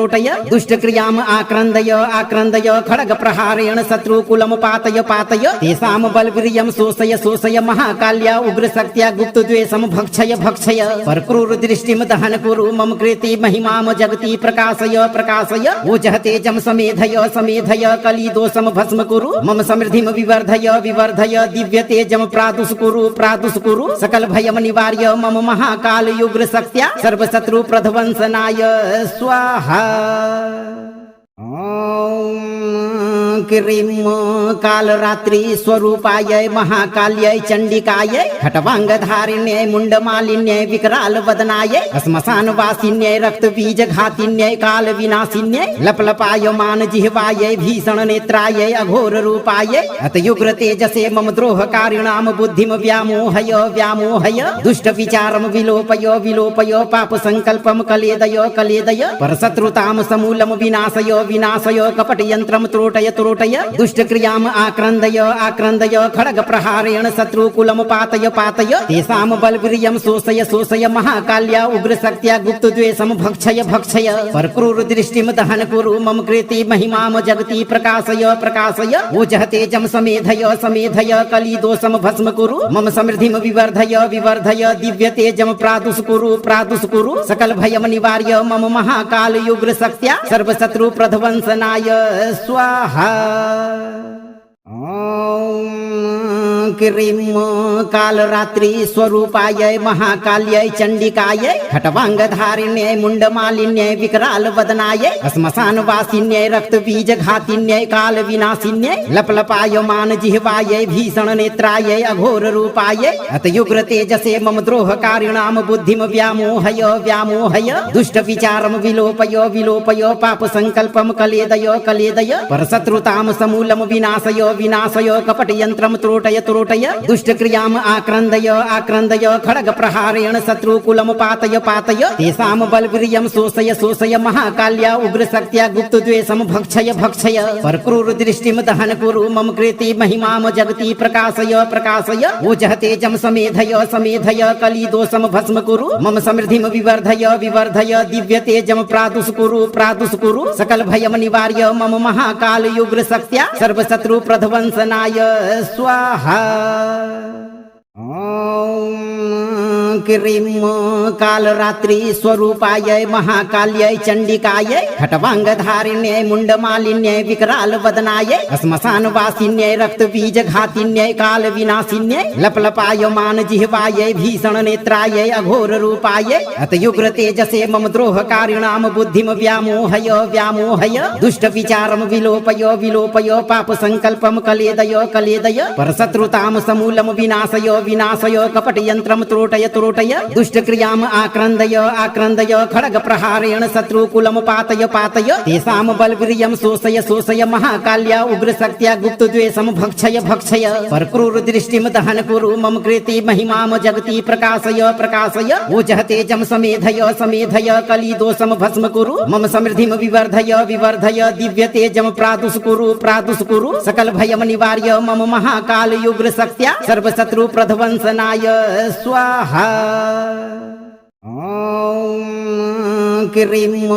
दुष्टक्रियाम् आक्रन्दय आक्रन्दय खड्गप्रहारेण शत्रुकुलं पातय पातय तेषां बलवीर्यं शोषय शोषय महाकाल्या उग्रशक्त्या गुप्तद्वेषं भक्षय भक्षय परक्रूरदृष्टिं दहन कुरु मम कृते महिमां जगति प्रकाशय प्रकाशय ओजः तेजं समेधय समेधय कलिदोषं भस्म कुरु मम समृद्धिं विवर्धय विवर्धय दिव्यतेजं प्रादुष्कुरु प्रादुष्कुरु सकल भयं निवार्य मम महाकाल उग्रशक्त्या सर्वशत्रु प्रध्वंसनाय स्वाहा। ॐ क्रीं कालरात्रि स्वरूपायै महाकाल्यै चण्डिकायै खट्वाङ्गधारिण्यै मुण्डमालिन्यै विकरालवदनायै श्मशानवासिन्यै रक्तबीजघातिन्यै कालविनाशिन्यै लपलपायमान जिह्वायै भीषणनेत्रायै अघोररूपायै अतयुग्रतेजसे मम द्रोहकारिणां बुद्धिं व्यामोहय व्यामोहय दुष्टविचारं विलोपय विलोपय पापसङ्कल्पं कलेदय कलेदय परशत्रुतां समूलं विनाशय विनाशय कपटयन्त्रं त्रोटय त्रोटय त्रोटय दुष्टक्रियाम् आक्रन्दय आक्रन्दय खड्गप्रहारेण शत्रुकुलं पातय पातय तेषां बलवीर्यं शोषय शोषय महाकाल्या उग्रशक्त्या गुप्तद्वेषं भक्षय भक्षय परक्रूरदृष्टिं दहन कुरु मम कृते महिमां जगति प्रकाशय प्रकाशय ओजः तेजं समेधय समेधय कलिदोषं भस्म कुरु मम समृद्धिं विवर्धय विवर्धय दिव्य तेजं प्रादुष्कुरु प्रादुष्कुरु सकल भयं निवार्य मम महाकाल उग्रशक्त्या सर्वशत्रु प्रध्वंसनाय स्वाहा। क्रीं कालरात्रि स्वरूपाय महाकाल्यै चण्डिकायै खट्वाङ्गधारिण्यै मुण्डमालिन्यै विकरालवदनायै श्मशानवासिन्यै रक्तबीजघातिन्यै कालविनाशिन्यै लपलपायमान जिह्वायै भीषणनेत्रायै अघोररूपायै अतयुग्रतेजसे मम द्रोहकारिणां बुद्धिं व्यामोहय व्यामोहय दुष्टविचारं विलोपय विलोपय पापसङ्कल्पं कलेदय कलेदय परशत्रुतां समूलं विनाशय विनाशय कपटयन्त्रं त्रोटय त्रोटय दुष्टक्रियाम् आक्रन्दय आक्रन्दय खड्गप्रहारेण शत्रुकुलं पातय पातय तेषां बलवीर्यं शोषय शोषय महाकाल्या उग्रशक्त्या गुप्तद्वेषं भक्षय भक्षय परक्रूरदृष्टिं दहन कुरु मम कृते महिमां जगति प्रकाशय प्रकाशय ओजः तेजं समेधय समेधय कलिदोषं भस्म कुरु मम समृद्धिं विवर्धय विवर्धय दिव्य तेजं प्रादुष्कुरु प्रादुष्कुरु सकल भयं निवार्य मम महाकाल उग्रशक्त्या सर्वशत्रु प्रध्वंसनाय स्वाहा। क्रीं कालरात्रि स्वरूपाय महाकाल्यै चण्डिकायै खट्वाङ्गधारिण्यै मुण्डमालिन्यै विकरालवदनायै श्मशानवासिन्यै रक्तबीजघातिन्यै कालविनाशिन्यै लपलपायमान जिह्वायै भीषणनेत्रायै अघोररूपायै अतयुग्रतेजसे मम द्रोहकारिणां बुद्धिं व्यामोहय व्यामोहय दुष्टविचारं विलोपय विलोपय पापसङ्कल्पं कलेदय कलेदय परशत्रुतां समूलं विनाशय विनाशय कपटयन्त्रं त्रोटय त्रोटय दुष्टक्रियाम् आक्रन्दय आक्रन्दय खड्गप्रहारेण शत्रुकुलं पातय पातय तेषां बलवीर्यं शोषय शोषय महाकाल्या उग्रशक्त्या गुप्तद्वेषं भक्षय भक्षय परक्रूरदृष्टिं दहन कुरु मम कृते महिमां जगति प्रकाशय प्रकाशय ओजः तेजं समेधय समेधय कलिदोषं भस्म कुरु मम समृद्धिं विवर्धय विवर्धय दिव्य तेजं प्रादुष्कुरु प्रादुष्कुरु सकल भयं निवार्य मम महाकाल उग्रशक्त्या सर्वशत्रु प्रध्वंसनाय स्वाहा। क्रीं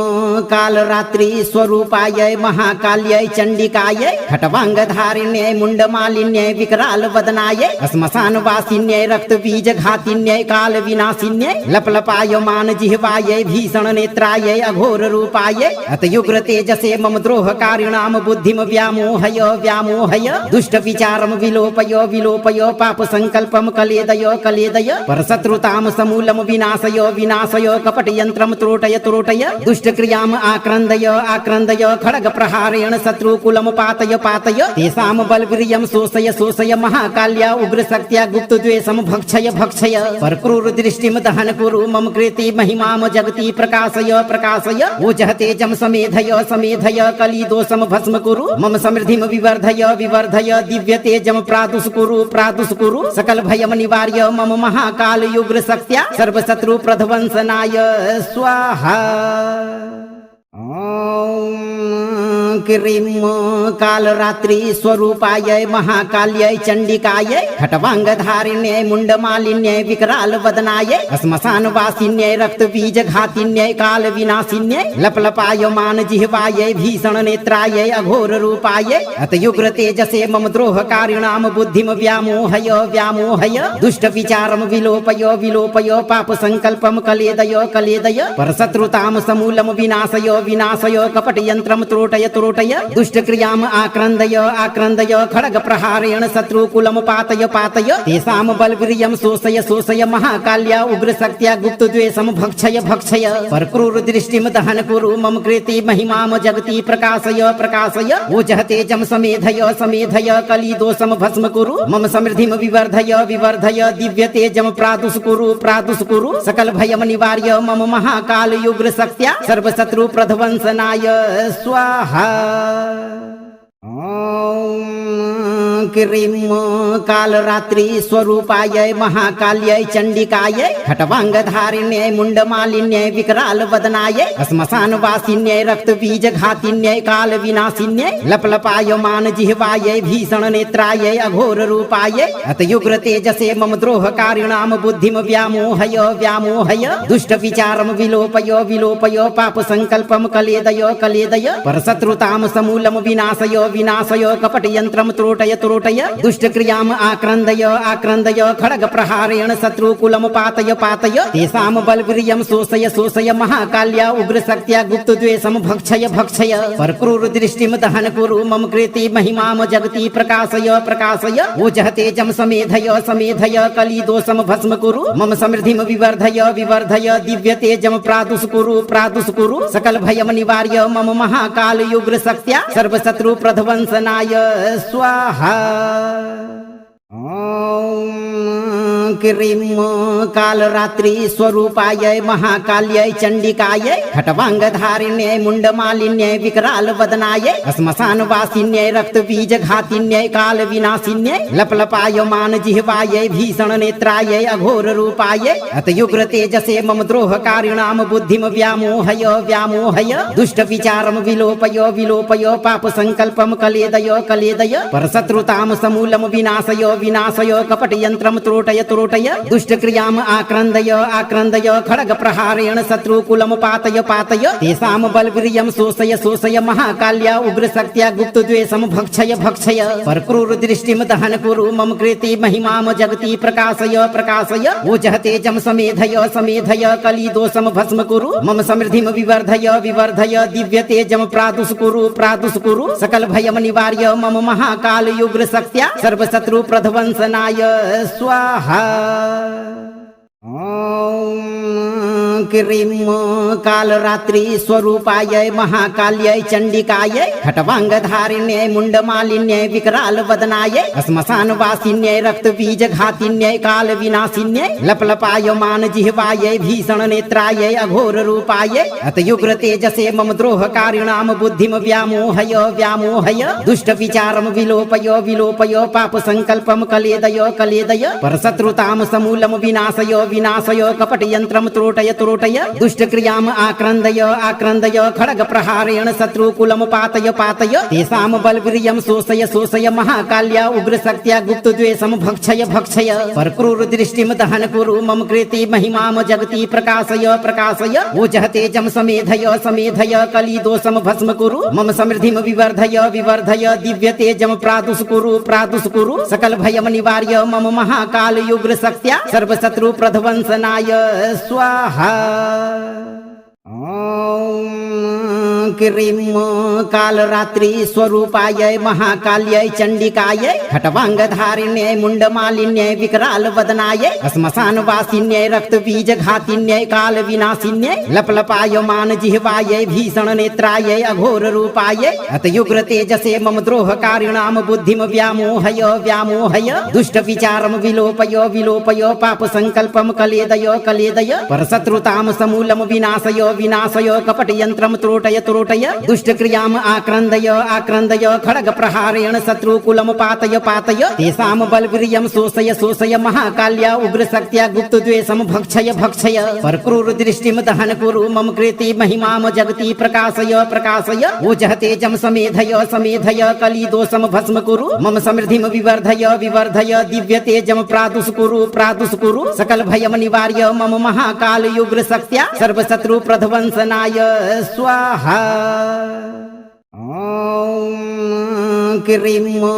कालरात्रि स्वरूपाय महाकाल्यै चण्डिकायै खट्वाङ्गधारिण्यै मुण्डमालिन्यै विकरालवदनायै श्मशानवासिन्यै रक्तबीजघातिन्यै कालविनाशिन्यै लपलपायमान जिह्वायै भीषणनेत्रायै अघोररूपायै अतयुग्रतेजसे मम द्रोहकारिणां बुद्धिं व्यामोहय व्यामोहय दुष्टविचारं विलोपय विलोपय पापसङ्कल्पं कलेदय कलेदय परशत्रुतां समूलं विनाशय विनाशय कपटयन्त्रं त्रोटय त्रोटय दुष्टक्रियाम् आक्रन्दय आक्रन्दय खड्गप्रहारेण शत्रुकुलं पातय पातय तेषां बलवीर्यं शोषय शोषय महाकाल्या उग्रशक्त्या गुप्तद्वेषं भक्षय भक्षय परक्रूरदृष्टिं दहन कुरु मम कृते महिमां जगति प्रकाशय प्रकाशय ओजः तेजं समेधय समेधय कलिदोषं भस्म कुरु मम समृद्धिं विवर्धय विवर्धय दिव्य तेजं प्रादुष्कुरु प्रादुष्कुरु सकल भयं निवार्य मम महाकाल उग्रशक्त्या सर्वशत्रु प्रध्वंसनाय स्वाहा। क्रीं कालरात्रि स्वरूपाय महाकाल्यै चण्डिकायै खट्वाङ्गधारिण्यै मुण्डमालिन्यै विकरालवदनायै श्मशानवासिन्यै रक्तबीजघातिन्यै कालविनाशिन्यै लपलपायमान जिह्वायै भीषणनेत्रायै अघोररूपायै अतयुग्रतेजसे मम द्रोहकारिणां बुद्धिं व्यामोहय व्यामोहय दुष्टविचारं विलोपय विलोपय पापसङ्कल्पं कलेदय कलेदय परशत्रुतां समूलं विनाशय विनाशय कपटयन्त्रं त्रोटय त्रोटय दुष्टक्रियाम् आक्रन्दय आक्रन्दय खड्गप्रहारेण शत्रुकुलं पातय पातय तेषां बलवीर्यं शोषय शोषय महाकाल्या उग्रशक्त्या गुप्तद्वेषं भक्षय भक्षय परक्रूरदृष्टिं दहन कुरु मम कृते महिमां जगति प्रकाशय प्रकाशय ओजः तेजं समेधय समेधय कलिदोषं भस्म कुरु मम समृद्धिं विवर्धय विवर्धय दिव्य तेजं प्रादुष्कुरु प्रादुष्कुरु सकल भयं निवार्य मम महाकाल उग्रशक्त्या सर्वशत्रु प्रध्वंसनाय स्वाहा। क्रीं कालरात्रि स्वरूपायै महाकाल्यै चण्डिकायै खट्वाङ्गधारिण्यै मुण्डमालिन्यै विकरालवदनायै श्मशानवासिन्यै रक्तबीजघातिन्यै कालविनाशिन्यै लपलपायमान जिह्वायै भीषणनेत्रायै अघोररूपायै अतयुग्रतेजसे मम द्रोहकारिणां बुद्धिं व्यामोहय व्यामोहय दुष्टविचारं विलोपय विलोपय पापसङ्कल्पं कलेदय कलेदय परशत्रुतां समूलं विनाशय विनाशय कपटयन्त्रं त्रोटय त्रोटय दुष्टक्रियाम् आक्रन्दय आक्रन्दय खड्गप्रहारेण शत्रुकुलं पातय पातय तेषां बलवीर्यं शोषय शोषय महाकाल्या उग्रशक्त्या गुप्तद्वेषं भक्षय भक्षय परक्रूरदृष्टिं दहन कुरु मम कृते महिमां जगति प्रकाशय प्रकाशय ओजः तेजं समेधय समेधय कलिदोषं भस्म कुरु मम समृद्धिं विवर्धय विवर्धय दिव्य तेजं प्रादुष्कुरु प्रादुष्कुरु सकल भयं निवार्य मम महाकाल उग्रशक्त्या सर्वशत्रु प्रध्वंसनाय स्वाहा। क्रीं कालरात्रि स्वरूपायै महाकाल्यै चण्डिकायै खट्वाङ्गधारिण्यै मुण्डमालिन्यै विकरालवदनायै श्मशानवासिन्यै रक्तबीजघातिन्यै कालविनाशिन्यै लपलपायमान जिह्वायै भीषणनेत्रायै अघोररूपायै अतयुग्रतेजसे मम द्रोहकारिणां बुद्धिं व्यामोहय व्यामोहय दुष्टविचारं विलोपय विलोपय पापसङ्कल्पं कलेदय कलेदय परशत्रुतां समूलं विनाशय विनाशय कपटयन्त्रं त्रोटय त्रोटय दुष्टक्रियाम् आक्रन्दय आक्रन्दय खड्गप्रहारेण शत्रुकुलं पातय पातय तेषां बलवीर्यं शोषय शोषय महाकाल्या उग्रशक्त्या गुप्तद्वेषं भक्षय भक्षय परक्रूरदृष्टिं दहन कुरु मम कृते महिमां जगति प्रकाशय प्रकाशय ओजः तेजं समेधय समेधय कलिदोषं भस्म कुरु मम समृद्धिं विवर्धय विवर्धय दिव्य तेजं प्रादुष्कुरु प्रादुष्कुरु सकल भयं निवार्य मम महाकाल उग्रशक्त्या सर्वशत्रु प्रध्वंसनाय स्वाहा। क्रीं कालरात्रि स्वरूपायै महाकाल्यै चण्डिकायै खट्वाङ्गधारिण्यै मुण्डमालिन्यै विकरालवदनायै श्मशानवासिन्यै रक्तबीजघातिन्यै कालविनाशिन्यै लपलपायमान जिह्वायै भीषणनेत्रायै अघोररूपायै अतयुग्रतेजसे मम द्रोहकारिणां बुद्धिं व्यामोहय व्यामोहय दुष्टविचारं विलोपय विलोपय पापसङ्कल्पं कलेदय कलेदय परशत्रुतां समूलं विनाशय विनाशय कपटयन्त्रं त्रोटय त्रोटय दुष्टक्रियाम् आक्रन्दय आक्रन्दय खड्गप्रहारेण शत्रुकुलं पातय पातय तेषां बलवीर्यं शोषय शोषय महाकाल्या उग्रशक्त्या गुप्तद्वेषं भक्षय भक्षय परक्रूरदृष्टिं दहन कुरु मम कृते महिमां जगति प्रकाशय प्रकाशय ओजः तेजं समेधय समेधय कलिदोषं भस्म कुरु मम समृद्धिं विवर्धय विवर्धय दिव्य तेजं प्रादुष्कुरु प्रादुष्कुरु सकल भयं निवार्य मम महाकाल उग्रशक्त्या सर्वशत्रु प्रध्वंसनाय स्वाहा। क्रीं कालरात्रि स्वरूपायै महाकाल्यै चण्डिकायै खट्वाङ्गधारिण्यै मुण्डमालिन्यै विकरालवदनायै श्मशानवासिन्यै रक्तबीजघातिन्यै कालविनाशिन्यै लपलपायमान जिह्वायै भीषणनेत्रायै अघोररूपायै अतयुग्रतेजसे मम द्रोहकारिणां बुद्धिं व्यामोहय व्यामोहय दुष्टविचारं विलोपय विलोपय पापसङ्कल्पं कलेदय कलेदय परशत्रुतां समूलं विनाशय विनाशय कपटयन्त्रं त्रोटय त्रोटय दुष्टक्रियाम् आक्रन्दय आक्रन्दय खड्गप्रहारेण शत्रुकुलं पातय पातय तेषां बलवीर्यं शोषय शोषय महाकाल्या उग्रशक्त्या गुप्तद्वेषं भक्षय भक्षय परक्रूरदृष्टिं दहन कुरु मम कृते महिमां जगति प्रकाशय प्रकाशय ओजः तेजं समेधय समेधय कलिदोषं भस्म कुरु मम समृद्धिं विवर्धय विवर्धय दिव्य तेजं प्रादुष्कुरु प्रादुष्कुरु सकल भयं निवार्य मम महाकाल उग्रशक्त्या सर्वशत्रु प्रध्वंसनाय स्वाहा। क्रीं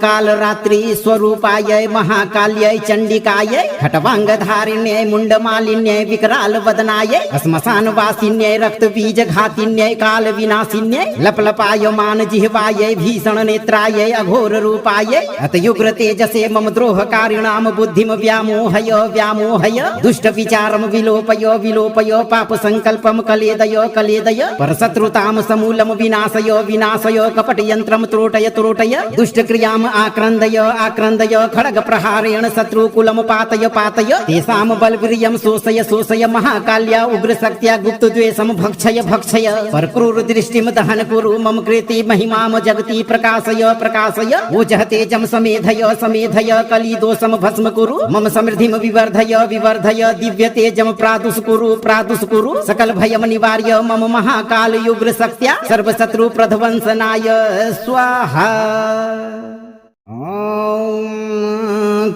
कालरात्रि स्वरूपायै महाकाल्यै चण्डिकायै खट्वाङ्गधारिण्यै मुण्डमालिन्यै विकरालवदनायै श्मशानवासिन्यै रक्तबीजघातिन्यै कालविनाशिन्यै लपलपायमान जिह्वायै भीषणनेत्रायै अघोररूपायै अतयुग्रतेजसे मम द्रोहकारिणां बुद्धिं व्यामोहय व्यामोहय दुष्टविचारं विलोपय विलोपय पापसङ्कल्पं कलेदय कलेदय परशत्रुतां समूलं विनाशय विनाशय कपटयन्त्रं त्रोटय त्रोटय त्रोटय दुष्ट क्रियाम आक्रन्दय आक्रन्दय खड्ग प्रहारेण शत्रुकुलम पातय पातय तेषां बलवीर्यं शोषय शोषय महाकाल्या उग्रशक्त्या गुप्तद्वेषं भक्षय भक्षय परक्रूर दृष्टिं दहन कुरु मम कृते महिमां जगति प्रकाशय प्रकाशय ओजः तेजं समेधय समेधय कलिदोषं भस्म कुरु मम समृद्धिं विवर्धय विवर्धय दिव्य तेजं प्रादुष कुरु सकल भयम निवार्य मम महाकाल युग्र शक्त्या सर्वशत्रु प्रध्वंसनाय स्वाहा। ओम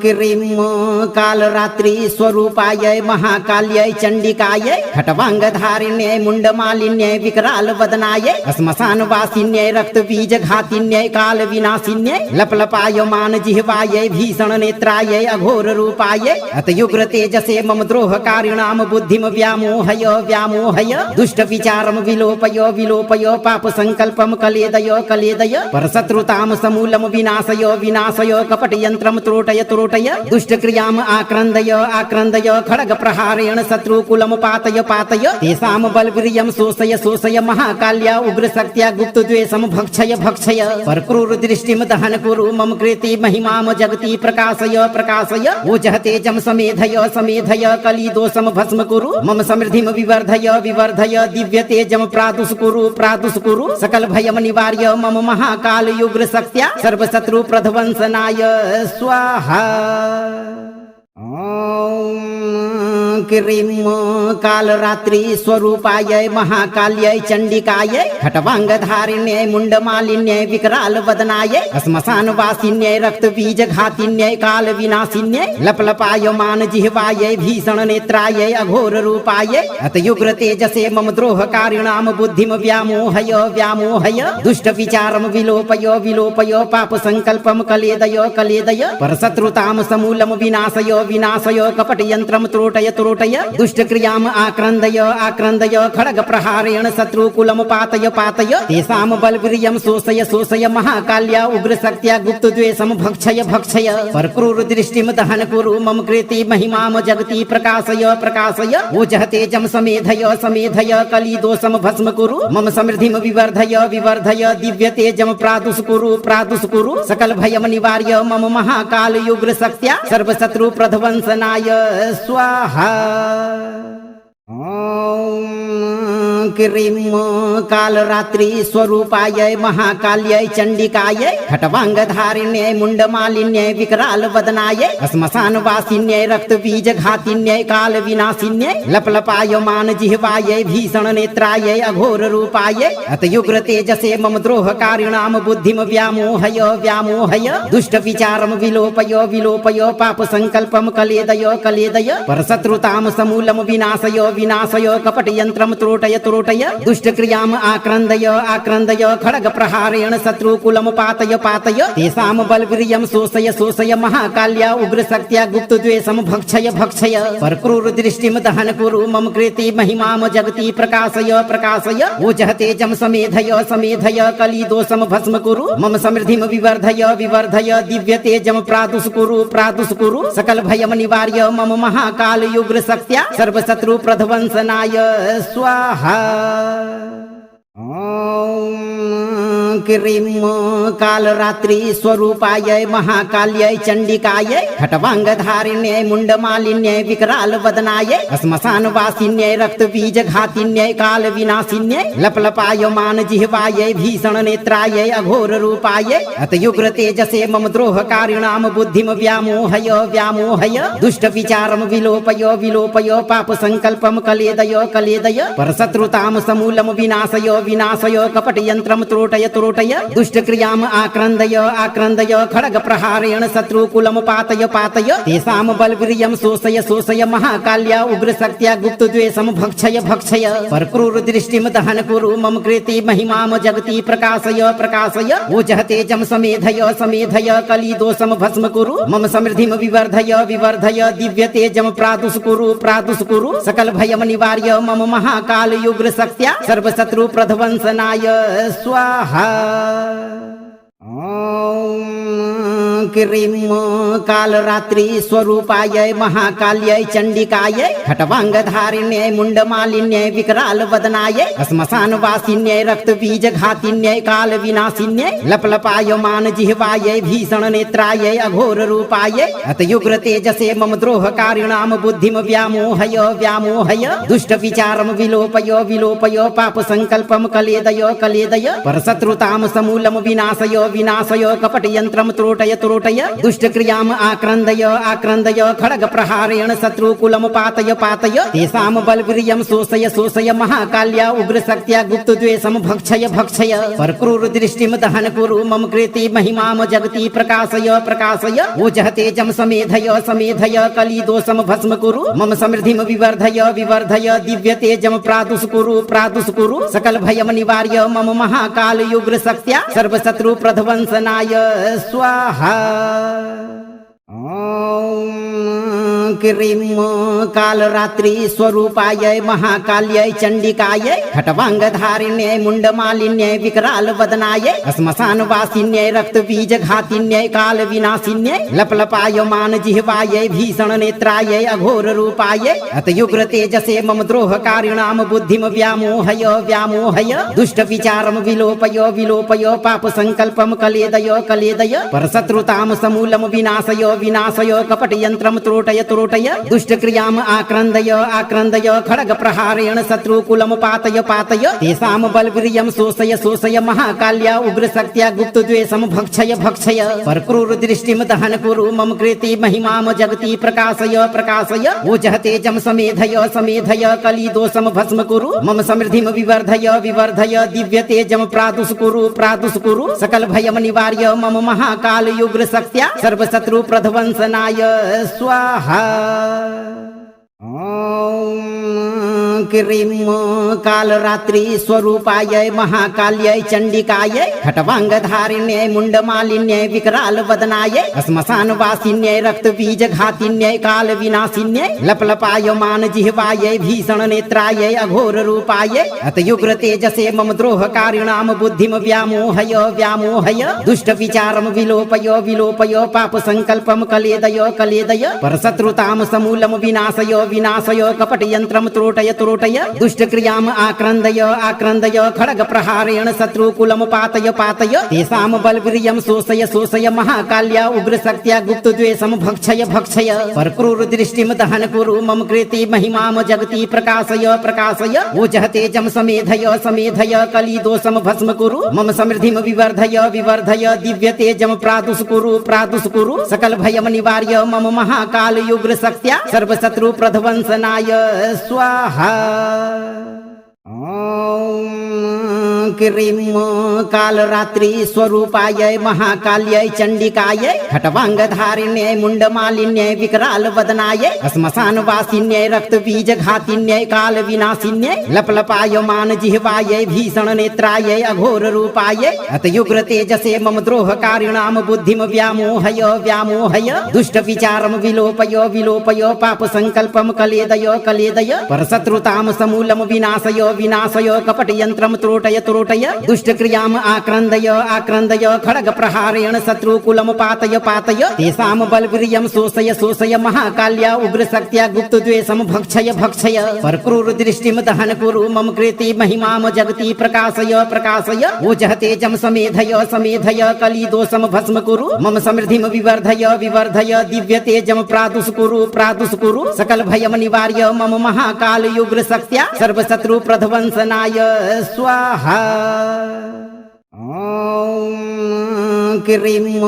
क्रीं कालरात्रि स्वरूपाय महाकाल्यै चण्डिकायै खट्वाङ्गधारिण्यै मुण्डमालिन्यै विकराल वदनायै श्मशानवासिन्यै रक्तबीजघातिन्यै कालविनाशिन्यै लपलपायमान जिह्वायै भीषण नेत्रायै अघोर रूपायै अतयुग्र तेजसे मम द्रोहकारिणां बुद्धिं व्यामोहय व्यामोहय दुष्ट विचारं विलोपय विलोपय पाप संकल्पं कलेदय कलेदय परशत्रुतां समूलं विनाशय विनाशय कपट यंत्रम त्रोटय त्रोटय दुष्ट क्रियाम आक्रन्दय आक्रन्दय खड्ग प्रहारेण शत्रुकुलम पातय पातय तेषां बलवीर्यं शोषय शोषय महाकाल्या उग्रशक्त्या गुप्तद्वेषं भक्षय भक्षय परक्रूर दृष्टिं दहन कुरु मम कृते महिमां जगति प्रकाशय प्रकाशय ओजः तेजं समेधय समेधय कलिदोषं भस्म कुरु मम समृद्धिं विवर्धय विवर्धय दिव्य तेजं प्रादुष कुरु सकल भयम निवार्य मम महाकाल युग्र शक्त्या सर्वशत्रु प्रध्वंसनाय स्वाहा। ओम क्रीं कालरात्रि स्वरूपाय महाकाल्यै चण्डिकायै खट्वाङ्गधारिण्यै मुण्डमालिन्यै विकराल वदनायै श्मशानवासिन्यै रक्तबीजघातिन्यै कालविनाशिन्यै लपलपायमान जिह्वायै भीषण नेत्रायै अघोर रूपायै अतयुग्र तेजसे मम द्रोहकारिणां बुद्धिं व्यामोहय व्यामोहय दुष्ट विचारं विलोपय विलोपय पाप संकल्पं कलेदय कलेदय परशत्रुतां समूलं विनाशय विनाशय कपट यंत्रम त्रोटय त्रोटय दुष्ट क्रियाम आक्रन्दय आक्रन्दय खड्ग प्रहारेण शत्रुकुलम पातय पातय तेषां बलवीर्यं शोषय शोषय महाकाल्या उग्रशक्त्या गुप्तद्वेषं भक्षय भक्षय परक्रूर दृष्टिं दहन कुरु मम कृते महिमां जगति प्रकाशय प्रकाशय ओजः तेजं समेधय समेधय कलिदोषं भस्म कुरु मम समृद्धिं विवर्धय विवर्धय दिव्य तेजं प्रादुष कुरु सकल भयम निवार्य मम महाकाल युग्र शक्त्या सर्वशत्रु प्रध्वंसनाय स्वाहा। ओम क्रीं कालरात्रि स्वरूपाय महाकाल्यै चण्डिकायै खट्वाङ्गधारिण्यै मुण्डमालिन्यै विकराल वदनायै श्मशानवासिन्यै रक्तबीजघातिन्यै कालविनाशिन्यै लपलपायमान जिह्वायै भीषण नेत्रायै अघोर रूपायै अतयुग्र तेजसे मम द्रोहकारिणां बुद्धिं व्यामोहय व्यामोहय दुष्ट विचारं विलोपय विलोपय पाप संकल्पं कलेदय कलेदय परशत्रुतां समूलं विनाशय विनाशय कपट यंत्रम त्रोटय त्रोटय दुष्ट क्रियाम आक्रन्दय आक्रन्दय खड्ग प्रहारेण शत्रुकुलम पातय पातय तेषां बलवीर्यं शोषय शोषय महाकाल्या उग्रशक्त्या गुप्तद्वेषं भक्षय भक्षय परक्रूर दृष्टिं दहन कुरु मम कृते महिमां जगति प्रकाशय प्रकाशय ओजः तेजं समेधय समेधय कलिदोषं भस्म कुरु मम समृद्धिं विवर्धय विवर्धय दिव्य तेजं प्रादुष कुरु सकल भयम निवार्य मम महाकाल युग्र शक्त्या सर्वशत्रु प्रध्वंसनाय स्वाहा। ओम क्रीं कालरात्रि स्वरूपाय महाकाल्यै चण्डिकायै खट्वाङ्गधारिण्यै मुण्डमालिन्यै विकराल वदनायै श्मशानवासिन्यै रक्तबीजघातिन्यै कालविनाशिन्यै लपलपायमान जिह्वायै भीषण नेत्रायै अघोर रूपायै अतयुग्र तेजसे मम द्रोहकारिणां बुद्धिं व्यामोहय व्यामोहय दुष्ट विचारं विलोपय विलोपय पाप संकल्पं कलेदय कलेदय परशत्रुतां समूलं विनाशय विनाशय कपट यंत्रम त्रोटय त्रोटय दुष्ट क्रियाम आक्रन्दय आक्रन्दय खड्ग प्रहारेण शत्रुकुलम पातय पातय तेषां बलवीर्यं शोषय शोषय महाकाल्या उग्रशक्त्या गुप्तद्वेषं भक्षय भक्षय परक्रूर दृष्टिं दहन कुरु मम कृते महिमां जगति प्रकाशय प्रकाशय ओजः तेजं समेधय समेधय कलिदोषं भस्म कुरु मम समृद्धिं विवर्धय विवर्धय दिव्य तेजं प्रादुष कुरु सकल भयम निवार्य मम महाकाल युग्र शक्त्या सर्वशत्रु प्रध्वंसनाय स्वाहा। ओम क्रीं कालरात्रि स्वरूपायै महाकाल्यै चण्डिकायै खट्वाङ्गधारिण्यै मुण्डमालिन्यै विकरालवदनायै श्मशानवासिन्यै रक्तबीजघातिन्यै कालविनाशिन्यै लपलपायमान जिह्वायै भीषणनेत्रायै अघोररूपायै अतयुग्रतेजसे मम द्रोहकारिणां बुद्धिं व्यामोहय व्यामोहय दुष्टविचारं विलोपय विलोपय पापसङ्कल्पं कलेदय कलेदय परशत्रुतां समूलं विनाशय विनाशय कपटयन्त्रं त्रोटय त्रोटय दुष्टक्रियाम् आक्रन्दय आक्रन्दय खड्गप्रहारेण शत्रुकुलं पातय पातय तेषां बलवीर्यं शोषय शोषय महाकाल्या उग्रशक्त्या गुप्तद्वेषं भक्षय भक्षय परक्रूरदृष्टिं दहन कुरु मम कृते महिमां जगति प्रकाशय प्रकाशय ओजः तेजं समेधय समेधय कलिदोषं भस्म कुरु मम समृद्धिं विवर्धय विवर्धय दिव्य तेजं प्रादुष्कुरु प्रादुष्कुरु सकल भयं निवार्य मम महाकाल उग्रशक्त्या सर्वशत्रु प्रध्वंसनाय स्वाहा। क्रीं कालरात्रि स्वरूपायै महाकाल्यै चण्डिकायै खट्वाङ्गधारिण्यै मुण्डमालिन्यै विकरालवदनायै श्मशानवासिन्यै रक्तबीजघातिन्यै कालविनाशिन्यै लपलपायमान जिह्वायै भीषणनेत्रायै अघोररूपायै अतयुग्रतेजसे मम द्रोहकारिणां बुद्धिं व्यामोहय व्यामोहय दुष्टविचारं विलोपय विलोपय पापसङ्कल्पं कलेदय कलेदय परशत्रुतां समूलं विनाशय विनाशय कपटयन्त्रं त्रोटय त्रोटय दुष्टक्रियाम् आक्रन्दय आक्रन्दय खड्गप्रहारेण शत्रुकुलं पातय पातय तेषां बलवीर्यं शोषय शोषय महाकाल्या उग्रशक्त्या गुप्तद्वेषं भक्षय भक्षय परक्रूरदृष्टिं दहन कुरु मम कृते महिमां जगति प्रकाशय प्रकाशय ओजः तेजं समेधय समेधय कलिदोषं भस्म कुरु मम समृद्धिं विवर्धय विवर्धय दिव्य तेजं प्रादुष्कुरु प्रादुष्कुरु सकल भयं निवार्य मम महाकाल उग्रशक्त्या सर्वशत्रु प्रध्वंसनाय स्वाहा। क्रीं कालरात्रि स्वरूपायै महाकाल्यै चण्डिकायै खट्वाङ्गधारिण्यै मुण्डमालिन्यै विकरालवदनायै श्मशानवासिन्यै रक्तबीजघातिन्यै कालविनाशिन्यै लपलपायमान जिह्वायै भीषणनेत्रायै अघोररूपायै अतयुग्रतेजसे मम द्रोहकारिणां बुद्धिं व्यामोहय व्यामोहय दुष्टविचारं विलोपय विलोपय पापसङ्कल्पं कलेदय कलेदय परशत्रुतां समूलं विनाशय विनाशय कपटयन्त्रं त्रोटय त्रोटय दुष्टक्रियाम् आक्रन्दय आक्रन्दय खड्गप्रहारेण शत्रुकुलं पातय पातय तेषां बलवीर्यं शोषय शोषय महाकाल्या उग्रशक्त्या गुप्तद्वेषं भक्षय भक्षय परक्रूरदृष्टिं दहन कुरु मम कृते महिमां जगति प्रकाशय प्रकाशय ओजः तेजं समेधय समेधय कलिदोषं भस्म कुरु मम समृद्धिं विवर्धय विवर्धय दिव्य तेजं प्रादुष्कुरु प्रादुष्कुरु सकल भयं निवार्य मम महाकाल उग्रशक्त्या सर्वशत्रु प्रध्वंसनाय स्वाहा। क्रीं कालरात्रि स्वरूपायै महाकाल्यै चण्डिकायै खट्वाङ्गधारिण्यै मुण्डमालिन्यै विकरालवदनायै श्मशानवासिन्यै रक्तबीजघातिन्यै कालविनाशिन्यै लपलपायमान जिह्वायै भीषणनेत्रायै अघोररूपायै अतयुग्रतेजसे मम द्रोहकारिणां बुद्धिं व्यामोहय व्यामोहय दुष्टविचारं विलोपय विलोपय पापसङ्कल्पं कलेदय कलेदय परशत्रुतां समूलं विनाशय विनाशय कपटयन्त्रं त्रोटय त्रोटय दुष्टक्रियाम् आक्रन्दय आक्रन्दय खड्गप्रहारेण शत्रुकुलं पातय पातय तेषां बलवीर्यं शोषय शोषय महाकाल्या उग्रशक्त्या गुप्तद्वेषं भक्षय भक्षय परक्रूरदृष्टिं दहन कुरु मम कृते महिमां जगति प्रकाशय प्रकाशय ओजः तेजं समेधय समेधय कलिदोषं भस्म कुरु मम समृद्धिं विवर्धय विवर्धय दिव्य तेजं प्रादुष्कुरु प्रादुष्कुरु सकल भयं निवार्य मम महाकाल उग्रशक्त्या सर्वशत्रु प्रध्वंसनाय स्वाहा। क्रीं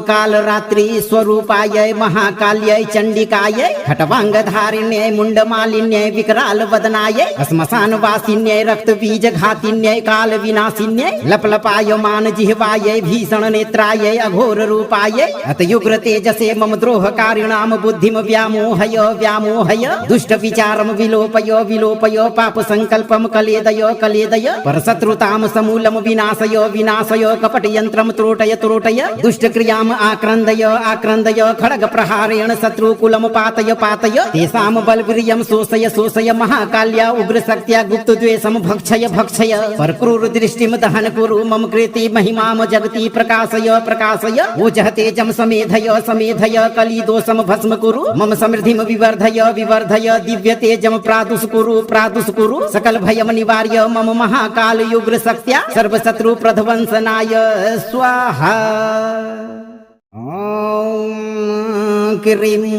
कालरात्रि स्वरूपायै महाकाल्यै चण्डिकायै खट्वाङ्गधारिण्यै मुण्डमालिन्यै विकरालवदनायै श्मशानवासिन्यै रक्तबीजघातिन्यै कालविनाशिन्यै लपलपायमान जिह्वायै भीषणनेत्रायै अघोररूपायै अतयुग्रतेजसे मम द्रोहकारिणां बुद्धिं व्यामोहय व्यामोहय दुष्टविचारं विलोपय विलोपय पापसङ्कल्पं कलेदय कलेदय परशत्रुतां समूलं विनाशय विनाशय कपटयन्त्रं त्रोटय त्रोटय दुष्ट क्रियाम आक्रन्दय आक्रन्दय खड्ग प्रहारेण शत्रुकुलम पातय पातय तेषां बलवीर्यं शोषय शोषय महाकाल्या उग्र शक्त्या गुप्त द्वेषम भक्षय भक्षय परक्रूर दृष्टिम दहन कुरु मम कृति महिमाम जगति प्रकाशय प्रकाशय ओजः तेजं समेधय समेधय कलिदोषम भस्म कुरु मम समृद्धिम विवर्धय विवर्धय दिव्य तेजम प्रादुष कुरु सकल भयम निवार्य मम महाकाल युग्र शक्त्या सर्वशत्रु प्रध्वंसनाय स्वाहा। क्रीं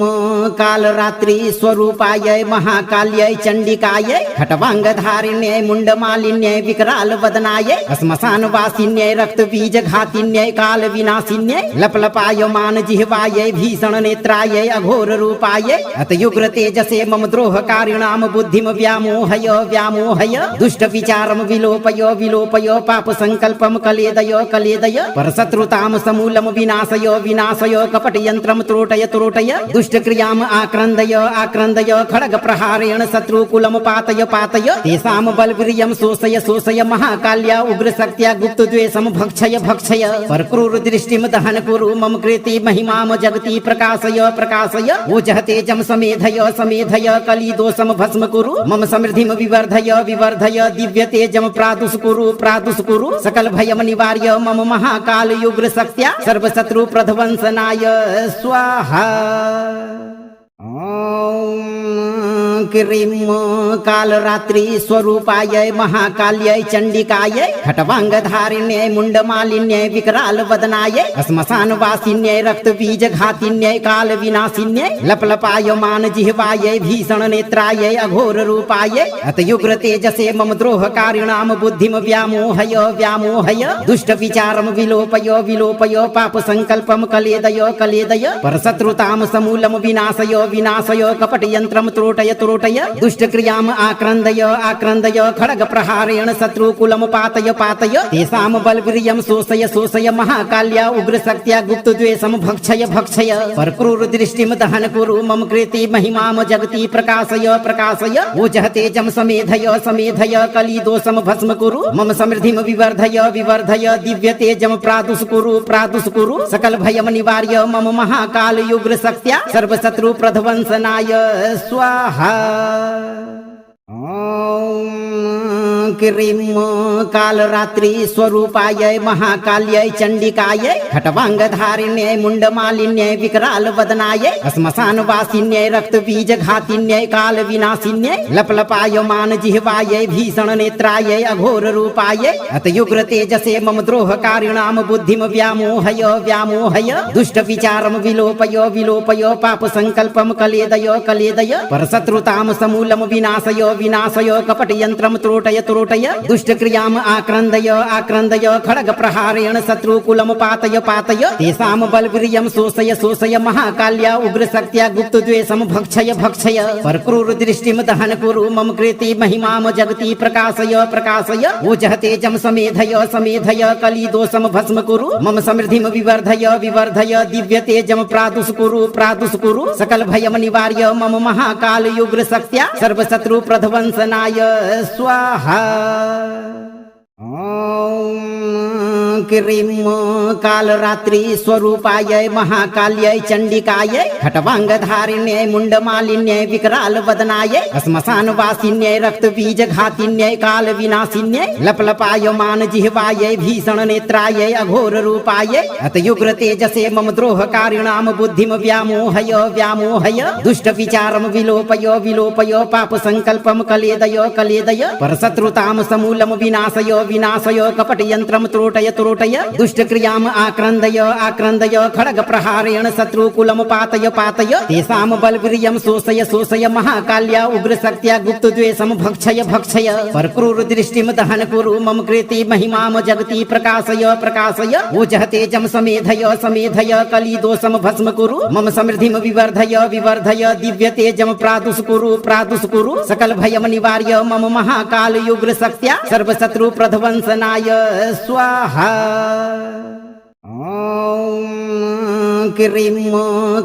कालरात्रि स्वरूपाय महाकाल्यै चण्डिकायै खट्वाङ्गधारिण्यै मुण्डमालिन्यै विकराल वदनायै श्मशान वासिन्यै रक्तबीज घातिन्यै काल विनाशिन्यै लपलपायमान जिह्वायै भीषण नेत्रायै अघोर रूपायै अतयुग्र तेजसे मम द्रोहकारिणाम बुद्धिम व्यामोहय व्यामोहय दुष्ट विचारम विलोपय विलोपय पाप संकल्पम कलेदय कलेदय परशत्रुताम समूलम विनाशय विनाशय कपट यंत्रम त्रोटय त्रोटय दुष्ट क्रियाम आक्रन्दय आक्रन्दय खड्ग प्रहारेण शत्रुकुलम पातय पातय तेषां बलवीर्यं शोषय शोषय महाकाल्या उग्र शक्त्या गुप्त द्वेषम भक्षय भक्षय परक्रूर दृष्टिम दहन कुरु मम कृति महिमाम जगति प्रकाशय प्रकाशय ओजः तेजं समेधय समेधय कलिदोषम भस्म कुरु मम समृद्धिम विवर्धय विवर्धय दिव्य तेजम प्रादुष कुरु सकल भयम निवार्य मम महाकाल युग्र शक्त्या सर्वशत्रु प्रध्वंसनाय स्वाहा। क्रीं कालरात्रि स्वरूपाय महाकाल्यै चण्डिकायै खट्वाङ्गधारिण्यै मुण्डमालिन्यै विकराल वदनायै श्मशान वासिन्यै रक्तबीज घातिन्यै काल विनाशिन्यै लपलपायमान जिह्वायै भीषण नेत्रायै अघोर रूपायै अतयुग्र तेजसे मम द्रोहकारिणाम बुद्धिम व्यामोहय व्यामोहय दुष्ट विचारम विलोपय विलोपय पाप संकल्पम कलेदय कलेदय परशत्रुताम समूलम विनाशय विनाशय कपट यंत्रम त्रोटय त्रोटय दुष्ट क्रियाम आक्रन्दय आक्रन्दय खड्ग प्रहारेण शत्रुकुलम पातय पातय तेषां बलवीर्यं शोषय शोषय महाकाल्या उग्र शक्त्या गुप्त द्वेषम भक्षय भक्षय परक्रूर दृष्टिम दहन कुरु मम कृति महिमाम जगति प्रकाशय प्रकाशय ओजः तेजं समेधय समेधय कलिदोषम भस्म कुरु मम समृद्धिम विवर्धय विवर्धय दिव्य तेजम प्रादुष कुरु सकल भयम निवार्य मम महाकाल युग्र शक्त्या सर्वशत्रु प्रध्वंसनाय स्वाहा। क्रीं कालरात्रि स्वरूपाय महाकाल्यै चण्डिकायै खट्वाङ्गधारिण्यै मुण्डमालिन्यै विकराल वदनायै श्मशान वासिन्यै रक्तबीज घातिन्यै काल विनाशिन्यै लपलपायमान जिह्वायै भीषण नेत्रायै अघोर रूपायै अतयुग्र तेजसे मम द्रोहकारिणाम बुद्धिम व्यामोहय व्यामोहय दुष्ट विचारम विलोपय विलोपय पाप संकल्पम कलेदय कलेदय परशत्रुताम समूलम विनाशय विनाशय कपट यंत्रम त्रोटय त्रोटय दुष्ट क्रियाम आक्रन्दय आक्रन्दय खड्ग प्रहारेण शत्रुकुलम पातय पातय तेषां बलवीर्यं शोषय शोषय महाकाल्या उग्र शक्त्या गुप्त द्वेषम भक्षय भक्षय परक्रूर दृष्टिम दहन कुरु मम कृति महिमाम जगति प्रकाशय प्रकाशय ओजः तेजं समेधय समेधय कलिदोषम भस्म कुरु मम समृद्धिम विवर्धय विवर्धय दिव्य तेजम प्रादुष कुरु सकल भयम निवार्य मम महाकाल युग्र शक्त्या सर्वशत्रु प्रध्वंसनाय स्वाहा। क्रीं कालरात्रि स्वरूपाय महाकाल्यै चण्डिकायै खट्वाङ्गधारिण्यै मुण्डमालिन्यै विकराल वदनायै श्मशान वासिन्यै रक्तबीज घातिन्यै काल विनाशिन्यै लपलपायमान जिह्वायै भीषण नेत्रायै अघोर रूपायै अतयुग्र तेजसे मम द्रोहकारिणाम बुद्धिम व्यामोहय व्यामोहय दुष्ट विचारम विलोपय विलोपय पाप संकल्पम कलेदय कलेदय परशत्रुताम समूलम विनाशय विनाशय कपट यंत्रम त्रोटय त्रोटय दुष्ट क्रियाम आक्रन्दय आक्रन्दय खड्ग प्रहारेण शत्रुकुलम पातय पातय तेषां बलवीर्यं शोषय शोषय महाकाल्या उग्र शक्त्या गुप्त द्वेषम भक्षय भक्षय परक्रूर दृष्टिम दहन कुरु मम कृति महिमाम जगति प्रकाशय प्रकाशय ओजः तेजं समेधय समेधय कलिदोषम भस्म कुरु मम समृद्धिम विवर्धय विवर्धय दिव्य तेजम प्रादुष कुरु सकल भयम निवार्य मम महाकाल युग्र शक्त्या सर्वशत्रु प्रध्वंसनाय स्वाहा। क्रीं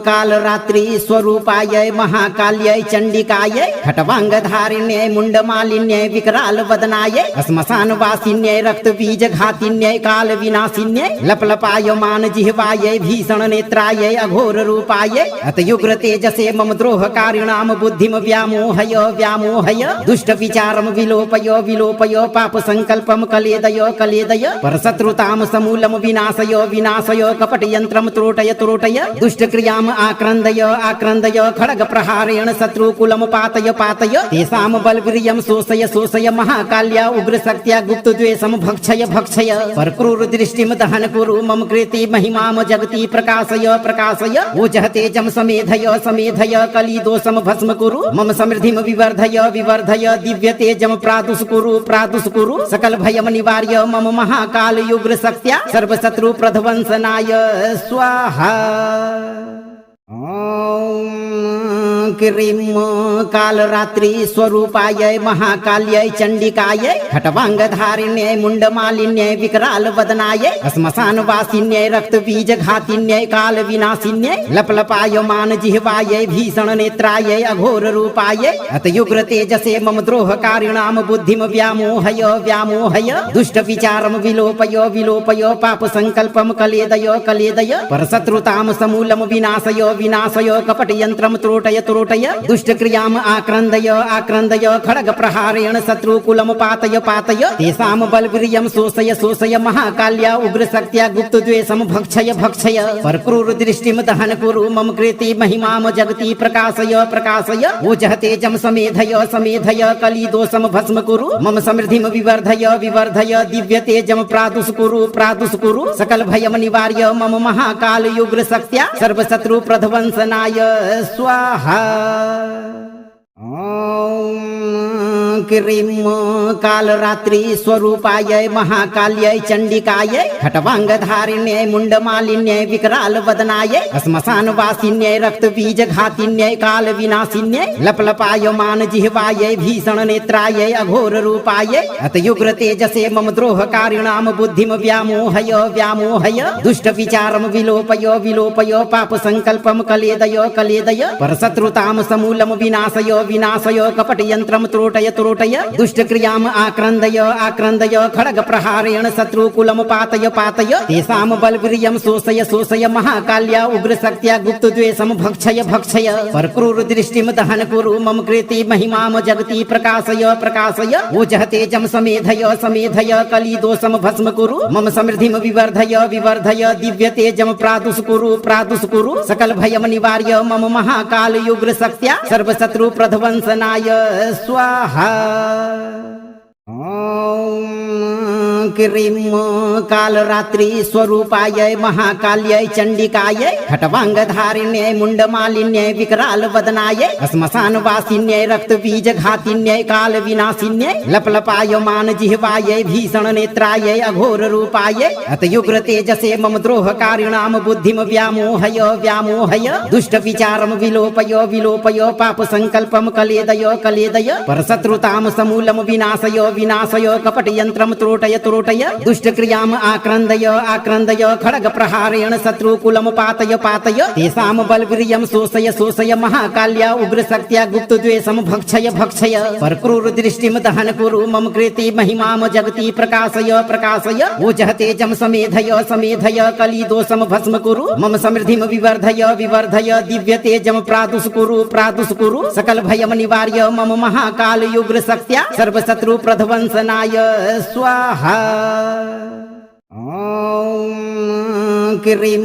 कालरात्रि स्वरूपायै महाकाल्यै चण्डिकायै खट्वाङ्गधारिण्यै मुण्डमालिन्यै विकरालवदनायै श्मशानवासिन्यै रक्तबीजघातिन्यै कालविनाशिन्यै लपलपायमान जिह्वायै भीषणनेत्रायै अघोररूपायै अतयुग्रतेजसे मम द्रोहकारिणां बुद्धिं व्यामोहय व्यामोहय दुष्टविचारं विलोपय विलोपय पापसङ्कल्पं कलेदय कलेदय परशत्रुतां समूलं विनाशय विनाशय कपटयन्त्रं त्रोटय त्रोटय दुष्टक्रियाम् आक्रन्दय आक्रन्दय खड्गप्रहारेण शत्रुकुलं पातय पातय तेषां बलवीर्यं शोषय शोषय महाकाल्या उग्रशक्त्या गुप्तद्वेषं भक्षय भक्षय परक्रूरदृष्टिं दहन कुरु मम कृते महिमां जगति प्रकाशय प्रकाशय ओजः तेजं समेधय समेधय कलिदोषं भस्म कुरु मम समृद्धिं विवर्धय विवर्धय दिव्यतेजं प्रादुष्कुरु प्रादुष्कुरु सकल भयं निवार्य मम महाकाल उग्रशक्त्या सर्वशत्रु प्रध्वंसनाय स्वाहा। क्रीं कालरात्रि स्वरूपायै महाकाल्यै चण्डिकायै खट्वाङ्गधारिण्यै मुण्डमालिन्यै विकरालवदनायै श्मशानवासिन्यै रक्तबीजघातिन्यै कालविनाशिन्यै लपलपायमान जिह्वायै भीषणनेत्रायै अघोररूपायै अतयुग्रतेजसे मम द्रोहकारिणां बुद्धिं व्यामोहय व्यामोहय दुष्टविचारं विलोपय विलोपय पापसङ्कल्पं कलेदय कलेदय परशत्रुतां समूलं विनाशय विनाशय कपटयन्त्रं त्रोटय त्रोटय दुष्टक्रियाम् आक्रन्दय आक्रन्दय खड्गप्रहारेण शत्रुकुलं पातय पातय तेषां बलवीर्यं शोषय शोषय महाकाल्या उग्रशक्त्या गुप्तद्वेषं भक्षय भक्षय परक्रूरदृष्टिं दहन कुरु मम कृते महिमां जगति प्रकाशय प्रकाशय ओजः तेजं समेधय समेधय कलिदोषं भस्म कुरु मम समृद्धिं विवर्धय विवर्धय दिव्यतेजं प्रादुष्कुरु प्रादुष्कुरु सकल भयं निवार्य मम महाकाल उग्रशक्त्या सर्वशत्रु प्रध्वंसनाय स्वाहा। क्रीं कालरात्रि स्वरूपायै महाकाल्यै चण्डिकायै खट्वाङ्गधारिण्यै मुण्डमालिन्यै विकरालवदनायै श्मशानवासिन्यै रक्तबीजघातिन्यै कालविनाशिन्यै लपलपायमान जिह्वायै भीषणनेत्रायै अघोररूपायै अतयुग्रतेजसे मम द्रोहकारिणां बुद्धिं व्यामोहय व्यामोहय दुष्टविचारं विलोपय विलोपय पापसङ्कल्पं कलेदय कलेदय परशत्रुतां समूलं विनाशय विनाशय कपटयन्त्रं त्रोटय त्रोटय दुष्टक्रियाम् आक्रन्दय आक्रन्दय खड्गप्रहारेण शत्रुकुलं पातय पातय तेषां बलवीर्यं शोषय शोषय महाकाल्या उग्रशक्त्या गुप्तद्वेषं भक्षय भक्षय परक्रूरदृष्टिं दहन कुरु मम कृते महिमां जगति प्रकाशय प्रकाशय ओजः तेजं समेधय समेधय कलिदोषं भस्म कुरु मम समृद्धिं विवर्धय विवर्धय दिव्यतेजं प्रादुष्कुरु प्रादुष्कुरु सकल भयं निवार्य मम महाकाल उग्रशक्त्या सर्वशत्रु प्रध्वंसनाय स्वाहा। क्रीं कालरात्रि स्वरूपायै महाकाल्यै चण्डिकायै खट्वाङ्गधारिण्यै मुण्डमालिन्यै विकरालवदनायै श्मशानवासिन्यै रक्तबीजघातिन्यै कालविनाशिन्यै लपलपायमान जिह्वायै भीषणनेत्रायै अघोररूपायै अतयुग्रतेजसे मम द्रोहकारिणां बुद्धिं व्यामोहय व्यामोहय दुष्टविचारं विलोपय विलोपय पापसङ्कल्पं कलेदय कलेदय परशत्रुतां समूलं विनाशय विनाशय कपटयन्त्रं त्रोटय त्रोटय दुष्टक्रियाम् आक्रन्दय आक्रन्दय खड्गप्रहारेण शत्रुकुलं पातय पातय तेषां बलवीर्यं शोषय शोषय महाकाल्या उग्रशक्त्या गुप्तद्वेषं भक्षय भक्षय परक्रूरदृष्टिं दहन कुरु मम कृते महिमां जगति प्रकाशय प्रकाशय ओजः तेजं समेधय समेधय कलिदोषं भस्म कुरु मम समृद्धिं विवर्धय विवर्धय दिव्यतेजं प्रादुष्कुरु प्रादुष्कुरु सकल भयं निवार्य मम महाकाल उग्रशक्त्या सर्वशत्रु प्रध्वंसनाय स्वाहा। क्रीं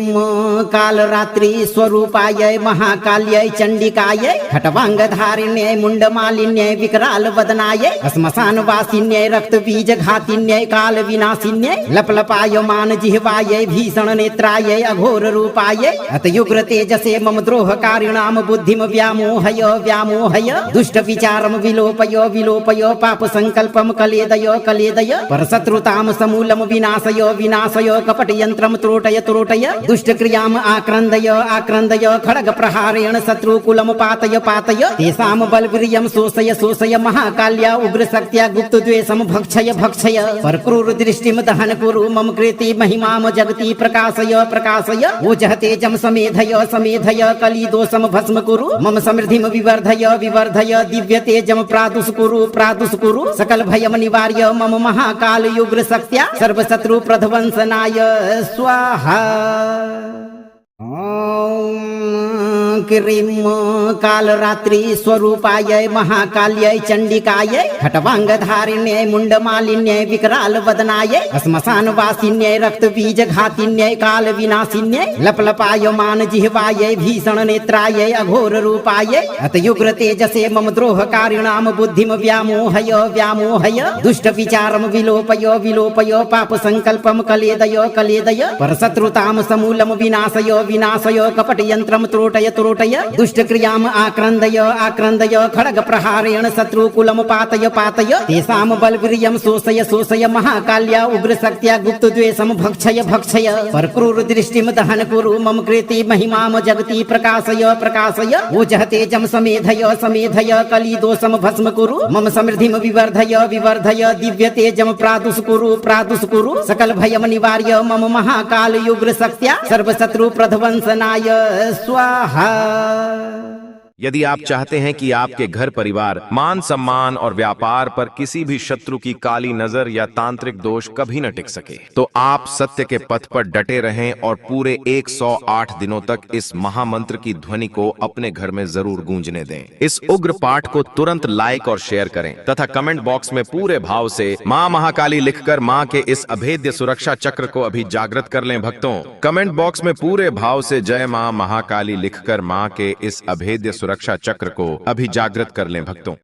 कालरात्रि स्वरूपायै महाकाल्यै चण्डिकायै खट्वाङ्गधारिण्यै मुण्डमालिन्यै विकरालवदनायै श्मशानवासिन्यै रक्तबीजघातिन्यै कालविनाशिन्यै लपलपायमान जिह्वायै भीषणनेत्रायै अघोररूपायै अतयुग्रतेजसे मम द्रोहकारिणां बुद्धिं व्यामोहय व्यामोहय दुष्टविचारं विलोपय विलोपय पापसङ्कल्पं कलेदय कलेदय परशत्रुतां समूलं विनाशय विनाशय कपटयन्त्रं त्रोटय त्रोटय त्रोटय दुष्ट क्रियाम आक्रंदय आक्रंदय खड्ग प्रहारेण शत्रुकुलम पातय पातय तेषाम बलवीर्यं शोषय शोषय महाकाल्या उग्र शक्त्या गुप्त द्वेषम भक्षय भक्षय परक्रूर दृष्टिम दहन कुरु मम कृति महिमाम जगति प्रकाशय प्रकाशय ओजः तेजम समेधय समेधय कली दोषम भस्म कुरु मम समृद्धिम विवर्धय विवर्धय दिव्य तेजम प्रादुष कुरु सकल भयम निवार्य मम महाकाल युग्र शक्त्या सर्व शत्रु प्रध्वंसनाय स्वाहा। ओम क्रीं कालरात्रि स्वरूपाय महाकाल्यै चंडिकायै खट्वांगधारिण्यै मुंडमालिन्यै विकराल वदनायै श्मशानवासिन्यै रक्तबीजघातिन्यै काल विनाशिन्यै लपलपायमान जिह्वायै भीषण नेत्रायै अघोर रूपायै अतयुग्र तेजसे मम द्रोहकारिणाम बुद्धिम व्यामोहय व्यामोहय दुष्ट विचारम विलोपय विलोपय पाप संकल्पम कलेदय कलेदय परशत्रुताम समूलम विनाशय विनाशय कपट यंत्रम त्रोटय त्रोटय दुष्ट क्रियाम आक्रंदय आक्रंदय खड्ग प्रहारेण शत्रुकुलम पातय पातय तेषाम बलवीर्यं शोषय शोषय महाकाल्या उग्र शक्त्या गुप्त द्वेषम भक्षय भक्षय परक्रूर दृष्टिम दहन कुरु मम कृति महिमाम जगति प्रकाशय प्रकाशय ओजः तेजम समेधय समेधय कली दोषम भस्म कुरु मम समृद्धिम विवर्धय विवर्धय दिव्य तेजम प्रादुष कुरु सकल भयम निवार्य मम महाकाल युग्र शक्त्या सर्व शत्रु प्रध्वंसनाय स्वाहा। यदि आप चाहते हैं कि आपके घर परिवार मान सम्मान और व्यापार पर किसी भी शत्रु की काली नजर या तांत्रिक दोष कभी न टिक सके, तो आप सत्य के पथ पर डटे रहें और पूरे 108 दिनों तक इस महामंत्र की ध्वनि को अपने घर में जरूर गूंजने दें। इस उग्र पाठ को तुरंत लाइक और शेयर करें तथा कमेंट बॉक्स में पूरे भाव से मां महाकाली लिखकर मां के इस अभेद्य सुरक्षा चक्र को अभी जागृत कर लें। भक्तों, कमेंट बॉक्स में पूरे भाव से जय मां महाकाली लिखकर मां के इस अभेद्य सुरक्षा चक्र को अभी जागृत कर लें। भक्तों।